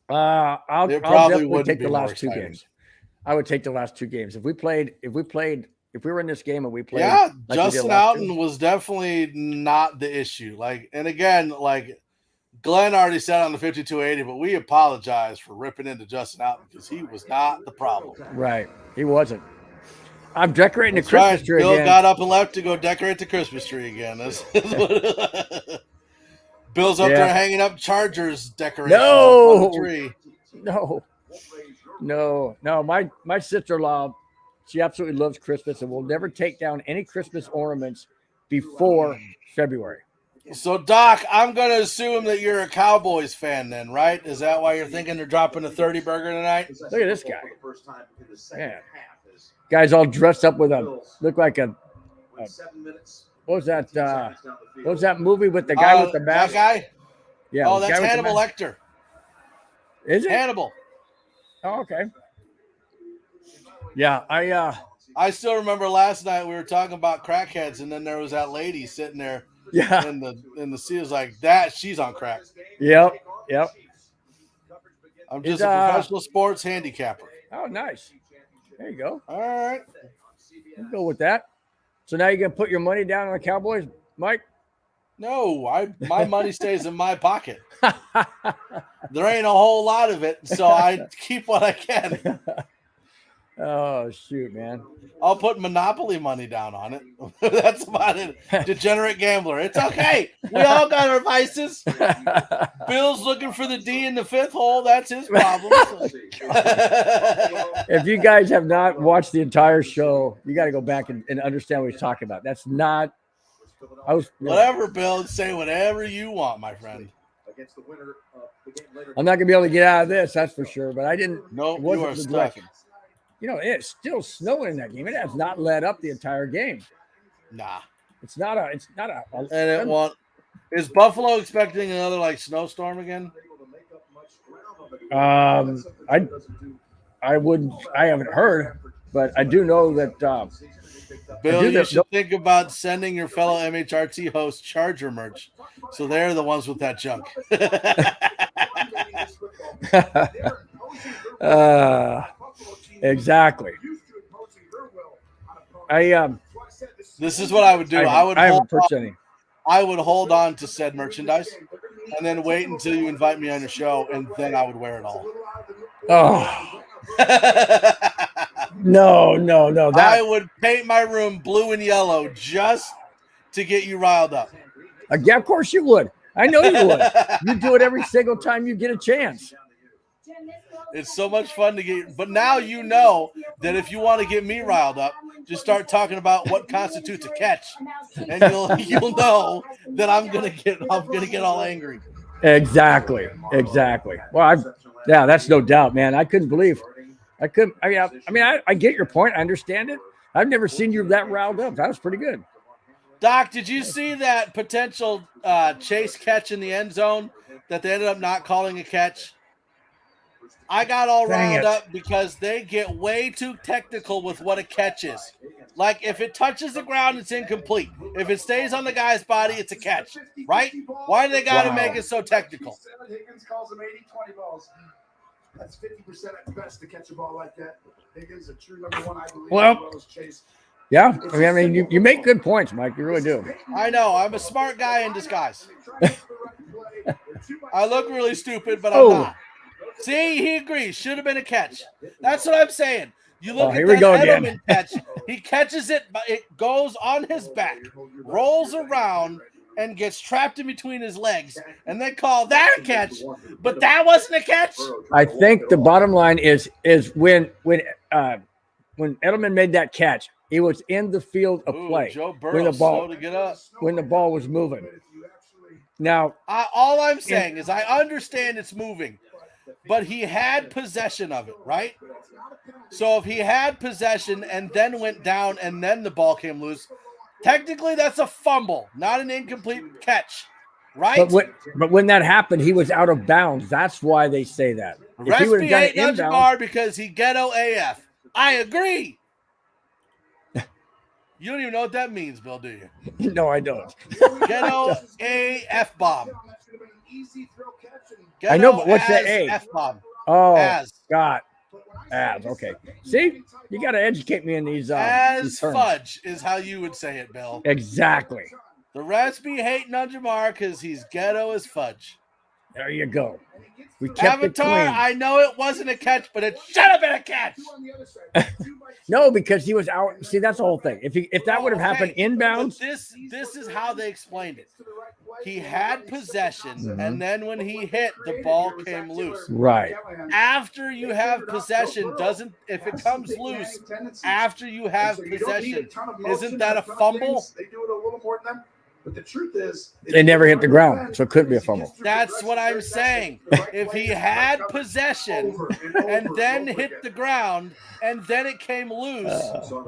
I'll definitely take the last 2 games. I would take the last 2 games. If we were in this game and we played. Yeah, Justin Alton was definitely not the issue. And again, Glenn already said on the 5280, but we apologize for ripping into Justin Alton because he was not the problem. Right. He wasn't. I'm decorating the Christmas tree Bill again. got up and left to go decorate the Christmas tree again. Bill's up there hanging up Chargers decorations on the tree. No. My sister-in-law, she absolutely loves Christmas and will never take down any Christmas ornaments before February. So, Doc, I'm going to assume that you're a Cowboys fan then, right? Is that why you're thinking they're dropping a 30 burger tonight? Look at this guy. Yeah. Guy's all dressed up with look like a what was that movie with the guy with the mask? That guy? Yeah. Oh, that's Hannibal Lecter. Is it? Hannibal. Oh, okay. Yeah, I still remember last night we were talking about crackheads, and then there was that lady sitting there in the seat. Was like that. She's on crack. Yep. I'm just a professional sports handicapper. Oh, nice. There you go. All right. We'll go with that. So now you're going to put your money down on the Cowboys, Mike? No, my money stays in my pocket. There ain't a whole lot of it, so I keep what I can. Oh, shoot, man. I'll put Monopoly money down on it. That's about it. Degenerate gambler. It's okay. We all got our vices. Bill's looking for the D in the 5th hole. That's his problem. If you guys have not watched the entire show, you got to go back and understand what he's talking about. That's not. Whatever, Bill. Say whatever you want, my friend. I'm not going to be able to get out of this, that's for sure. But I didn't. No, you are stuck. You know, it's still snowing in that game. It has not let up the entire game. Nah. It's not a and it won't. Is Buffalo expecting another snowstorm again? I haven't heard, but I do know that Bill, you should think about sending your fellow MHRT host Charger merch. So they're the ones with that junk. Exactly. This is what I would do. I would hold on to said merchandise and then wait until you invite me on your show, and then I would wear it all. Oh. No. I would paint my room blue and yellow just to get you riled up. Yeah, of course you would. I know you would. You do it every single time you get a chance. It's so much fun to get, but now you know that if you want to get me riled up, just start talking about what constitutes a catch, and you'll know that I'm gonna get all angry. Exactly. Well, that's no doubt, man. I couldn't believe. I get your point. I understand it. I've never seen you that riled up. That was pretty good. Doc, did you see that potential Chase catch in the end zone that they ended up not calling a catch? I got all Dang riled it. up because they get way too technical with what a catch is. Like, if it touches the ground, it's incomplete. If it stays on the guy's body, it's a catch, right? Why do they got to make it so technical? Higgins calls them 80-20 balls. That's 50% at best to catch a ball like that. Higgins, a true number one, I believe. Well, As Chase. yeah. I mean, you make good points, Mike. You really do. I know. I'm a smart guy in disguise. I look really stupid, but I'm not. See, he agrees. Should have been a catch. That's what I'm saying. You look at that Edelman catch. He catches it, but it goes on his back, rolls around, and gets trapped in between his legs, and they call that a catch. But that wasn't a catch. I think the bottom line is when Edelman made that catch, he was in the field of play. Joe Burrow slow to get up when the ball was moving. Now, all I'm saying is I understand it's moving, but he had possession of it, right? So if he had possession and then went down and then the ball came loose, technically that's a fumble, not an incomplete catch, right? But when that happened, he was out of bounds. That's why they say that. If he would have done it inbounds, because he ghetto AF. I agree. You don't even know what that means, Bill, do you? No, I don't. Ghetto AF bomb. I know, but what's the A? F bomb. Oh, as. God. As. Okay. See, you got to educate me in these. As fudge is how you would say it, Bill. Exactly. The refs be hating on Jamar because he's ghetto as fudge. There you go. We kept Avatar, it clean. I know it wasn't a catch, but it should have been a catch. No, because he was out. See, that's the whole thing. If that would have happened inbounds. This is how they explained it. He had possession, and then when he hit, the ball came loose. Right. After you have possession, if it comes loose after you have possession, isn't that a fumble? They do it a little more than them. But the truth is, they never hit the ground, so it couldn't be a fumble. That's what I'm saying. If he had possession and then hit the ground and then it came loose,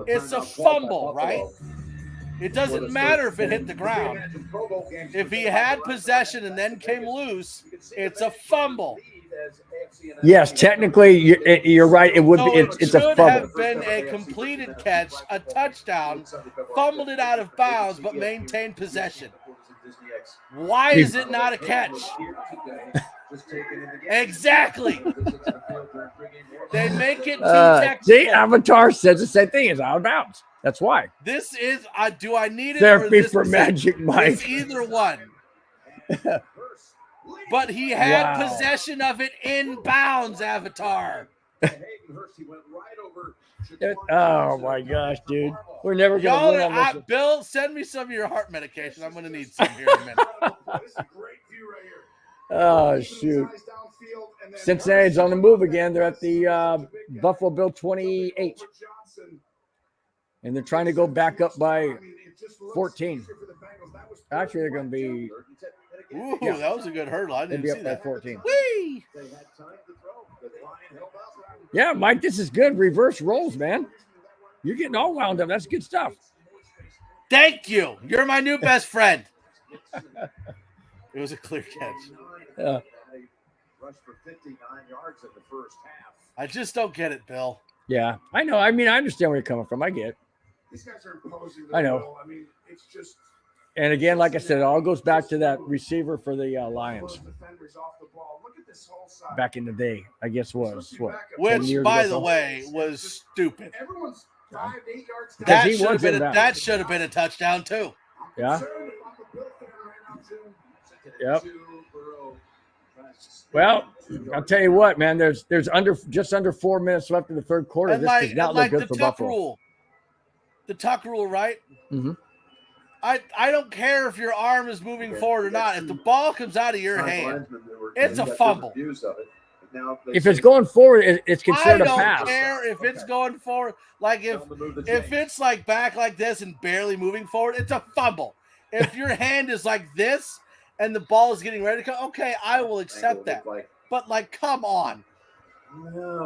it's a fumble, right? It doesn't matter if it hit the ground. If he had possession and then came loose, it's a fumble. Yes, technically, you're right. It would be. It's a fumble. It should have been a completed catch, a touchdown, fumbled it out of bounds, but maintained possession. Why is it not a catch? Exactly. They make it too technical. See, Avatar says the same thing. It's out of bounds. That's why. This is. Do I need it? Therapy for Magic Mike. It's either one. But he had possession of it in bounds, Avatar. Oh my gosh, dude. We're never going to win on this. Bill, send me some of your heart medication. I'm going to need some here in a minute. Oh, shoot. Cincinnati's on the move again. They're at the Buffalo Bill 28. And they're trying to go back up by 14. Actually, they're going to be... Ooh, that was a good hurdle. I didn't see that. 14. Whee! Yeah, Mike, this is good. Reverse rolls, man. You're getting all wound up. That's good stuff. Thank you. You're my new best friend. It was a clear catch. I just don't get it, Bill. Yeah, I know. I mean, I understand where you're coming from. I get it. These guys are imposing. I know. I mean, it's just. And again, like I said, it all goes back to that receiver for the Lions. Back in the day, I guess was what? Which, by the way, was stupid. Everyone's 5 to 8 yards. That should have been a touchdown too. Yeah. Yep. Well, I'll tell you what, man. There's just under 4 minutes left in the third quarter. And this does not look good for Buffalo. The tuck rule, right? Mm-hmm. I don't care if your arm is moving forward or not. If the ball comes out of your hand, it's a fumble. If it's going forward, it's considered a pass. I don't care if it's going forward. Like if it's like back like this and barely moving forward, it's a fumble. If your hand is like this and the ball is getting ready to come, okay, I will accept that. But like, come on.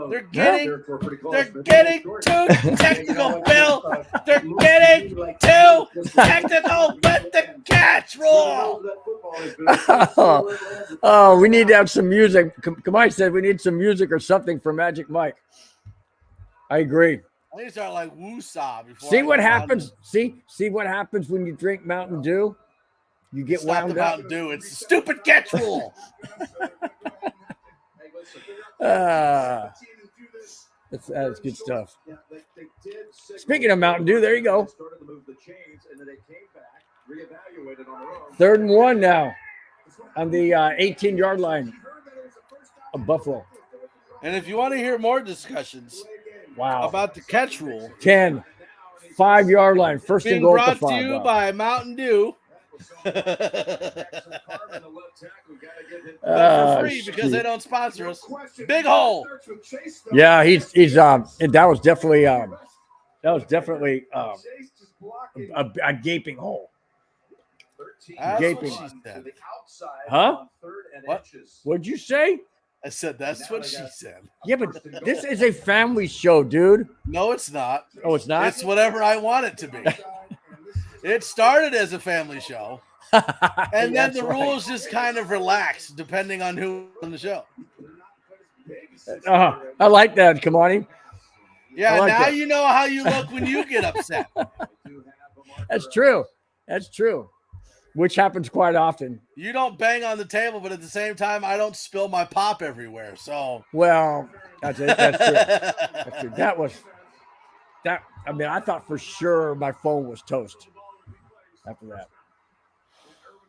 They're getting too technical, Bill. They're getting too technical with the catch rule. Oh, we need to have some music. Kamai said we need some music or something for Magic Mike. I agree. I need to start like woo-saw before. See what happens. See what happens when you drink Mountain Dew. You get wound up. Mountain Dew. It's the stupid catch rule. That's good stuff. Speaking of Mountain Dew, there you go. 3rd and 1 now on the 18-yard line of Buffalo. And if you want to hear more discussions about the catch rule, 10, 5-yard line, first and goal. Being brought to you by Mountain Dew. For free because they don't sponsor us. Big hole. Yeah, he's that was definitely a gaping hole. Gaping. Huh? What? What'd you say? I said that's what she said. Yeah, but this is a family show, dude. No, it's not. Oh, it's not? It's whatever I want it to be. It started as a family show, and then the rules just kind of relaxed depending on who on the show. I like that, Kamani. Yeah, like now that. You know how you look when you get upset. That's true. That's true. Which happens quite often. You don't bang on the table, but at the same time, I don't spill my pop everywhere. So, well, that's true. That's true. That. I mean, I thought for sure my phone was toast. After that,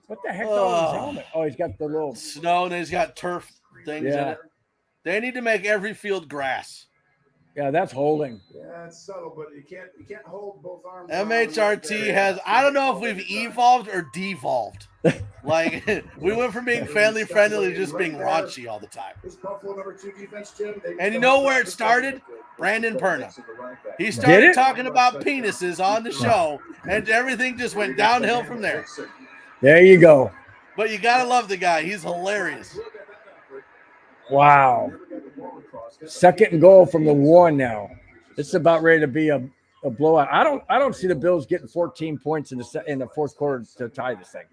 what the heck on his helmet? Oh, he's got the little snow and he's got turf things in it. They need to make every field grass. Yeah, that's holding. Yeah, it's subtle, but you can't hold both arms. MHRT has, I don't know if we've evolved or devolved. Like, we went from being family friendly to just being raunchy all the time. And you know where it started? Brandon Perna. He started talking about penises on the show, and everything just went downhill from there. There you go. But you got to love the guy. He's hilarious. Wow. 2nd and goal from the 1 now. It's about ready to be a blowout. I don't see the Bills getting 14 points in the 4th quarter to tie this thing.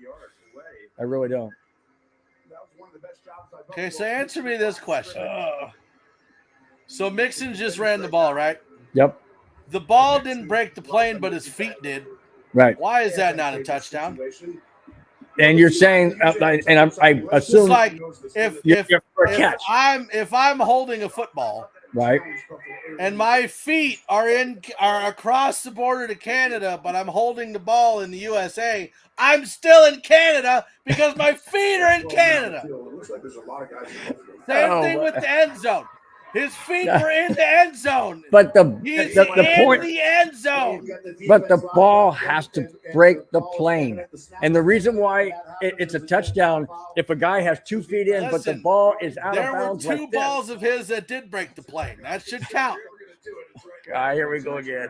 I really don't. Okay, so answer me this question. So Mixon just ran the ball, right? Yep. The ball didn't break the plane, but his feet did. Right. Why is that not a touchdown? And you're saying, and I assume, like if I'm holding a football, right, and my feet are across the border to Canada, but I'm holding the ball in the USA, I'm still in Canada because my feet are in Canada. Same thing with the end zone. His feet were in the end zone. But the point, the end zone. But the ball has to break the plane. And the reason why it's a touchdown, if a guy has 2 feet in, but the ball is out of bounds. There were 2 balls of his that did break the plane. That should count. Here we go again.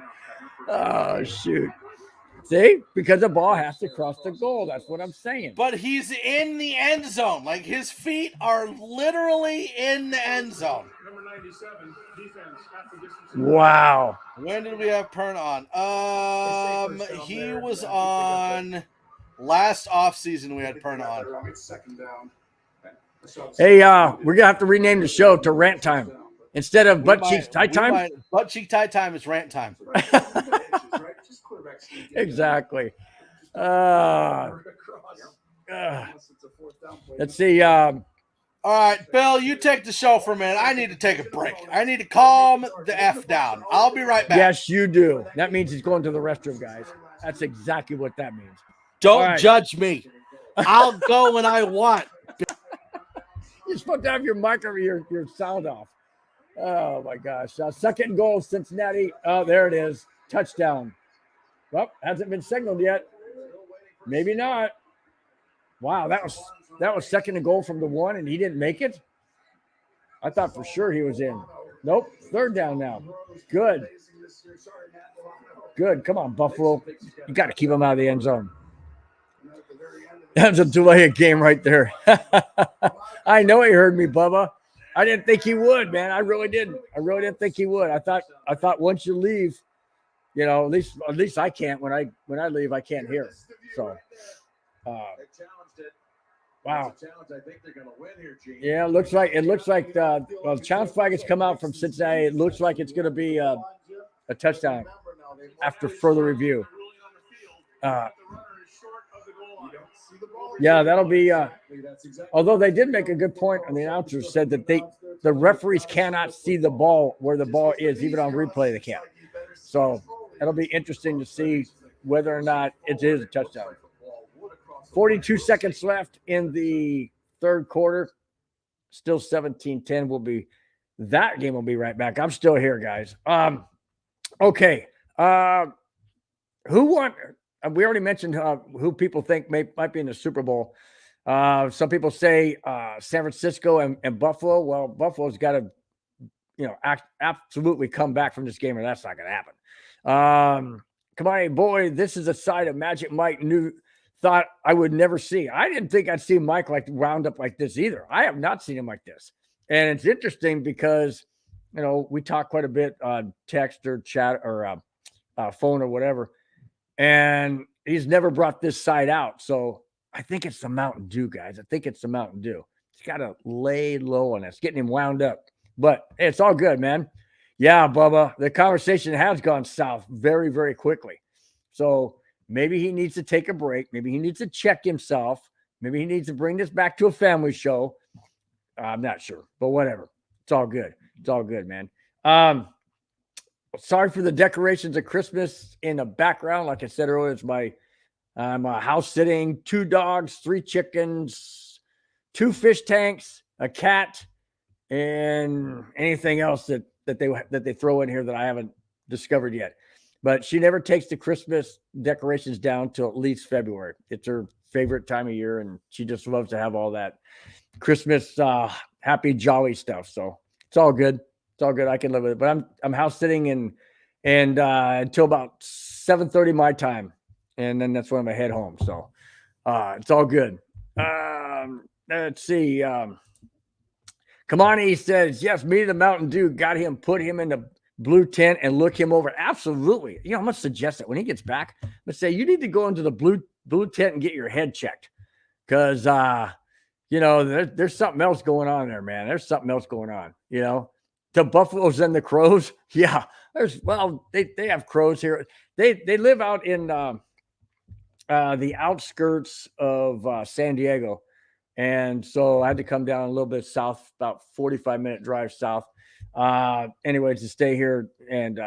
Oh, shoot. See? Because the ball has to cross the goal. That's what I'm saying. But he's in the end zone. Like, his feet are literally in the end zone. Wow. When did we have Pern on? He was on last offseason. We had Pern on. Hey, we're gonna have to rename the show to Rant Time instead of Butt Cheeks Tight Time. Butt Cheek Tight Time is Rant Time. Exactly. Let's see. All right, Bill, you take the show for a minute. I need to take a break. I need to calm the F down. I'll be right back. Yes, you do. That means he's going to the restroom, guys. That's exactly what that means. Don't judge me. I'll go when I want. You're supposed to have your mic or your sound off. Oh, my gosh. 2nd and goal, Cincinnati. Oh, there it is. Touchdown. Well, hasn't been signaled yet. Maybe not. Wow, that was 2nd and goal from the 1, and he didn't make it? I thought for sure he was in. Nope, 3rd down now. Good. Good. Come on, Buffalo. You got to keep him out of the end zone. That's a delay of game right there. I know he heard me, Bubba. I didn't think he would, man. I really didn't. I really didn't think he would. I thought once you leave, you know, at least I can't when I leave, I can't hear. So, wow. Yeah, it looks like the challenge flag has come out from Cincinnati. It looks like it's going to be a touchdown after further review. Yeah, that'll be. Although they did make a good point, and the announcer said that the referees cannot see the ball where the ball is, even on replay they can't. So it'll be interesting to see whether or not it is a touchdown. 42 seconds left in the third quarter. Still 17-10. That game will be right back. I'm still here, guys. Okay. Who won? We already mentioned who people think might be in the Super Bowl. Some people say San Francisco and Buffalo. Well, Buffalo's got to, absolutely come back from this game, or that's not going to happen. Come on, boy, this is a side of Magic Mike thought I would never see. I didn't think I'd see Mike wound up like this either. I have not seen him like this. And it's interesting because, we talk quite a bit on text or chat or phone or whatever. And he's never brought this side out. So I think it's the Mountain Dew, guys. I think it's the Mountain Dew. He's got to lay low on this, getting him wound up. But it's all good, man. Yeah, Bubba, the conversation has gone south very, very quickly. So maybe he needs to take a break. Maybe he needs to check himself. Maybe he needs to bring this back to a family show. I'm not sure, but whatever. It's all good. It's all good, man. Sorry for the decorations of Christmas in the background. Like I said earlier, it's I'm house sitting, 2 dogs, 3 chickens, 2 fish tanks, a cat, and anything else that they throw in here that I haven't discovered yet. But she never takes the Christmas decorations down till at least February. It's her favorite time of year, and she just loves to have all that Christmas happy, jolly stuff. So it's all good. It's all good. I can live with it. But I'm house sitting and until about 7:30 my time, and then that's when I'm gonna head home. So it's all good. Let's see. Kamani says, yes, me the Mountain Dew got him, put him in the blue tent and look him over. Absolutely. I'm going to suggest that when he gets back, let's say you need to go into the blue tent and get your head checked. Because, there's something else going on there, man. There's something else going on, The Buffaloes and the Crows. Yeah. They have crows here. They live out in the outskirts of San Diego. And so I had to come down a little bit south, about 45-minute drive south. Anyways, to stay here and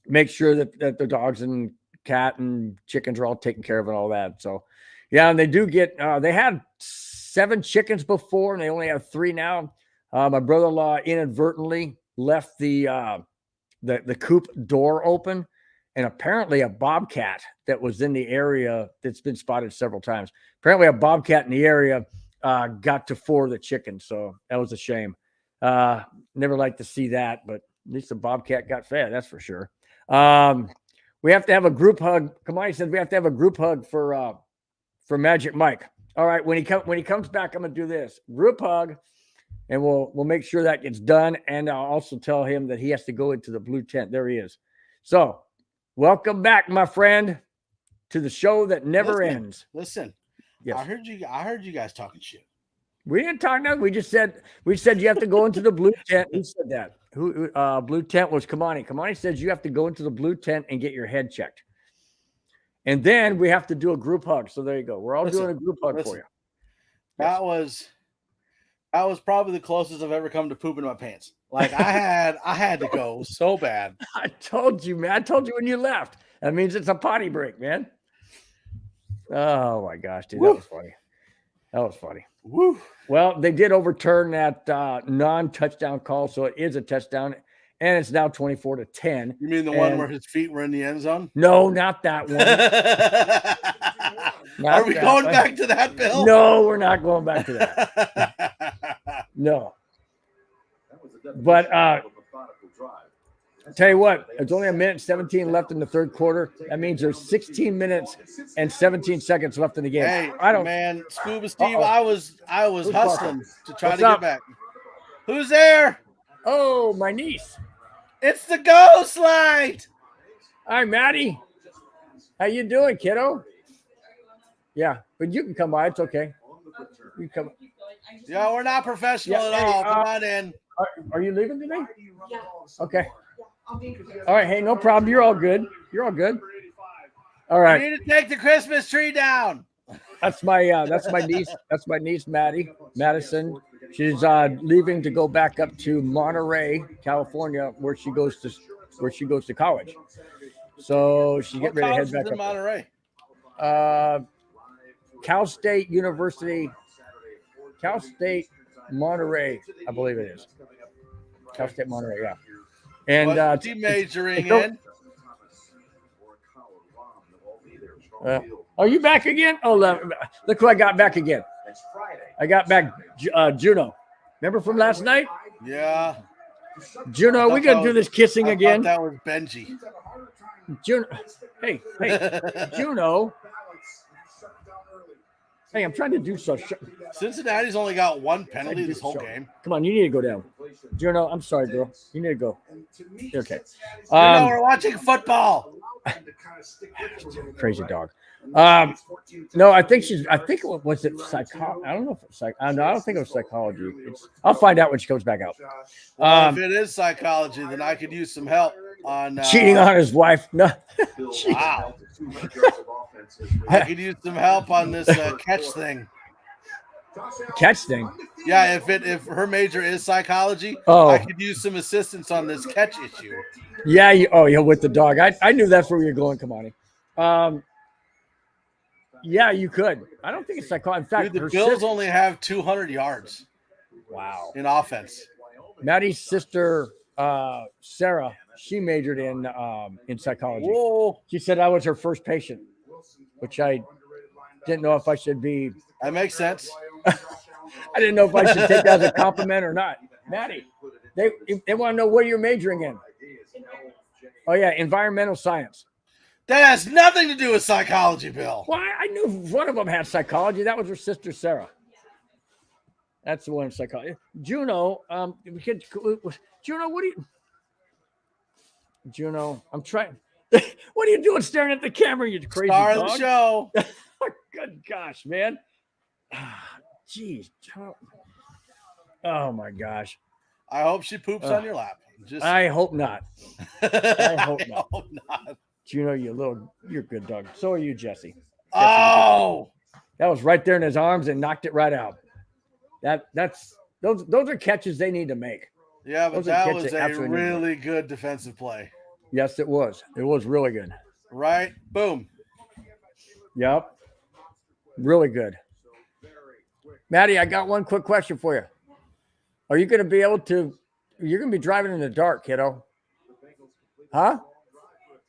make sure that the dogs and cat and chickens are all taken care of and all that. So, yeah, and they do get they had 7 chickens before, and they only have 3 now. My brother-in-law inadvertently left the coop door open, and apparently a bobcat that was in the area that's been spotted several times. Apparently a bobcat in the area got to 4 of the chickens, so that was a shame. Never like to see that, but at least the bobcat got fed, that's for sure. We have to have a group hug. Kamani said we have to have a group hug for Magic Mike. All right, when he comes back, I'm gonna do this group hug, and we'll make sure that gets done. And I'll also tell him that he has to go into the blue tent. There he is. So, welcome back, my friend, to the show that never ends. Listen, yes. I heard you guys talking shit. We didn't talk nothing. We said you have to go into the blue tent. Who said that? Who blue tent was Kamani. Kamani says you have to go into the blue tent and get your head checked. And then we have to do a group hug. So there you go. We're all doing a group hug for you. That was probably the closest I've ever come to pooping my pants. Like I had to go so bad. I told you, man. I told you when you left. That means it's a potty break, man. Oh my gosh, dude. Woo. That was funny. That was funny. Woo. Well, they did overturn that non-touchdown call, so it is a touchdown, and it's now 24-10. You mean the one where his feet were in the end zone? No, not that one. Are we going back to that, Bill? No, we're not going back to that. No. But tell you what, there's only 1:17 left in the third quarter. That means there's 16 minutes and 17 seconds left in the game. Hey, man, Scuba Steve, I was hustling to try to get back. Who's there? Oh, my niece. It's the Ghost Light. Hi, Maddie. How you doing, kiddo? Yeah, but you can come by. It's okay. You come. Yeah, we're not professional at all. Come on in. Are you leaving today? Yeah. Okay. All right. Hey, no problem. You're all good. You're all good. All right. You need to take the Christmas tree down. That's my niece. That's my niece, Madison. She's leaving to go back up to Monterey, California, where she goes to college. So she's getting ready to head back in up. Monterey. Cal State University, Cal State Monterey, I believe it is. Cal State Monterey, yeah. And what's she majoring in? Are you back again? Oh, look who I got back again. I got back Juno. Remember from last night? Yeah. Juno, we got to do this kissing again. That was Benji. Juno. Hey, Juno. Hey, I'm trying to do so. Cincinnati's only got one penalty this whole game. Come on, you need to go down. Juno, I'm sorry, girl. You need to go. Okay. We're watching football. Crazy dog. No, I think was it psychology? I don't know if it's I don't think it was psychology. I'll find out when she comes back out. If it is psychology, then I could use some help on cheating on his wife. No. Wow. I could use some help on this catch thing. Catch thing? Yeah, if her major is psychology, oh. I could use some assistance on this catch issue. Yeah, with the dog. I knew that's where you're going, Kamani. Yeah, you could. I don't think it's psychology. In fact, the Bills only have 200 yards. Wow. In offense. Maddie's sister, Sarah, she majored in psychology. Whoa. She said I was her first patient, which I didn't know if I should be. That makes sense. I didn't know if I should take that as a compliment or not. Maddie, they want to know what you're majoring in. Oh, yeah, environmental science. That has nothing to do with psychology, Bill. Well, I knew one of them had psychology. That was her sister, Sarah. That's the one in psychology. Juno, Juno, what do you... Juno, I'm trying... What are you doing staring at the camera, you crazy Star dog? of the show. Good gosh, man. Jeez. Oh, my gosh. I hope she poops on your lap. I hope not. I hope not. Hope not. Juno, you're a good dog. So are you, Jesse. Oh. That was right there in his arms and knocked it right out. Those are catches they need to make. Yeah, but that was a really good defensive play. Yes, it was. It was really good. Right? Boom. Yep. Really good. Maddie, I got one quick question for you. Are you going to be able to – you're going to be driving in the dark, kiddo? Huh?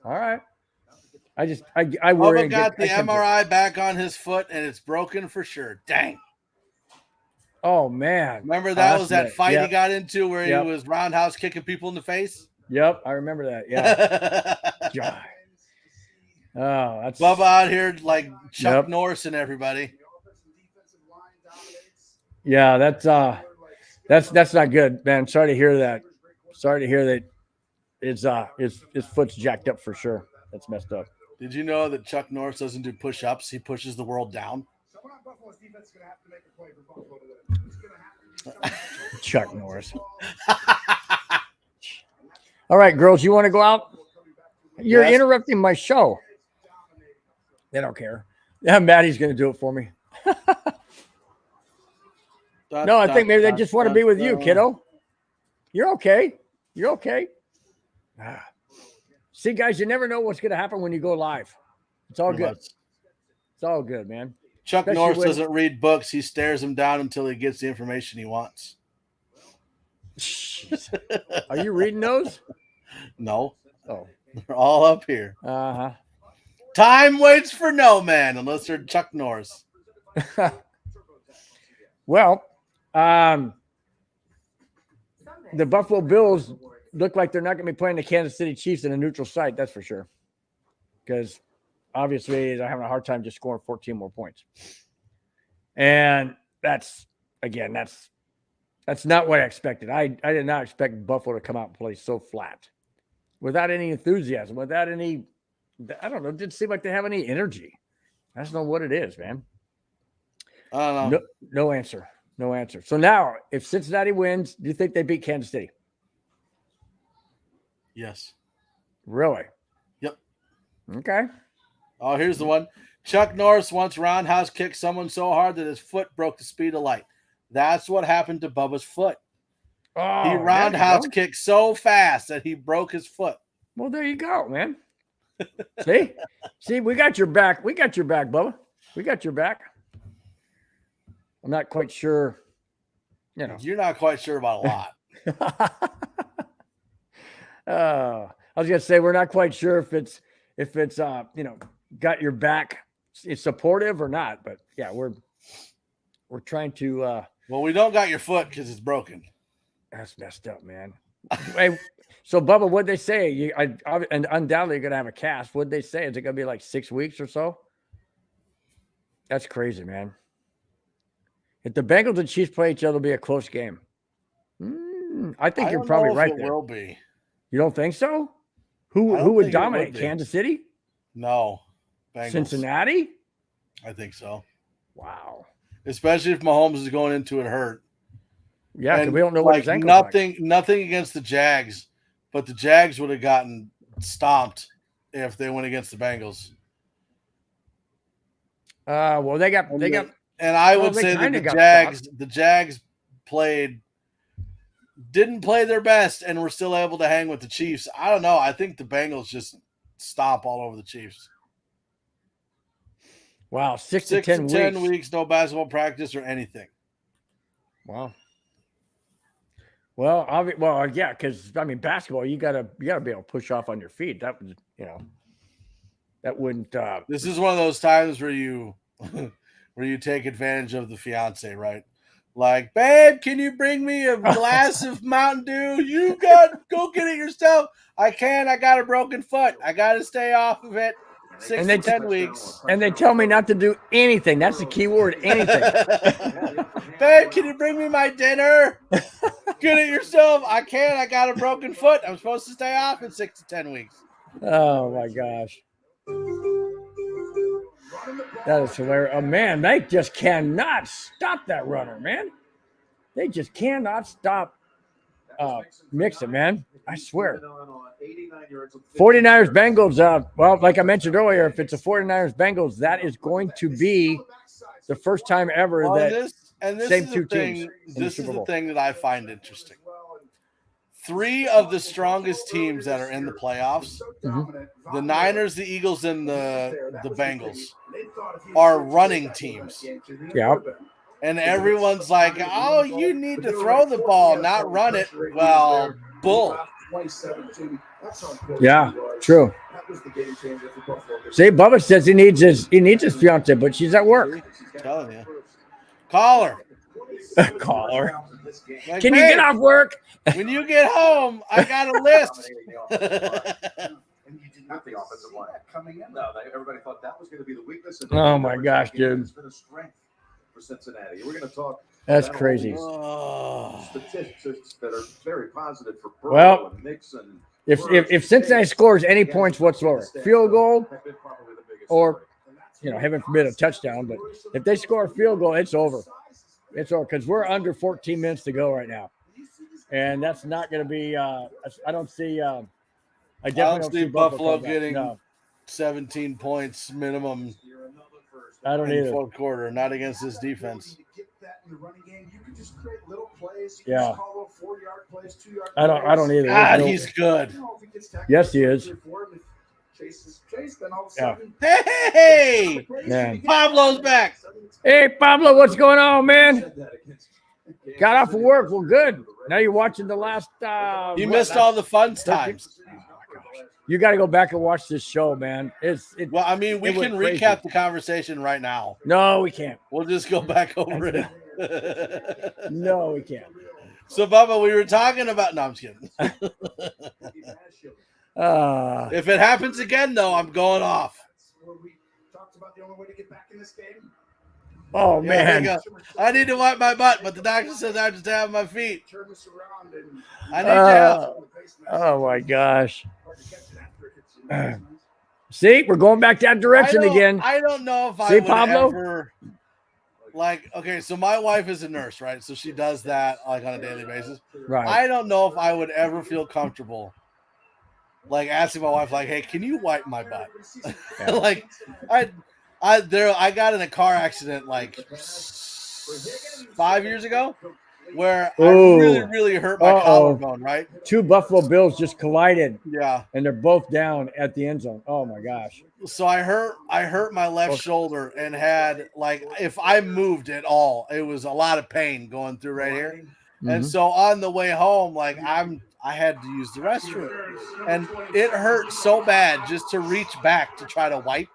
All right. I worry. Bubba got the MRI back on his foot, and it's broken for sure. Dang. Oh, man. Remember that was that fight he got into where he was roundhouse kicking people in the face? Yep, I remember that. Yeah. Oh, that's Bubba out here like Chuck Norris and everybody. Yeah, that's not good, man. Sorry to hear that. Sorry to hear that his foot's jacked up for sure. That's messed up. Did you know that Chuck Norris doesn't do push-ups? He pushes the world down. Chuck Norris. All right, girls, you want to go out? You're interrupting my show. They don't care. Yeah, Maddie's going to do it for me. No, I think maybe they just want to be with you, kiddo. You're okay. You're okay. See, guys, you never know what's going to happen when you go live. It's all good. It's all good, man. Chuck Norris doesn't read books. He stares them down until he gets the information he wants. Are you reading those? No. Oh. They're all up here. Uh-huh. Time waits for no man unless they're Chuck Norris. Well, the Buffalo Bills look like they're not going to be playing the Kansas City Chiefs in a neutral site, that's for sure. Because obviously they're having a hard time just scoring 14 more points. And that's That's not what I expected. I did not expect Buffalo to come out and play so flat, without any enthusiasm, without any. I don't know. It didn't seem like they have any energy. I don't know what it is, man. I don't know. No answer. No answer. So now, if Cincinnati wins, do you think they beat Kansas City? Yes. Really? Yep. Okay. Oh, here's the one. Chuck Norris once roundhouse kicked someone so hard that his foot broke the speed of light. That's what happened to Bubba's foot. Oh, He roundhouse kicked so fast that he broke his foot. Well, there you go, man. See, we got your back. We got your back, Bubba. We got your back. I'm not quite sure. You know, you're not quite sure about a lot. I was gonna say we're not quite sure if it's got your back, it's supportive or not. But yeah, we're trying to. Well, we don't got your foot because it's broken. That's messed up, man. Hey, so Bubba, what'd they say? And undoubtedly you're gonna have a cast. What'd they say? Is it gonna be like 6 weeks or so? That's crazy, man. If the Bengals and Chiefs play each other, it'll be a close game. I think you're probably right there. It will be. You don't think so? Who would dominate? Kansas City? No. Bengals. Cincinnati? I think so. Wow. Especially if Mahomes is going into it hurt. Yeah, because we don't know what his ankle's like. Nothing against the Jags, but the Jags would have gotten stomped if they went against the Bengals. Well, they got. And I would say that the Jags didn't play their best and were still able to hang with the Chiefs. I don't know. I think the Bengals just stomp all over the Chiefs. Wow, 6 to 10 weeks, no basketball practice or anything. Wow. Well, yeah, because I mean, basketball, you gotta be able to push off on your feet. That was, that wouldn't. This is one of those times where you take advantage of the fiance, right? Like, babe, can you bring me a glass of Mountain Dew? Go get it yourself. I can't. I got a broken foot. I got to stay off of it 6 to 10 weeks. And they tell me not to do anything. That's the key word, anything. Babe, can you bring me my dinner? Get it yourself. I can't. I got a broken foot. I'm supposed to stay off in 6 to 10 weeks. Oh, my gosh. That is hilarious. Oh, man, they just cannot stop that runner, man. They just cannot stop Mixon, man. I swear. 49ers Bengals. Well, like I mentioned earlier, if it's a 49ers Bengals, that is going to be the first time ever same two teams. This is the thing that I find interesting. 3 of the strongest teams that are in the playoffs, the Niners, the Eagles, and the Bengals, are running teams. Yeah. And everyone's like, oh, you need to throw the ball, not run it. Well, bull. Yeah, true. See, Bubba says he needs his fiance, but she's at work. I'm telling you. Call her. Call her. Like, can you get off work? When you get home, I got a list. Not the offensive line coming in. No, everybody thought that was going to be the weakness. Oh my gosh, dude! It's been a strength for Cincinnati. We're going to talk. That's crazy. Statistics that are very positive for Burrow and Mixon. If Cincinnati scores any points whatsoever, field goal, or heaven forbid a touchdown, but if they score a field goal, it's over. It's over because we're under 14 minutes to go right now, and that's not going to be. I don't see. I definitely don't see Buffalo getting 17 points minimum. I don't in either. The fourth quarter, not against this defense. Yeah. I don't either. God, he's good. Yes, he is. Yeah. Hey, man. Pablo's back. Hey, Pablo, what's going on, man? Got off of work. Well, good. Now you're watching the last. You missed all the fun times. You got to go back and watch this show, man. Well, I mean, we can recap the conversation right now. No, we can't. We'll just go back over it. No, we can't. So, Bubba, we were talking about. No, I'm just kidding. If it happens again, though, I'm going off. We talked about the only way to get back in this game. Oh Yeah, there you man. go. I need to wipe my butt, but the doctor says I have to stay on my feet. Turn this around and I need your help. Oh my gosh. See, we're going back that direction again. I don't know if I See, would Pablo? ever like. Okay, so my wife is a nurse, right? So she does that like on a daily basis. Right. I don't know if I would ever feel comfortable like asking my wife, like, "Hey, can you wipe my butt?" Yeah. Like, I got in a car accident like 5 years ago where I really hurt my collarbone. Right? 2 Buffalo Bills just collided, Yeah. and they're both down at the end zone. Oh my gosh. So I hurt my left shoulder and had like if I moved at all, it was a lot of pain going through right here. And so on the way home, like I had to use the restroom, and it hurt so bad just to reach back to try to wipe.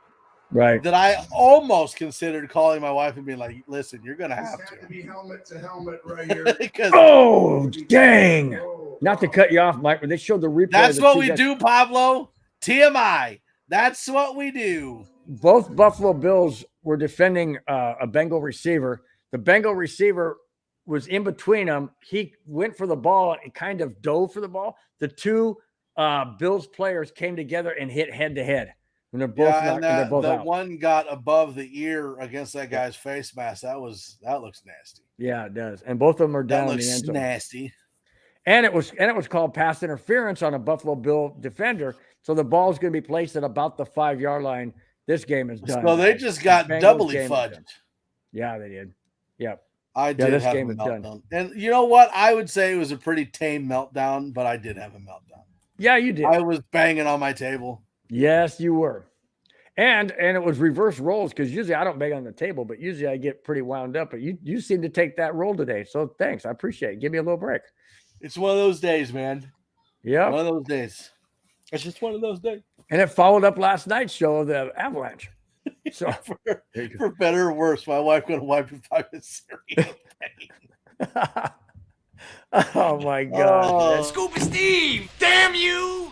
Right. That I almost considered calling my wife and being like, "Listen, you're gonna have to." be helmet to helmet right here. Oh dang! Not to cut you off, Mike, but they showed the replay. That's what we do, Pablo. TMI. That's what we do. Both Buffalo Bills were defending a Bengal receiver. The Bengal receiver was in between them. He went for the ball and kind of dove for the ball. The 2 Bills players came together and hit head to head. And they're both out. One got above the ear against that guy's face mask. That looks nasty. Yeah, it does. And both of them are down in the end zone. Nasty. And it was called pass interference on a Buffalo Bill defender. So the ball is going to be placed at about the 5-yard line. This game is done. So they just got doubly fudged. Yeah, they did. Yep. I did have a meltdown. And you know what? I would say it was a pretty tame meltdown, but I did have a meltdown. Yeah, you did. I was banging on my table. Yes, you were. And it was reverse roles because usually I don't bang on the table, but usually I get pretty wound up. But you seem to take that role today. So thanks. I appreciate it. Give me a little break. It's one of those days, man. Yeah. One of those days. It's just one of those days. And it followed up last night's show of the Avalanche. So for better or worse, my wife going to wipe if I'm in serious pain. Oh my God. Scuba Steve, damn you.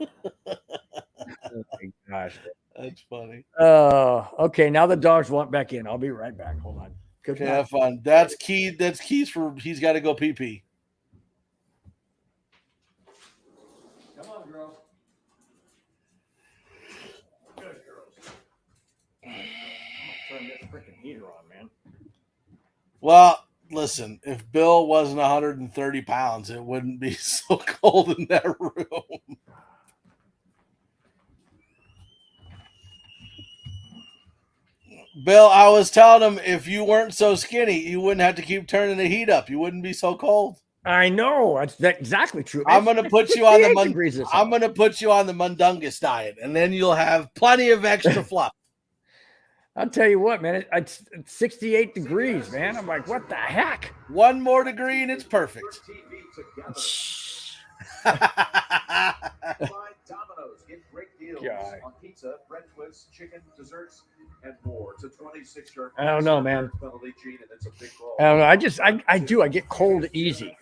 Oh my gosh. That's funny. Okay. Now the dogs want back in. I'll be right back. Hold on. Okay, have fun. That's key. That's keys for he's got to go pee. Come on, girls. Good girls. I'm gonna turn this freaking heater on, man. Well, listen, if Bill wasn't 130 pounds, it wouldn't be so cold in that room. Bill, I was telling him if you weren't so skinny, you wouldn't have to keep turning the heat up. You wouldn't be so cold. I know. That's exactly true. I'm going to put you on the Mundungus diet, and then you'll have plenty of extra fluff. I'll tell you what, man. It's 68 degrees, man. I'm like, what the heck? 1 more degree and it's perfect. Domino's, get great deals on pizza, bread twists, chicken, desserts, and more. To 26-yard. I don't know, man. I don't know. I do. I get cold easy.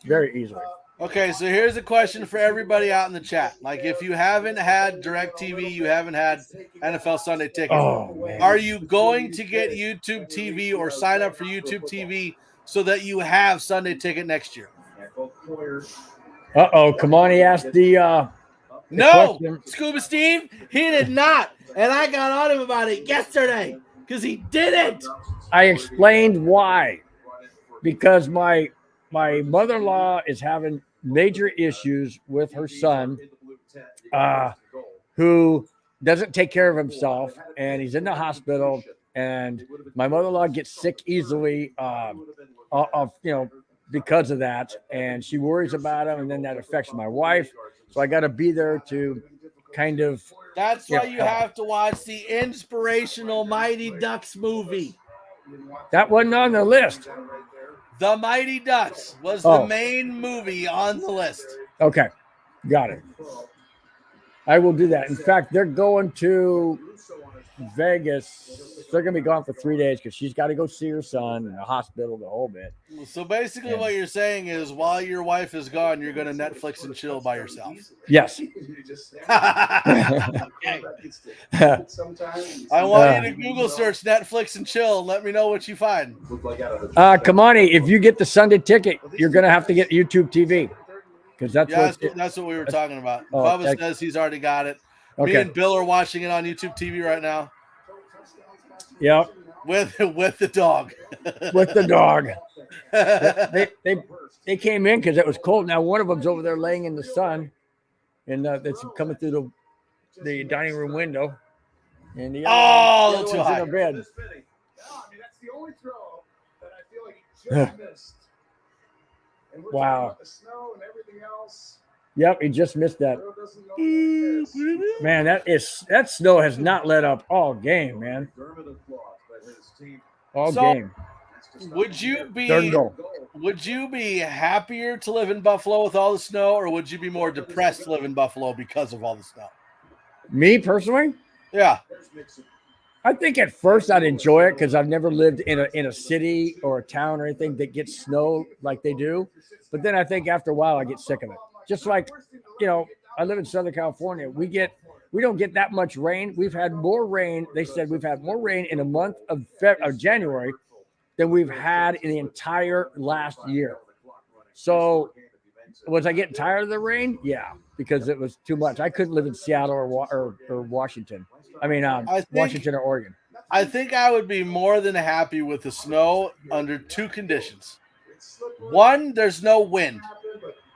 Very easily. Okay, so here's a question for everybody out in the chat. Like, if you haven't had DirecTV, you haven't had NFL Sunday Ticket, are you going to get YouTube TV or sign up for YouTube TV so that you have Sunday Ticket next year? Uh-oh. Come on. He asked the no, question. Scuba Steve, he did not. And I got on him about it yesterday because he didn't. I explained why. Because my mother-in-law is having major issues with her son, who doesn't take care of himself, and he's in the hospital. And my mother-in-law gets sick easily, because of that, and she worries about him, and then that affects my wife. So I got to be there to kind of. That's why you have to watch the inspirational Mighty Ducks movie. That wasn't on the list. The Mighty Ducks was the main movie on the list. Okay, got it. I will do that. In fact, they're going to Vegas. They're gonna be gone for 3 days because she's got to go see her son in the hospital, the whole bit. So basically, what you're saying is, while your wife is gone, you're going to Netflix and chill by yourself. Yes. I want you to Google search Netflix and chill. And let me know what you find. Kamani, if you get the Sunday ticket, you're gonna have to get YouTube TV because that's what we were talking about. Bubba says he's already got it. Okay. Me and Bill are watching it on YouTube TV right now. Yep. With the dog. With the dog. They came in because it was cold. Now one of them's over there laying in the sun, and it's coming through the dining room window. And the other too high. In bed. That's the only throw that I feel like he just missed. And we're talking about the snow and everything else. Yep, he just missed that. Man, that snow has not let up all game, man. All game. Would you be happier to live in Buffalo with all the snow, or would you be more depressed to live in Buffalo because of all the snow? Me personally? Yeah. I think at first I'd enjoy it because I've never lived in a city or a town or anything that gets snow like they do. But then I think after a while I get sick of it. Just like, I live in Southern California. We don't get that much rain. We've had more rain. They said we've had more rain in a month of January than we've had in the entire last year. So was I getting tired of the rain? Yeah, because it was too much. I couldn't live in Seattle or Washington. Washington or Oregon. I think I would be more than happy with the snow under two conditions. One, there's no wind.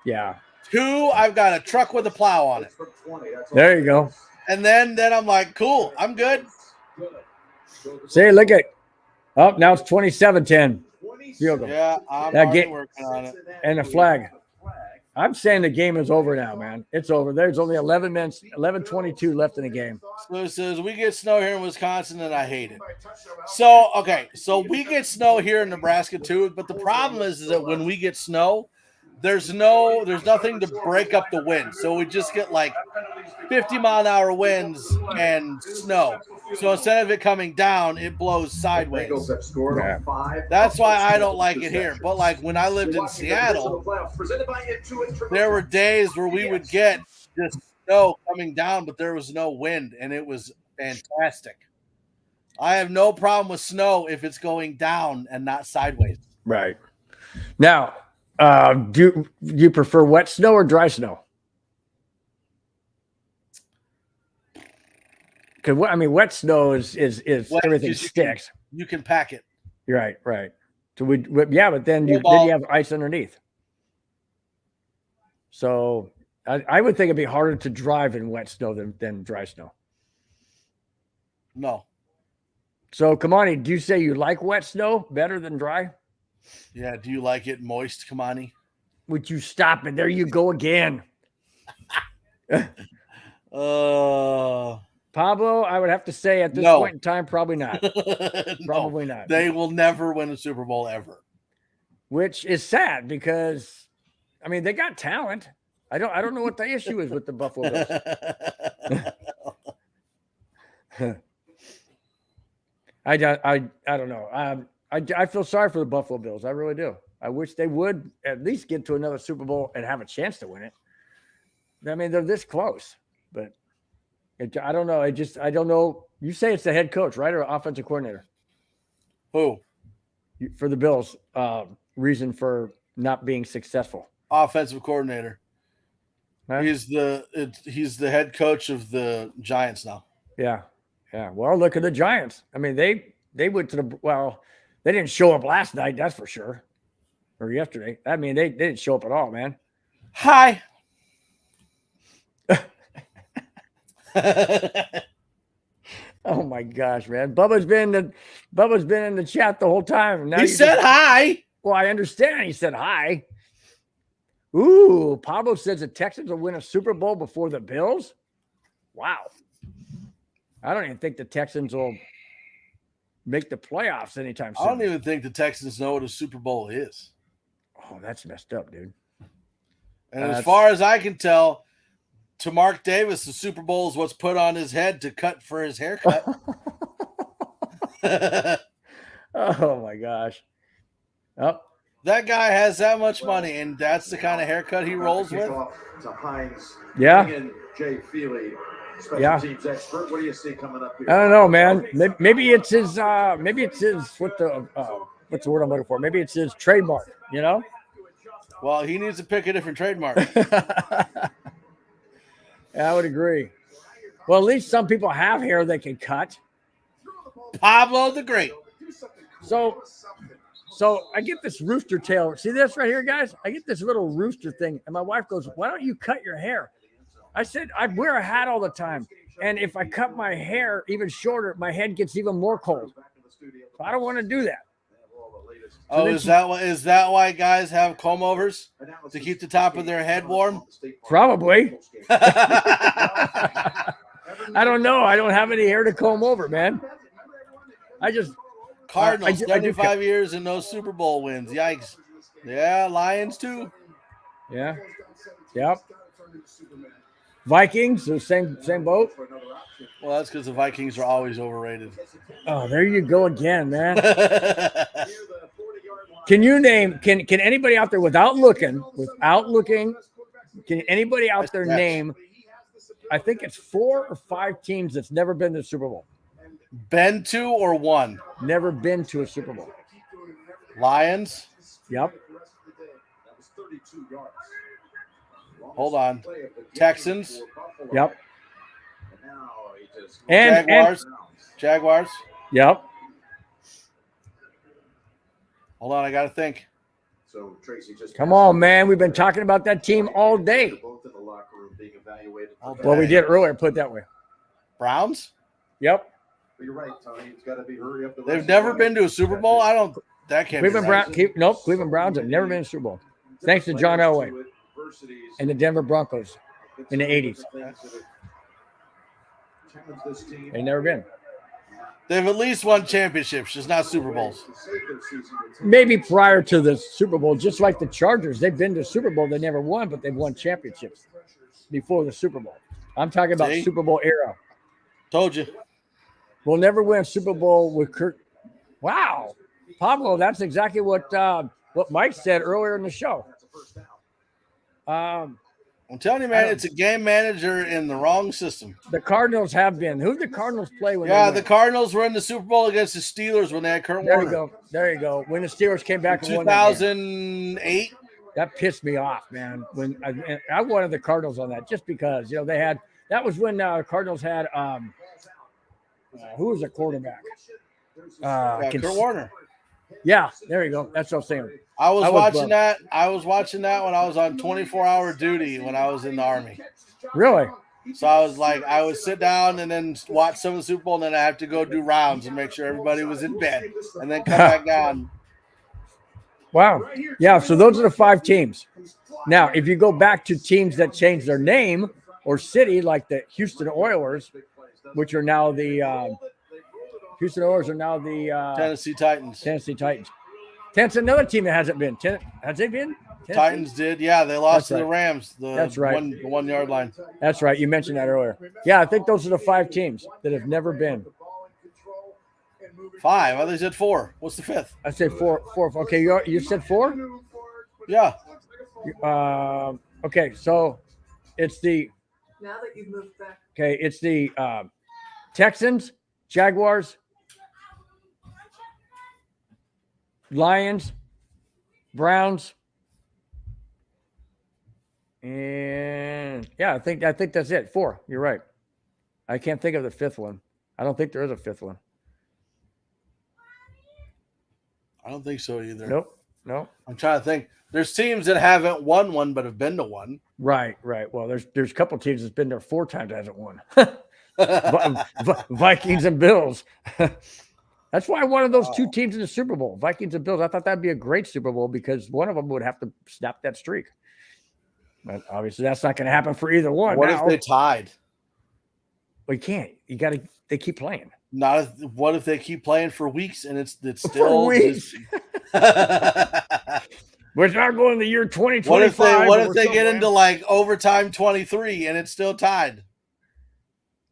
Yeah. Two, I've got a truck with a plow on it. There you go. And then I'm like, cool, I'm good. See, look at now it's 27-10. Field goal. Yeah, I'm already working on it. And the flag. I'm saying the game is over now, man. It's over. There's only 11 minutes, 11:22 left in the game. So it says we get snow here in Wisconsin, and I hate it. So we get snow here in Nebraska too, but the problem is that when we get snow, there's nothing to break up the wind. So we just get like 50-mile-an-hour winds and snow. So instead of it coming down, it blows sideways. That's why I don't like it here. But like when I lived in Seattle, there were days where we would get just snow coming down, but there was no wind, and it was fantastic. I have no problem with snow if it's going down and not sideways. Right. Now, do you prefer wet snow or dry snow? Because wet snow is wet, everything sticks. You can pack it. Right. So but then you have ice underneath. So I would think it'd be harder to drive in wet snow than dry snow. No. So, Kamani, do you say you like wet snow better than dry? Yeah. Do you like it moist, Kamani? Would you stop it? There you go again. Pablo, I would have to say at this point in time, probably not. Probably not. They will never win a Super Bowl ever. Which is sad because, they got talent. I don't know what the issue is with the Buffalo Bills. I don't know. I feel sorry for the Buffalo Bills. I really do. I wish they would at least get to another Super Bowl and have a chance to win it. They're this close, but I don't know. I don't know. You say it's the head coach, right, or offensive coordinator? Who? For the Bills, reason for not being successful. Offensive coordinator. Huh? He's the head coach of the Giants now. Yeah. Well, look at the Giants. They went to they didn't show up last night, that's for sure, or yesterday. They didn't show up at all, man. Hi. Oh my gosh, man! Bubba's been in the chat the whole time. Now he said hi. Well, I understand. He said hi. Ooh, Pablo says the Texans will win a Super Bowl before the Bills. Wow. I don't even think the Texans will make the playoffs anytime soon. I don't even think the Texans know what a Super Bowl is. Oh, that's messed up, dude. And as far as I can tell, to Mark Davis, the Super Bowl is what's put on his head to cut for his haircut. Oh my gosh. Oh. That guy has that much money, and that's the kind of haircut he rolls with. Yeah. Jay Feely, Yeah. teams expert. What do you see coming up here? I don't know, man. Maybe it's his what's the word I'm looking for? Maybe it's his trademark, you know? Well, he needs to pick a different trademark. Yeah, I would agree. Well, at least some people have hair they can cut. Pablo the Great. So I get this rooster tail. See this right here, guys? I get this little rooster thing, and my wife goes, "Why don't you cut your hair?" I said, "I wear a hat all the time, and if I cut my hair even shorter, my head gets even more cold. So I don't want to do that." Oh, is that why guys have comb overs to keep the top of their head warm? Probably. I don't know. I don't have any hair to comb over, man. I just Cardinals, 75 years and no Super Bowl wins. Yikes. Yeah, Lions too. Yeah. Yep. Vikings, the same boat. Well, that's because the Vikings are always overrated. Oh, there you go again, man. Can you name? Can anybody out there without looking? Can anybody out there name? I think it's 4 or 5 teams that's never been to the Super Bowl. Been to or won? Never been to a Super Bowl. Lions. Yep. Hold on. Texans. Yep. Jaguars. Yep. Hold on, I got to think. So Tracy just Come on, man. We've been talking about that team all day. both in the locker room being evaluated. Well, we did earlier. Put it that way. Browns. Yep. But you're right, Tony. It's got to be hurry up. They've never been to a Super Bowl. I don't. That can't Cleveland be right. Cleveland Browns have never been to a Super Bowl. Thanks to John Elway and the Denver Broncos in the 80s. They've never been. They've at least won championships, just not Super Bowls. Maybe prior to the Super Bowl, just like the Chargers, they've been to Super Bowl. They never won, but they've won championships before the Super Bowl. I'm talking about Super Bowl era. Told you. We'll never win a Super Bowl with Kirk. Wow. Pablo, that's exactly what Mike said earlier in the show. I'm telling you, man, it's a game manager in the wrong system. The Cardinals have been. Who did the Cardinals play when? Yeah, the Cardinals were in the Super Bowl against the Steelers when they had Kurt Warner. There you go. When the Steelers came back in 2008. That pissed me off, man. When I wanted the Cardinals on that, just because they had. That was when Cardinals had who was the quarterback? Kurt Warner. Yeah, there you go. That's what I'm saying. I was watching that. I was watching that when I was on 24-hour duty when I was in the Army. Really? So I was like, I would sit down and then watch some of the Super Bowl, and then I have to go do rounds and make sure everybody was in bed, and then come back down. Wow. Yeah. So those are the 5 teams. Now, if you go back to teams that changed their name or city, like the Houston Oilers, which are now the Houston Oilers are now the Tennessee Titans. That's another team that hasn't been. Has they been? Tennessee? Titans did. Yeah, they lost to the Rams. That's right. The 1 yard line. That's right. You mentioned that earlier. Yeah, I think those are the 5 teams that have never been. 5. I thought they said 4. What's the 5th? I said 4. Okay, you said 4? Yeah. Okay, so it's the. Now that you've moved back. Okay, it's the Texans, Jaguars, Lions, Browns, and I think that's it. 4. You're right. I can't think of the 5th one. I don't think there is a 5th one. I don't think so either. Nope. I'm trying to think. There's teams that haven't won one but have been to one. Right. Well, there's a couple of teams that's been there 4 times that hasn't won. Vikings and Bills. That's why I wanted those 2 teams in the Super Bowl, Vikings and Bills. I thought that'd be a great Super Bowl because one of them would have to snap that streak. But obviously, that's not going to happen for either one. What if they tied? Well, you can't. You got to. They keep playing. What if they keep playing for weeks and it's still for weeks? We're not going to the year 2025. What if they get into like overtime 23 and it's still tied?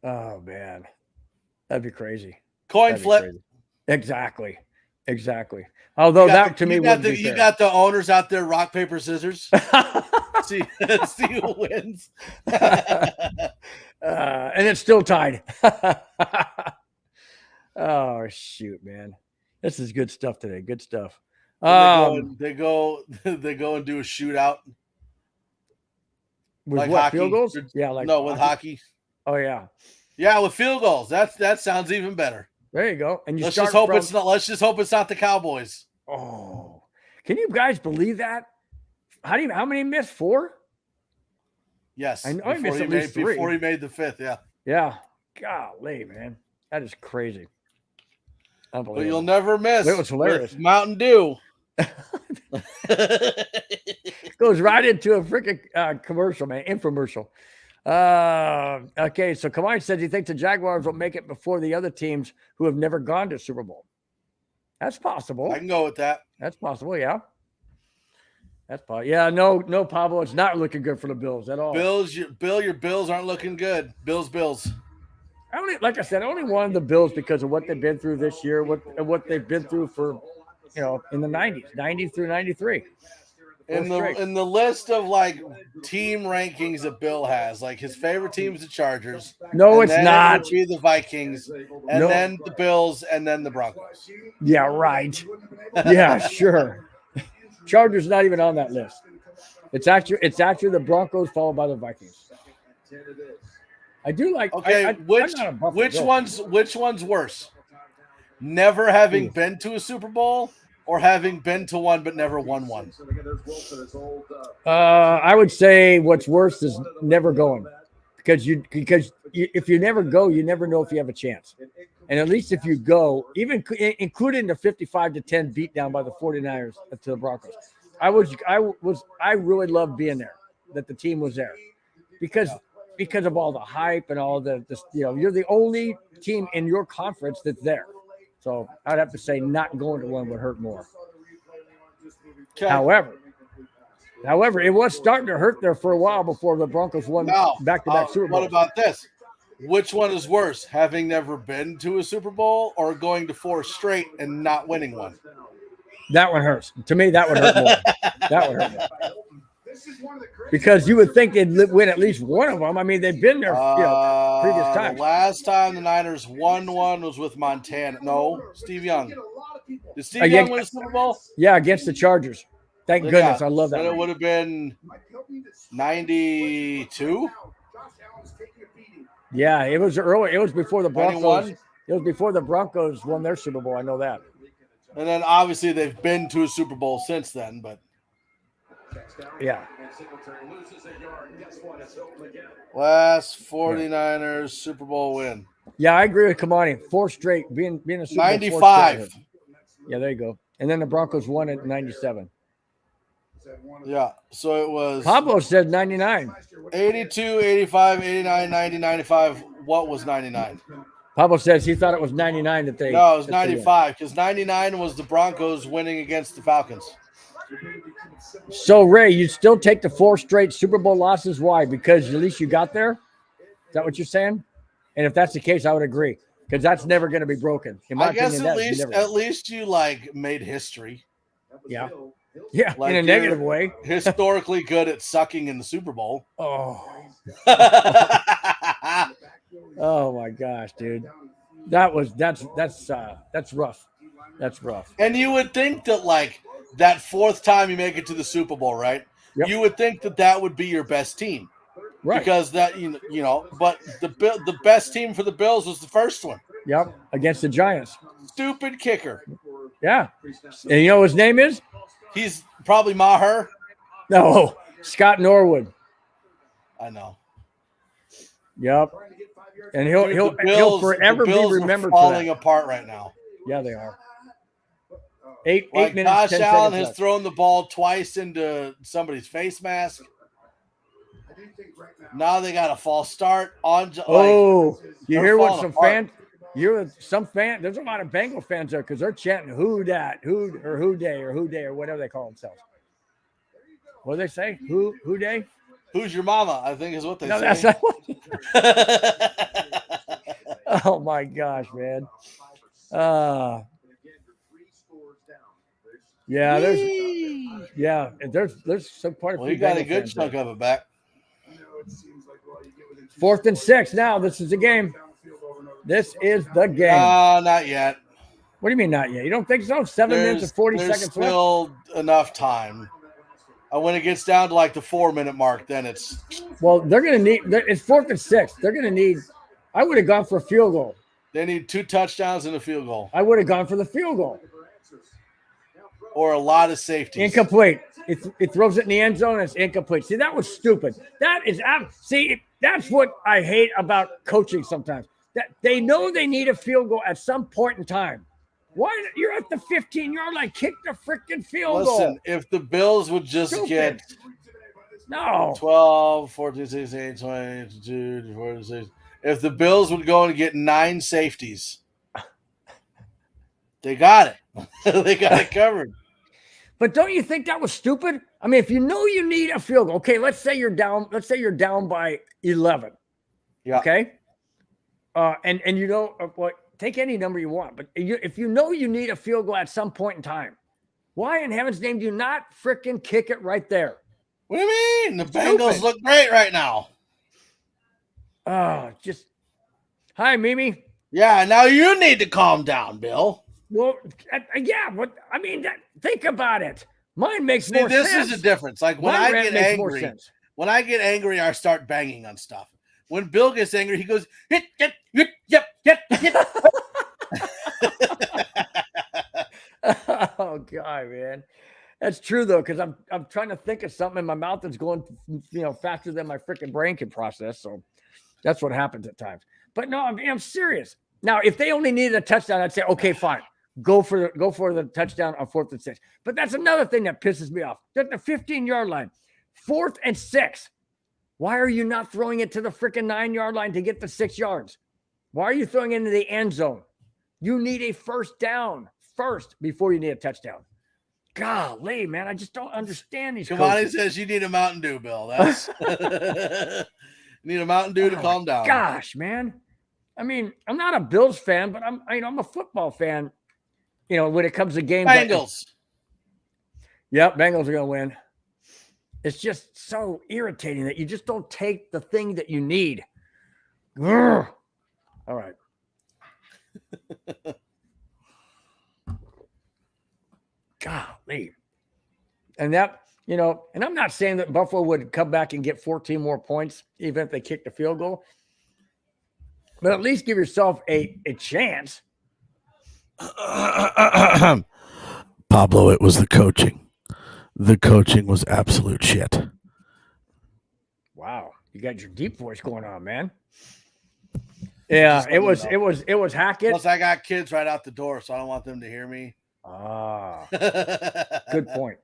Oh man, that'd be crazy. Coin flip. Crazy. Exactly. Although that to me wouldn't be fair. You got the owners out there, rock paper scissors. see who wins. And it's still tied. Oh shoot, man, this is good stuff today. Good stuff. They go and do a shootout. With like what, hockey. field goals? Yeah, with hockey. Oh yeah, with field goals. That sounds even better. There you go. And let's just hope it's not the Cowboys. Oh, can you guys believe that? How many missed? 4? Yes, I know he missed at least 3 before he made the 5th. Yeah. Yeah. Golly, man, that is crazy. But you'll never miss. It was hilarious. Mountain Dew. Goes right into a freaking commercial, man. Infomercial. Okay, so Kamai said, do you think the Jaguars will make it before the other teams who have never gone to Super Bowl? That's possible. I can go with that. That's possible, yeah. That's possible. Yeah, no, Pablo. It's not looking good for the Bills at all. Your Bills aren't looking good. Bills. Like I said, I only wanted the Bills because of what they've been through this year, what they've been through for, in the 90s, 90 through 93. In the list of like team rankings that Bill has, like his favorite team is the Chargers. No, it's not. It would be the Vikings, and then the Bills, and then the Broncos. Yeah, right. Yeah, sure. Chargers not even on that list. It's actually the Broncos followed by the Vikings. I do like. Okay, which one's worse? Never having been to a Super Bowl, or having been to one but never won one? I would say what's worse is never going, because if you never go, you never know if you have a chance. And at least if you go, even including the 55-10 beatdown by the 49ers to the Broncos, I really loved being there, that the team was there, because of all the hype and all the you're the only team in your conference that's there. So I'd have to say not going to one would hurt more. Okay. However, it was starting to hurt there for a while before the Broncos won back-to-back Super Bowls. What about this? Which one is worse, having never been to a Super Bowl or going to 4 straight and not winning one? That one hurts. To me, that would hurt more. That would hurt more. Because you would think they'd win at least one of them. I mean, they've been there previous times. The last time the Niners won one was with Montana. No, Steve Young. Did Steve Young win a Super Bowl? Yeah, against the Chargers. Thank goodness. I love that. Then it would have been 92. Yeah, it was early. It was before the Broncos. 91? It was before the Broncos won their Super Bowl. I know that. And then obviously they've been to a Super Bowl since then, but yeah. Last 49ers Super Bowl win. Yeah, I agree with Kamani. 4 straight, being a Super Bowl. 95. Yeah, there you go. And then the Broncos won at 97. Yeah, so it was. Pablo said 99. 82, 85, 89, 90, 95. What was 99? Pablo says he thought it was 99 that they. No, it was 95 because 99 was the Broncos winning against the Falcons. So, Ray, you still take the 4 straight Super Bowl losses. Why? Because at least you got there? Is that what you're saying? And if that's the case, I would agree, because that's never going to be broken. In my opinion, at least you like made history. Yeah. Yeah, like in a negative way. Historically good at sucking in the Super Bowl. Oh. Oh my gosh, dude. That's rough. That's rough. And you would think that like that 4th time you make it to the Super Bowl, right? Yep. You would think that would be your best team. Right. Because that but the best team for the Bills was the first one. Yep, against the Giants. Stupid kicker. Yeah. And you know what his name is? He's probably Maher. No, Scott Norwood. I know. Yep. And he'll forever be remembered for that. Falling apart right now. Yeah, they are. 8 minutes. Josh 10 Allen seconds has thrown the ball twice into somebody's face mask. Now they got a false start on. You hear what some fans? There's a lot of Bengal fans there because they're chanting "Who dat? Who day or whatever they call themselves." What do they say? Who day? Who's your mama? I think is what they No, say. that's not what. Oh my gosh, man. Yeah, there's some part of Well, he got a good chunk of it back. 4th and 6. Now this is the game. This is the game. Not yet. What do you mean not yet? You don't think so? 7 minutes and 40 there's seconds still enough time. When it gets down to like the 4-minute mark, then it's. Well, they're going to need. It's 4th and 6. They're going to need. I would have gone for a field goal. They need 2 touchdowns and a field goal. I would have gone for the field goal. Or a lot of safeties. Incomplete. It throws it in the end zone and it's incomplete. See, that was stupid. That's what I hate about coaching sometimes. That they know they need a field goal at some point in time. Why you're at the 15-yard line? Kick the freaking field goal. Listen, if the Bills would just get 12, 14, 16, 20, 22, 46. If the Bills would go and get 9 safeties, they got it. They got it covered. But don't you think that was stupid? I mean, if you know you need a field goal, okay, let's say you're down by 11. Yeah. Okay. And you know what? Take any number you want, but if you know you need a field goal at some point in time, why in heaven's name do you not freaking kick it right there? What do you mean? The Bengals look great right now. Hi, Mimi. Yeah, now you need to calm down, Bill. Well, yeah, but I mean, think about it. Mine makes more sense. This is a difference. Like when I get angry, I start banging on stuff. When Bill gets angry, he goes, hit. Oh God, man. That's true though, because I'm trying to think of something in my mouth that's going, faster than my freaking brain can process. So that's what happens at times. But no, I'm serious. Now, if they only needed a touchdown, I'd say, okay, fine. Go for the touchdown on 4th and 6. But that's another thing that pisses me off. At the 15-yard line, 4th and 6. Why are you not throwing it to the freaking 9-yard line to get the 6 yards? Why are you throwing it into the end zone? You need a first down first before you need a touchdown. Golly, man, I just don't understand these. Kamani says you need a Mountain Dew, Bill. That's you need a Mountain Dew to calm down. Gosh, man. I mean, I'm not a Bills fan, but I'm a football fan. When it comes to games. Bengals. Yep, Bengals are going to win. It's just so irritating that you just don't take the thing that you need. All right. Golly. And that, and I'm not saying that Buffalo would come back and get 14 more points, even if they kicked the field goal. But at least give yourself a chance. Pablo, it was the coaching. The coaching was absolute shit. Wow, you got your deep voice going on, man. Yeah, it was Hackett. Plus, I got kids right out the door, so I don't want them to hear me. Good point.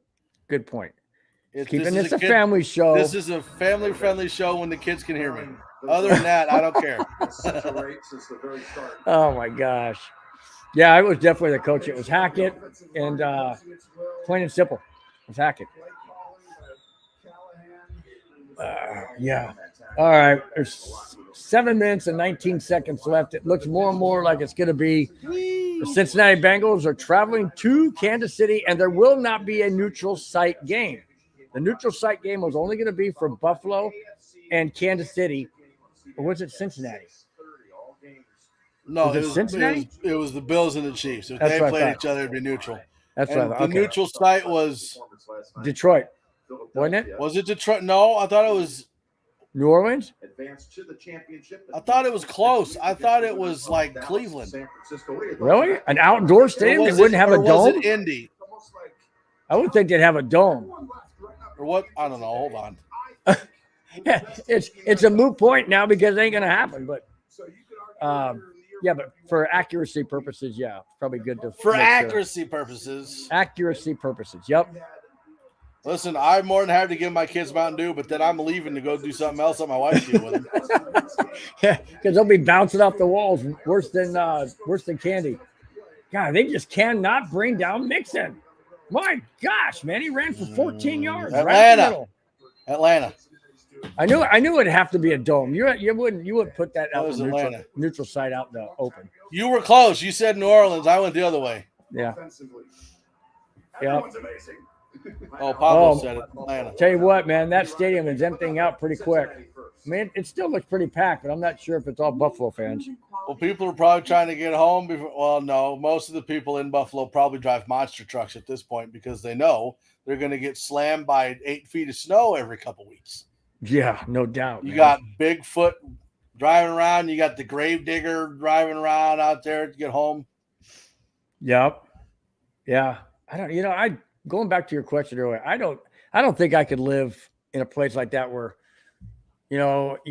Keeping this a family show. This is a family-friendly show when the kids can hear me. Other than that, I don't care. Oh my gosh. Yeah, I was definitely the coach. It was Hackett, and plain and simple, it was Hackett. Yeah. All right. There's 7 minutes and 19 seconds left. It looks more and more like it's going to be the Cincinnati Bengals are traveling to Kansas City, and there will not be a neutral site game. The neutral site game was only going to be for Buffalo and Kansas City. Or was it Cincinnati? No, it was Cincinnati? It was the Bills and the Chiefs. If they played each other, it'd be neutral. That's right. The neutral site was Detroit, wasn't it? Was it Detroit? No, I thought it was New Orleans. I thought it was close. I thought it was like Cleveland. Really? An outdoor stadium? They wouldn't have a dome? Was it Indy? I would think they'd have a dome. Or what? I don't know. Hold on. Yeah, it's a moot point now because it ain't gonna happen. But yeah, but for accuracy purposes, yeah, probably good to accuracy purposes. Accuracy purposes. Yep. Listen, I'm more than happy to give my kids Mountain Dew, but then I'm leaving to go do something else that my wife do with them. Yeah, because they'll be bouncing off the walls worse than candy. God, they just cannot bring down Mixon. My gosh, man, he ran for 14 yards. Right in the middle. Atlanta. I knew it'd have to be a dome. You wouldn't put that out the neutral side out in the open. You were close. You said New Orleans. I went the other way. Yeah. Yeah. Oh, Pablo said it. Atlanta. Tell you what, man, that stadium is emptying out pretty quick. I mean, it still looks pretty packed, but I'm not sure if it's all Buffalo fans. Well, people are probably trying to get home before. Well, no, most of the people in Buffalo probably drive monster trucks at this point because they know they're going to get slammed by 8 feet of snow every couple weeks. Yeah, no doubt. You got Bigfoot driving around. You got the Gravedigger driving around out there to get home. Yep. Yeah. Going back to your question earlier, I don't think I could live in a place like that where, you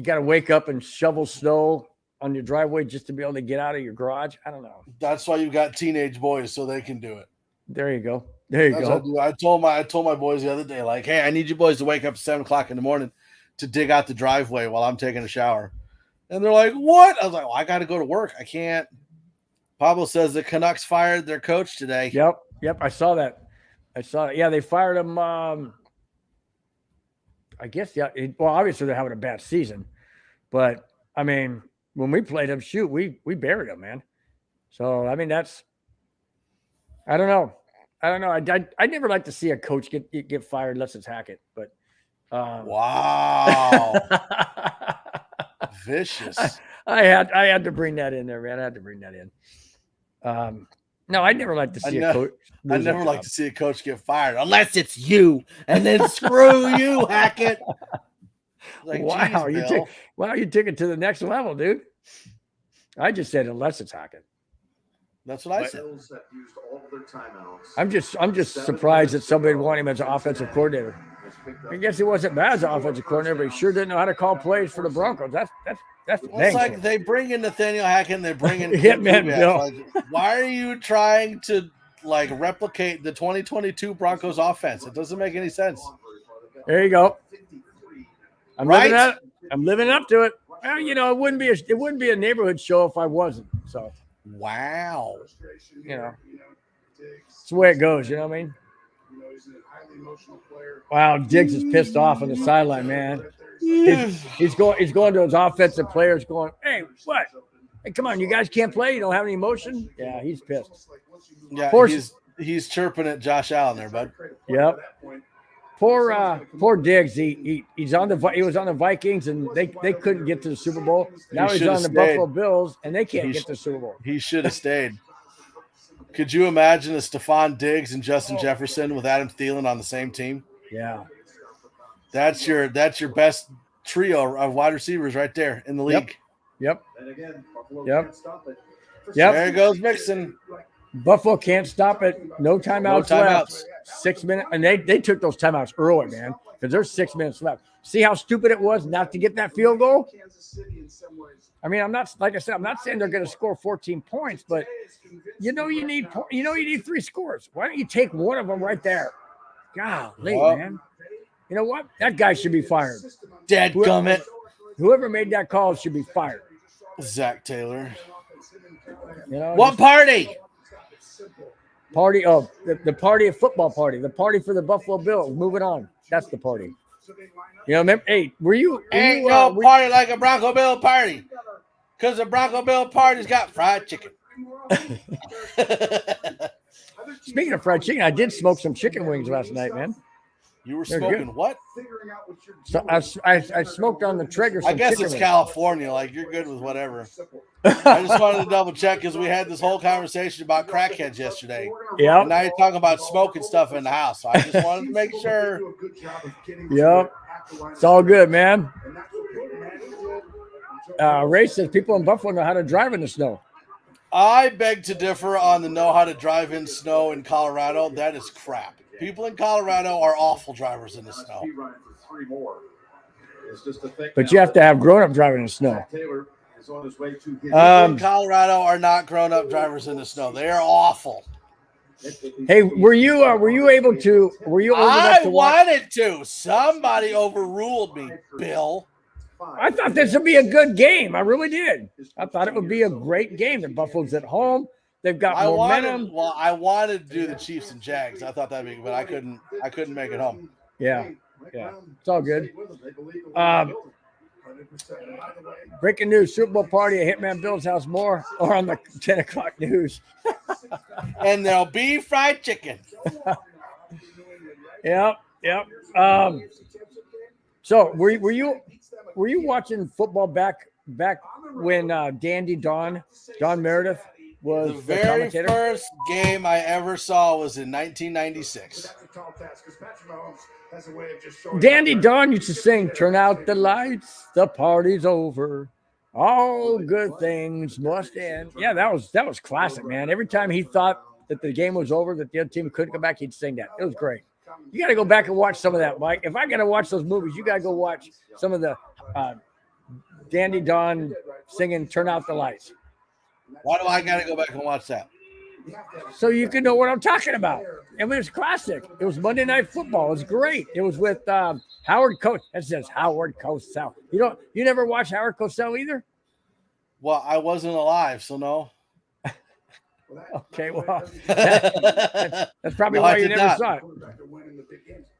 got to wake up and shovel snow on your driveway just to be able to get out of your garage. I don't know. That's why you got teenage boys so they can do it. There you go. There you go. I told my boys the other day, like, hey, I need you boys to wake up at 7:00 in the morning to dig out the driveway while I'm taking a shower. And they're like, what? I was like, well, I got to go to work. I can't. Pablo says the Canucks fired their coach today. Yep. I saw that. Yeah, they fired him. I guess, yeah. Well, obviously they're having a bad season. But, I mean, when we played them, we buried them, man. So, I mean, I don't know. I'd never like to see a coach get fired unless it's Hackett. But, wow. Vicious. I had to bring that in there, man. I had to bring that in. No, I'd never like to see a coach. I'd never like to see a coach get fired unless it's you, and then screw you, Hackett. Like, wow, you took it to the next level, dude. I just said unless it's Hackett. That's what I said. I'm just surprised that somebody would want him as an offensive coordinator. I guess he wasn't bad as an offensive coordinator, but he sure didn't know how to call plays for the Broncos. That's it's like they bring in Nathaniel Hackett and they bring in Hitman Bill. Like, why are you trying to replicate the 2022 Broncos offense? It doesn't make any sense. There you go. I'm living up to it. Well, it wouldn't be a neighborhood show if I wasn't. So wow. It's the way it goes, you know what I mean? Wow, Diggs is pissed off on the sideline, man. He's going to his offensive players going, hey, what? Hey, come on, you guys can't play? You don't have any emotion? Yeah, he's pissed. Yeah, he's chirping at Josh Allen there, bud. Yep. Poor Diggs. He was on the Vikings and they couldn't get to the Super Bowl. Now he's on the Buffalo Bills and they can't get to the Super Bowl. He should have stayed. Could you imagine a Stephon Diggs and Justin Jefferson with Adam Thielen on the same team? Yeah. That's your best trio of wide receivers right there in the league. Yep. There goes Mixon. Buffalo can't stop it. No timeouts left. 6 minutes. And they took those timeouts early, man, because there's 6 minutes left. See how stupid it was not to get that field goal? I mean, I'm not saying they're going to score 14 points, but you need 3 scores. Why don't you take one of them right there? Golly, man. You know what? That guy should be fired. Dadgummit. Whoever made that call should be fired. Zach Taylor. What party? Party of the party of football party. The party for the Buffalo Bills. Moving on. That's the party. Remember, hey, ain't no party like a Bronco Bill party. Because the Bronco Bill party's got fried chicken. Speaking of fried chicken, I did smoke some chicken wings last night, man. You were smoking what? So I smoked on the Traeger. I guess it's California. Like, you're good with whatever. I just wanted to double check because we had this whole conversation about crackheads yesterday. Yeah. And now you're talking about smoking stuff in the house. So I just wanted to make sure. Yep. It's all good, man. Ray says people in Buffalo know how to drive in the snow. I beg to differ on the know how to drive in snow in Colorado. That is crap. People in Colorado are awful drivers in the snow. But you have to have grown-up driving in the snow. People in Colorado are not grown-up drivers in the snow. They are awful. Hey, were you able to? Were you? I wanted to. Somebody overruled me, Bill. I thought this would be a good game. I really did. I thought it would be a great game. The Buffalo's at home. They've got momentum. I wanted to do the Chiefs and Jags. I thought that'd be, but I couldn't make it home. Yeah. It's all good. Breaking news: Super Bowl party at Hitman Bill's house. More or on the 10 o'clock news. And there'll be fried chicken. Yep. So were you watching football back when Dandy Don Meredith was the very first game I ever saw was in 1996. Dandy Don used to sing, "Turn out the lights, the party's over. All good things must end." Yeah, that was classic, man. Every time he thought that the game was over, that the other team couldn't come back, he'd sing that. It was great. You got to go back and watch some of that, Mike. If I got to watch those movies, you got to go watch some of the Dandy Don singing "Turn Out the Lights." Why do I got to go back and watch that? So you can know what I'm talking about. It was classic. It was Monday Night Football. It was great. It was with Howard Cosell. That says Howard Cosell. You never watched Howard Cosell either? Well, I wasn't alive, so no. Okay, well, that's probably why you never saw it.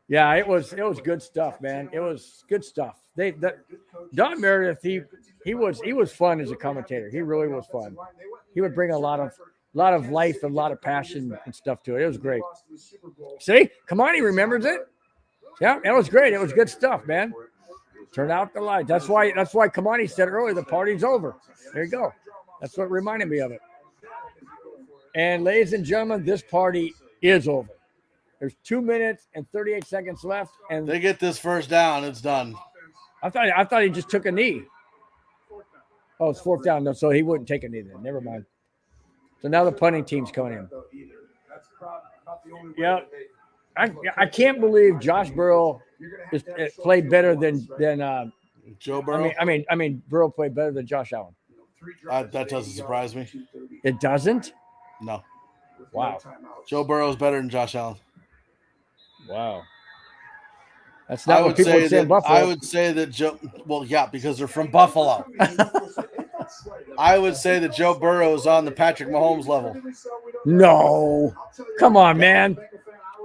Yeah, it was good stuff, man. It was good stuff. Don Meredith, he was fun as a commentator. He really was fun. He would bring a lot of life and a lot of passion and stuff to it. It was great. See, come on, he remembers it. Yeah, it was great. It was good stuff, man. Turn out the light. That's why Kamani said earlier, the party's over. There you go. That's what reminded me of it. And ladies and gentlemen, this party is over. There's 2 minutes and 38 seconds left, and they get this first down. It's done. I thought he just took a knee. Oh, it's fourth down. No, so he wouldn't take a knee then. Never mind. So now the punting team's coming in. Yeah, I can't believe Josh Burrow played better than Joe Burrow. I mean Burrow played better than Josh Allen. That doesn't surprise me. It doesn't? No. Wow. Joe Burrow is better than Josh Allen. Wow. That's not what people would say in Buffalo. I would say that Joe. Well, yeah, because they're from Buffalo. I would say that Joe Burrow is on the Patrick Mahomes level. No. Come on, man.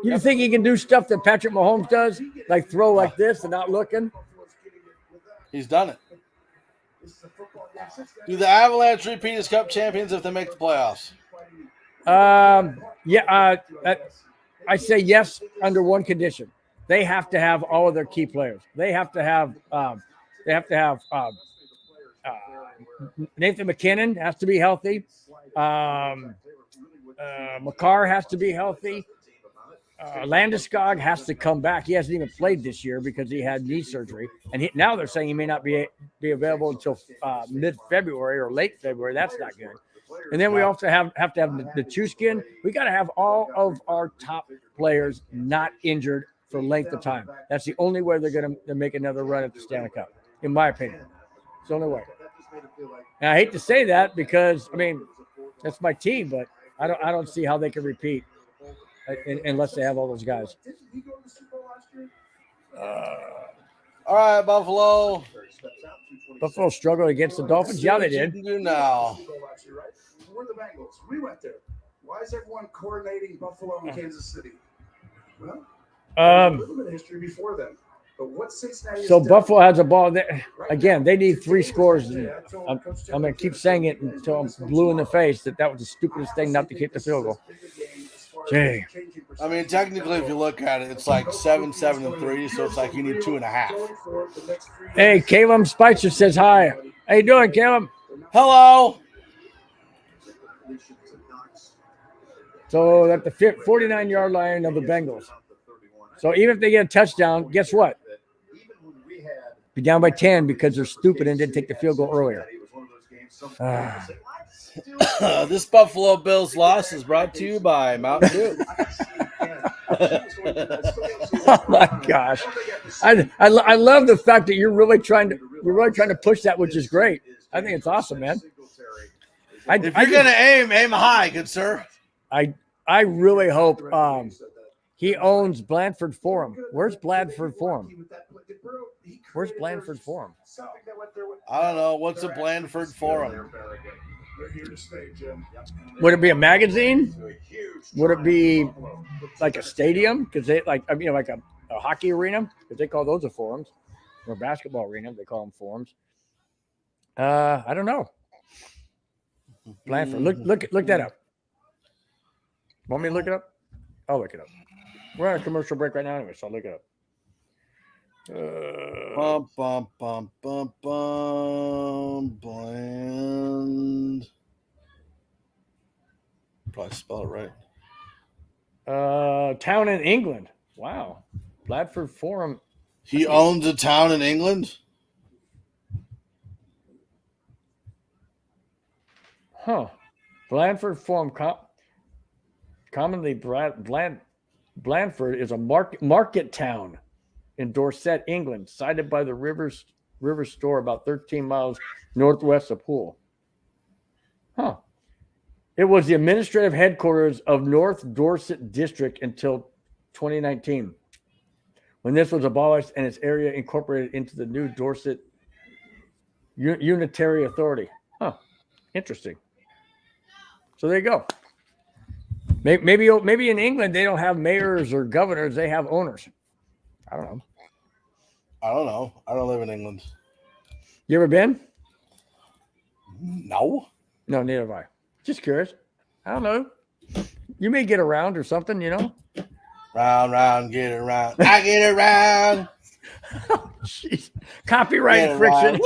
You think he can do stuff that Patrick Mahomes does? Like throw like this and not looking? He's done it. Do the Avalanche repeat as Cup champions if they make the playoffs? I say yes under one condition. They have to have all of their key players. They have to have Nathan McKinnon has to be healthy. McCarr has to be healthy. Landeskog has to come back. He hasn't even played this year because he had knee surgery, and now they're saying he may not be available until mid-February or late February. That's not good. And then we also have to have the Chuskin. We got to have all of our top players not injured for length of time. That's the only way they're going to make another run at the Stanley Cup, in my opinion. It's the only way. And I hate to say that because, I mean, that's my team, but I don't see how they can repeat unless they have all those guys. All right, Buffalo. Buffalo struggled against the Dolphins. Yeah, they did. Do now. We're the Bengals. We went there. Why is everyone coordinating Buffalo and Kansas City? Well, a little bit of history before then. But what Cincinnati so Buffalo has a ball there. Again, they need 3 scores. I'm going to keep saying it until I'm blue in the face that was the stupidest thing not to kick the field goal. Jay. I mean, technically, if you look at it, it's like 7-7-3, so it's like you need 2.5. Hey, Caleb Spicer says hi. How you doing, Caleb? Hello. So at the 49-yard line of the Bengals. So even if they get a touchdown, guess what? Be down by 10 because they're stupid and didn't take the field goal earlier. This Buffalo Bills loss is brought to you by Mountain Dew. Oh my gosh, I love the fact that you're really trying to push that, which is great. I think it's awesome, man. If you're gonna aim high, good sir. I really hope he owns Blandford Forum. Where's Blandford Forum? Where's Blandford Forum? I don't know. What's a Blandford Forum? They're here to stay, Jim. Would it be a magazine? Would it be like a stadium? Because they like like a hockey arena, because they call those a forums, or a basketball arena, they call them forums. I don't know. Blandford, look that up. Want me to look it up? I'll look it up. We're on a commercial break right now anyway, so I'll look it up. Bland. Probably spell it right. Town in England. Wow. Blandford Forum. He owns a town in England? Huh. Blandford Forum. Commonly, Blandford is a market town in Dorset, England, sited by the river Store about 13 miles northwest of Poole. Huh. It was the administrative headquarters of North Dorset District until 2019, when this was abolished and its area incorporated into the new Dorset Unitary Authority. Huh. Interesting. So there you go. Maybe in England they don't have mayors or governors; they have owners. I don't know. I don't live in England. You ever been? No. No, neither have I. Just curious. I don't know. You may get around or something, you know. Round, round, get it round. I get it round. Jeez. Copyright friction.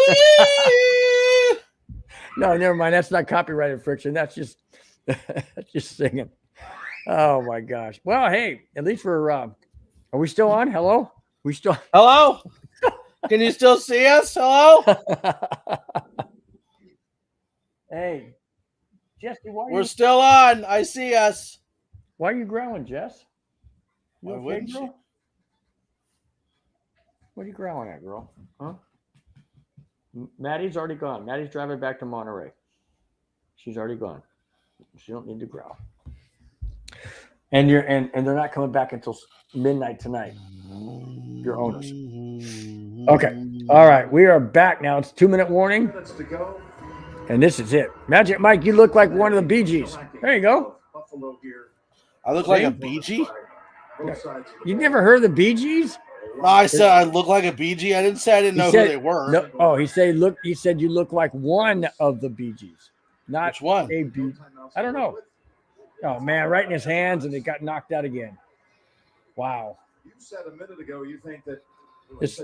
No, never mind. That's not copyrighted friction. That's just singing. Oh my gosh. Well, hey, at least we're are we still on? Hello? We still Hello? Can you still see us? Hello? Hey. Jesse, We're still on. I see us. Why are you growling, Jess? You Why okay, girl? What are you growling at, girl? Huh? Maddie's already gone. Maddie's driving back to Monterey. She's already gone. She don't need to growl. And they're not coming back until midnight tonight. Your owners. Okay. All right. We are back now. It's 2-minute warning. And this is it. Magic Mike, you look like one of the Bee Gees. There you go. I look like a Bee Gee? You never heard of the Bee Gees? No, I said I look like a Bee Gee. I didn't say I didn't know who they were. No, oh, he said you look like one of the Bee Gees. Not which one? A Bee. I don't know. Oh man, right in his hands, and it got knocked out again. Wow. You said a minute ago you think that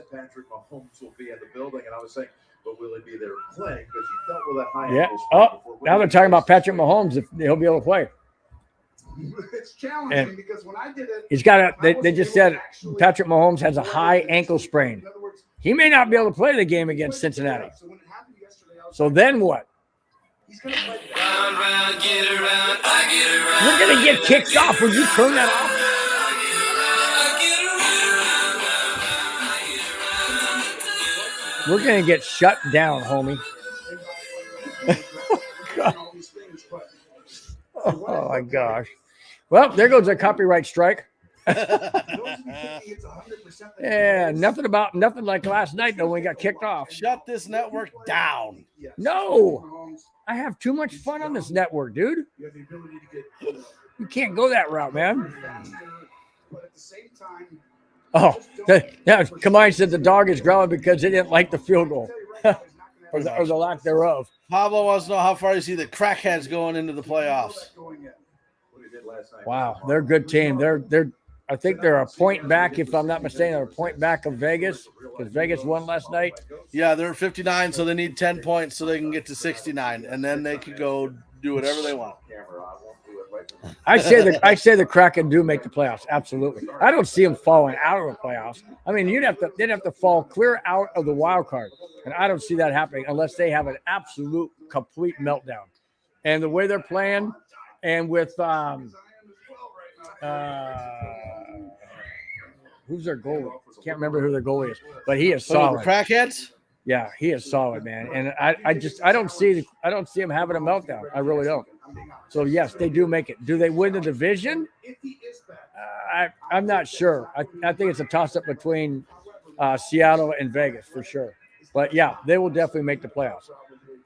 Patrick Mahomes will be at the building, and I was saying, but will he be there playing? Because you dealt with that high. Yeah. Oh, now they're talking about Patrick Mahomes if he'll be able to play. It's challenging because when I did it, he's got they just said Patrick Mahomes has a high ankle sprain. He may not be able to play the game against Cincinnati. So then what? You're going to get kicked off when you turn that off. We're going to get shut down, homie. Oh, my gosh. Well, there goes a copyright strike. Yeah, nothing like last night, though, when we got kicked off. Shut this network down. No. I have too much fun on this network, dude. You can't go that route, man. Oh, yeah. Kamai said the dog is growling because they didn't like the field goal or the lack thereof. Pablo wants to know how far you see the crackheads going into the playoffs. Wow, they're a good team. I think they're a point back, if I'm not mistaken. They're a point back of Vegas because Vegas won last night. Yeah, they're 59, so they need 10 points so they can get to 69, and then they could go do whatever they want. I say the Kraken do make the playoffs. Absolutely. I don't see them falling out of the playoffs. I mean, they'd have to fall clear out of the wild card, and I don't see that happening unless they have an absolute complete meltdown. And the way they're playing, and with who's their goalie? Can't remember who their goalie is, but he is solid. The crackheads? Yeah, he is solid, man. And I don't see him having a meltdown. I really don't. So yes, they do make it. Do they win the division? I'm not sure. I think it's a toss-up between Seattle and Vegas for sure. But yeah, they will definitely make the playoffs.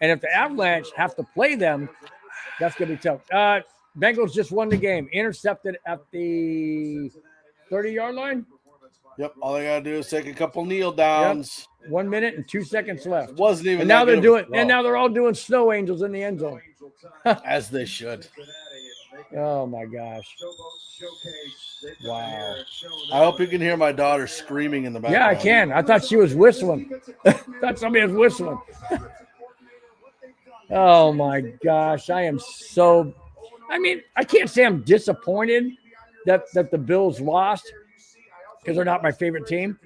And if the Avalanche have to play them, that's going to be tough. Bengals just won the game, intercepted at the 30-yard line. Yep. All they got to do is take a couple kneel downs. Yep. 1 minute and 2 seconds left. It wasn't even. And now they're doing. And now they're all doing snow angels in the end zone. As they should. Oh my gosh! Wow. I hope you can hear my daughter screaming in the background. Yeah, I can. I thought she was whistling. Thought somebody was whistling. Oh my gosh! I am so. I mean, I can't say I'm disappointed that the Bills lost because they're not my favorite team,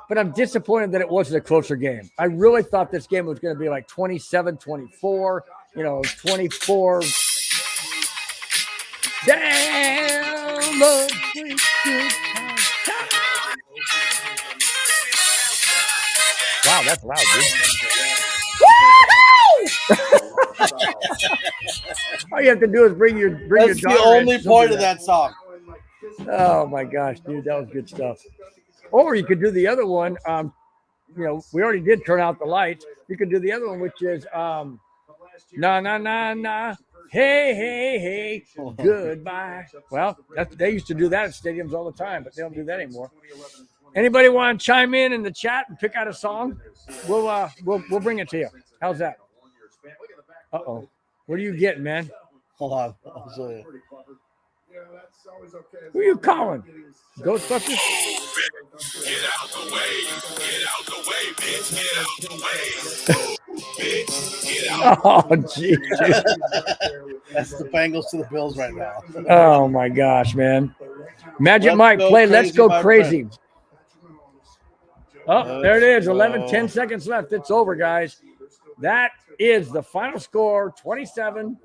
but I'm disappointed that it wasn't a closer game. I really thought this game was going to be like 27-24, 24. Damn the wow, that's loud, dude. All you have to do is bring your That's daughter. the only point of that song. Oh my gosh, dude, that was good stuff. Or you could do the other one. We already did turn out the lights. You could do the other one, which is na na na na. Hey, hey, hey, goodbye. Well, they used to do that at stadiums all the time, but they don't do that anymore. Anybody want to chime in the chat and pick out a song? We'll bring it to you. How's that? Uh-oh. What are you getting, man? Hold on. I'll show you. Who are you calling? Ghostbusters? Get out the way. Get out the way, bitch. Get out the way. Bitch, get out. Oh, geez. That's the Bengals to the Bills right now. Oh, my gosh, man. Magic Mike, play Let's Go Crazy. Oh, there it is. 10 seconds left. It's over, guys. That is the final score, 27-10.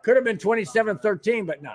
Could have been 27-13, but no.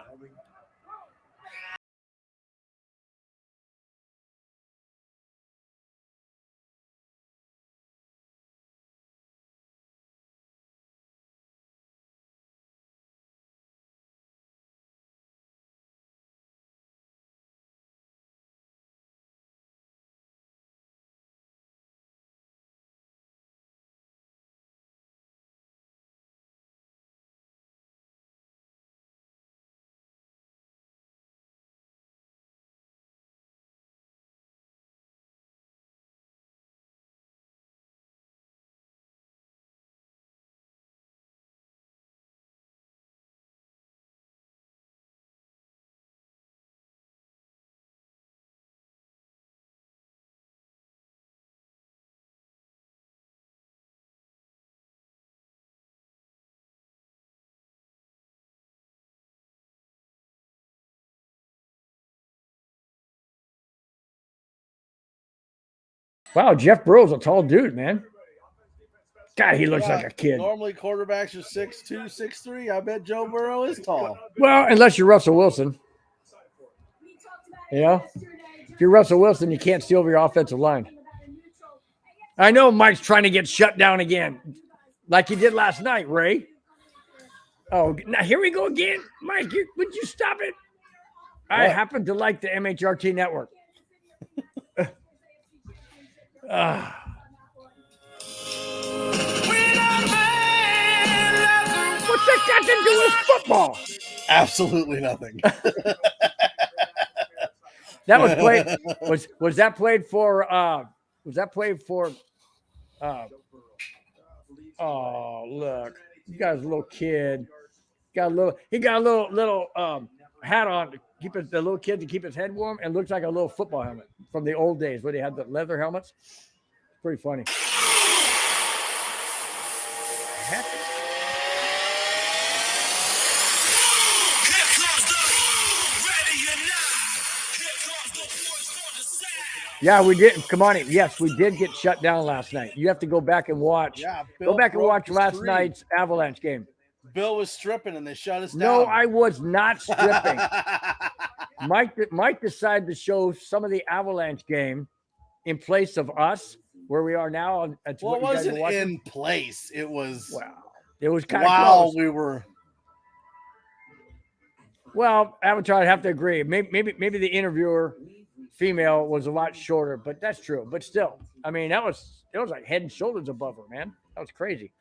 Wow, Jeff Burrow's a tall dude, man. God, he looks like a kid. Normally quarterbacks are 6'2", 6'3". I bet Joe Burrow is tall. Well, unless you're Russell Wilson. If you're Russell Wilson, you can't see over your offensive line. I know Mike's trying to get shut down again, like he did last night, Ray. Oh, now here we go again. Mike, would you stop it? I happen to like the MHRT network. What's that got to do with football? Absolutely nothing. That was played. Was that played for? Oh, look! You got a little kid. He got a little hat on to keep the little kid to keep his head warm, and looks like a little football helmet from the old days where they had the leather helmets. Pretty funny. Yeah, we did. Come on in. Yes, we did get shut down last night. You have to go back and watch. Yeah, go back and watch last night's Avalanche game. Bill was stripping and they shut us down. No, I was not stripping. Mike decided to show some of the Avalanche game in place of us, where we are now. Well, it wasn't in place. It was. Wow. It was kind of close. We were. Well, Avatar, I'd have to agree. Maybe the interviewer, female, was a lot shorter, but that's true. But still, I mean, that was like head and shoulders above her, man. That was crazy.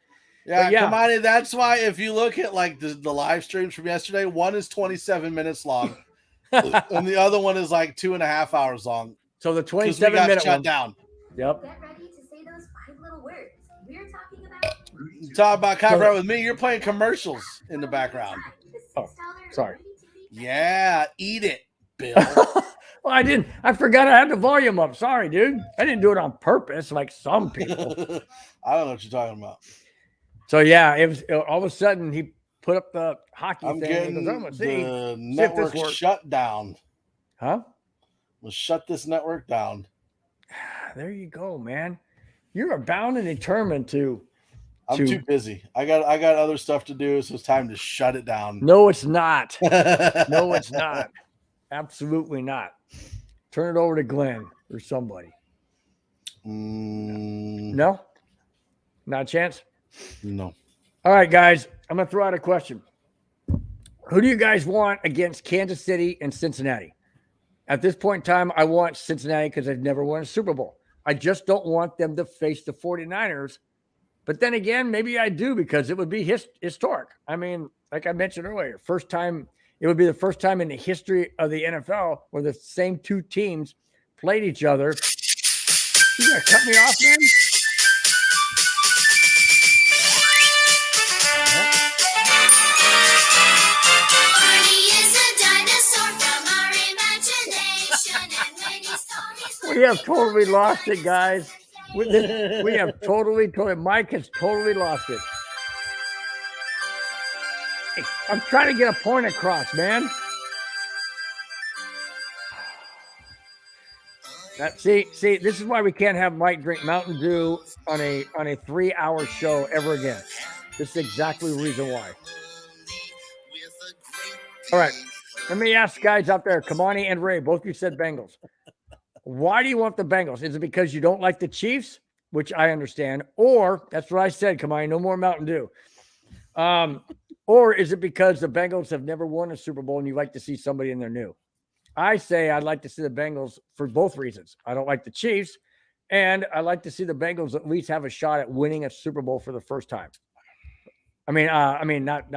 Yeah, Kamani, that's why if you look at like the live streams from yesterday, one is 27 minutes long, and the other one is like 2.5 hours long. So the 27-minute shut down. Yep. Get ready to say those 5 little words. We're talking about. Talk about copyright with me. You're playing commercials in the background. Oh, sorry. Yeah, eat it, Bill. Well, I forgot I had the volume up. Sorry, dude. I didn't do it on purpose like some people. I don't know what you're talking about. So yeah, it was all of a sudden he put up the hockey I'm thing. getting the network shut down. Huh? We'll shut this network down. There you go, man. You're bound and determined to. I'm too busy. I got other stuff to do, so it's time to shut it down. No, it's not. No, it's not. Absolutely not. Turn it over to Glenn or somebody. No? Not a chance? No. All right, guys. I'm going to throw out a question. Who do you guys want against Kansas City and Cincinnati? At this point in time, I want Cincinnati because they've never won a Super Bowl. I just don't want them to face the 49ers. But then again, maybe I do because it would be historic. I mean, like I mentioned earlier, it would be the first time in the history of the NFL where the same two teams played each other. You gonna cut me off, man? We have totally lost it, guys. We have totally. Mike has totally lost it. I'm trying to get a point across, man. See, this is why we can't have Mike drink Mountain Dew on a 3-hour show ever again. This is exactly the reason why. All right. Let me ask guys out there, Kamani and Ray, both of you said Bengals. Why do you want the Bengals? Is it because you don't like the Chiefs, which I understand, or that's what I said, Kamani, no more Mountain Dew. Or is it because the Bengals have never won a Super Bowl and you like to see somebody in there new? I say I'd like to see the Bengals for both reasons. I don't like the Chiefs, and I like to see the Bengals at least have a shot at winning a Super Bowl for the first time. I mean, not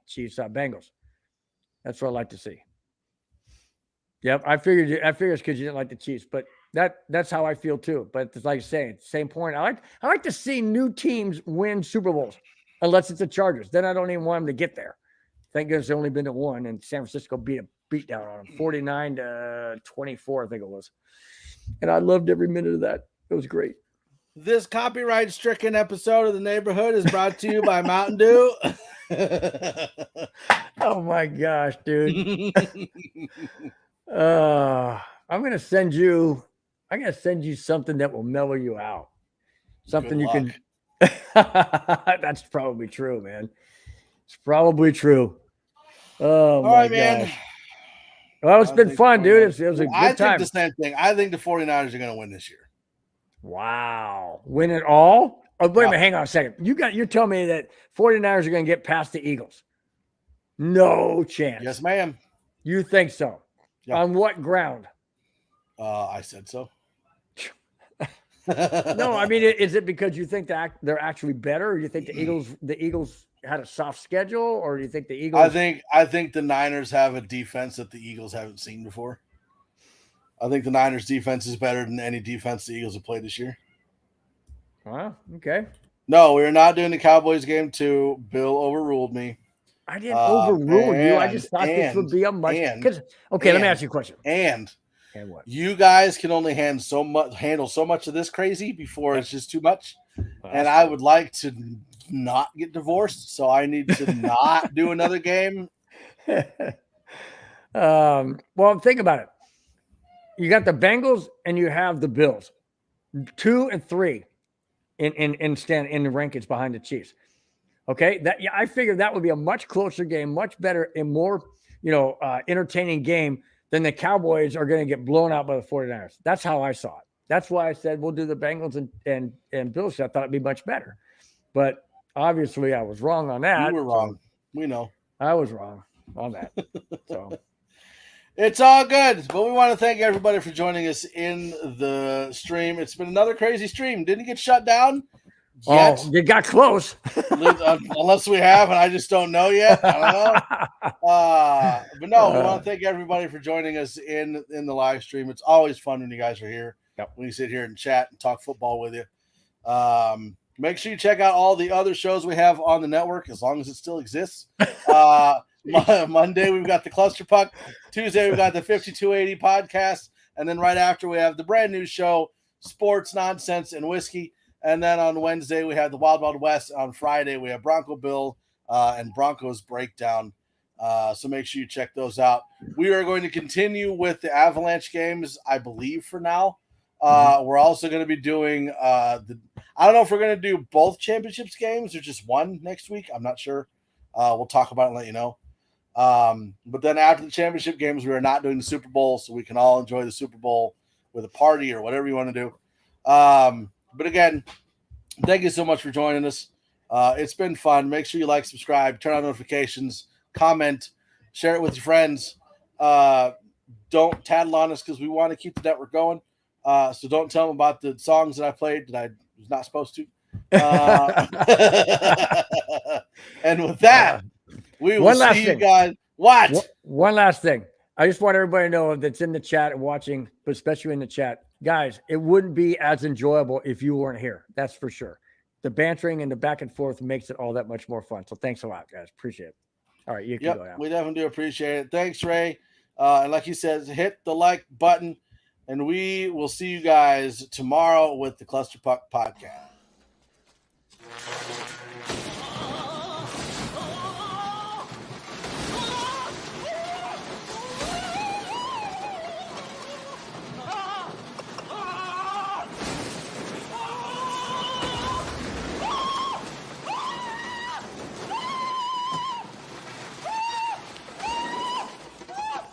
Chiefs, Bengals. That's what I like to see. Yep, I figured it's because you didn't like the Chiefs, but that's how I feel too. But it's like I say, same point. I like to see new teams win Super Bowls, unless it's the Chargers. Then I don't even want them to get there. Thank goodness they've only been to one, and San Francisco beat down on them, 49-24, I think it was. And I loved every minute of that. It was great. This copyright-stricken episode of The Neighborhood is brought to you by Mountain Dew. Oh my gosh, dude. I'm gonna send you something that will mellow you out. Something you can. That's probably true, man. It's probably true. Oh, all right, man. Well, it's been fun, dude. It was a good time. I think the same thing. I think the 49ers are going to win this year. Wow. Win it all? Oh, wait a minute. Hang on a second. You're telling me that 49ers are going to get past the Eagles? No chance. Yes, ma'am. You think so? Yep. On what ground? I said so. No, I mean, is it because you think that they're actually better, or you think the Eagles had a soft schedule, or do you think the Eagles? I think the Niners have a defense that the Eagles haven't seen before. I think the Niners defense is better than any defense the Eagles have played this year. Wow. Okay. No, we're not doing the Cowboys game 2. Bill overruled me. I didn't overrule you. I just thought this would be a much. Okay, let me ask you a question. And what? You guys can only handle so much of this crazy before it's just too much. And I would like to not get divorced, so I need to not do another game. Well, think about it. You got the Bengals and you have the Bills, 2 and 3 in the rankings behind the Chiefs. Okay, I figured that would be a much closer game, much better and more entertaining game than the Cowboys are going to get blown out by the 49ers. That's how I saw it. That's why I said we'll do the Bengals and Bills. I thought it'd be much better, but obviously I was wrong on that. You were wrong. We know. I was wrong on that. So It's all good, but we want to thank everybody for joining us in the stream. It's been another crazy stream. Didn't get shut down yet. Oh, you got close. Unless we have, and I just don't know yet. I don't know. But no, we want to thank everybody for joining us in the live stream. It's always fun when you guys are here. Yep. When you sit here and chat and talk football with you. Make sure you check out all the other shows we have on the network, as long as it still exists. Monday, we've got the Cluster Puck. Tuesday, we've got the 5280 podcast. And then right after, we have the brand new show, Sports, Nonsense, and Whiskey. And then on Wednesday, we have the Wild Wild West. On Friday, we have Bronco Bill and Broncos Breakdown. So make sure you check those out. We are going to continue with the Avalanche games, I believe, for now. We're also going to be doing I don't know if we're going to do both championships games or just one next week. I'm not sure. We'll talk about it and let you know. But then after the championship games, we are not doing the Super Bowl, so we can all enjoy the Super Bowl with a party or whatever you want to do. But again, thank you so much for joining us. It's been fun. Make sure you like, subscribe, turn on notifications, comment, share it with your friends. Don't tattle on us because we want to keep the network going. So don't tell them about the songs that I played that I was not supposed to. And with that, we will see you guys. One last thing. I just want everybody to know that's in the chat and watching, but especially in the chat, guys, it wouldn't be as enjoyable if you weren't here. That's for sure. The bantering and the back and forth makes it all that much more fun. So thanks a lot, guys. Appreciate it. All right, you can go now. We definitely do appreciate it. Thanks, Ray. And like he says, hit the like button. And we will see you guys tomorrow with the Cluster Puck podcast.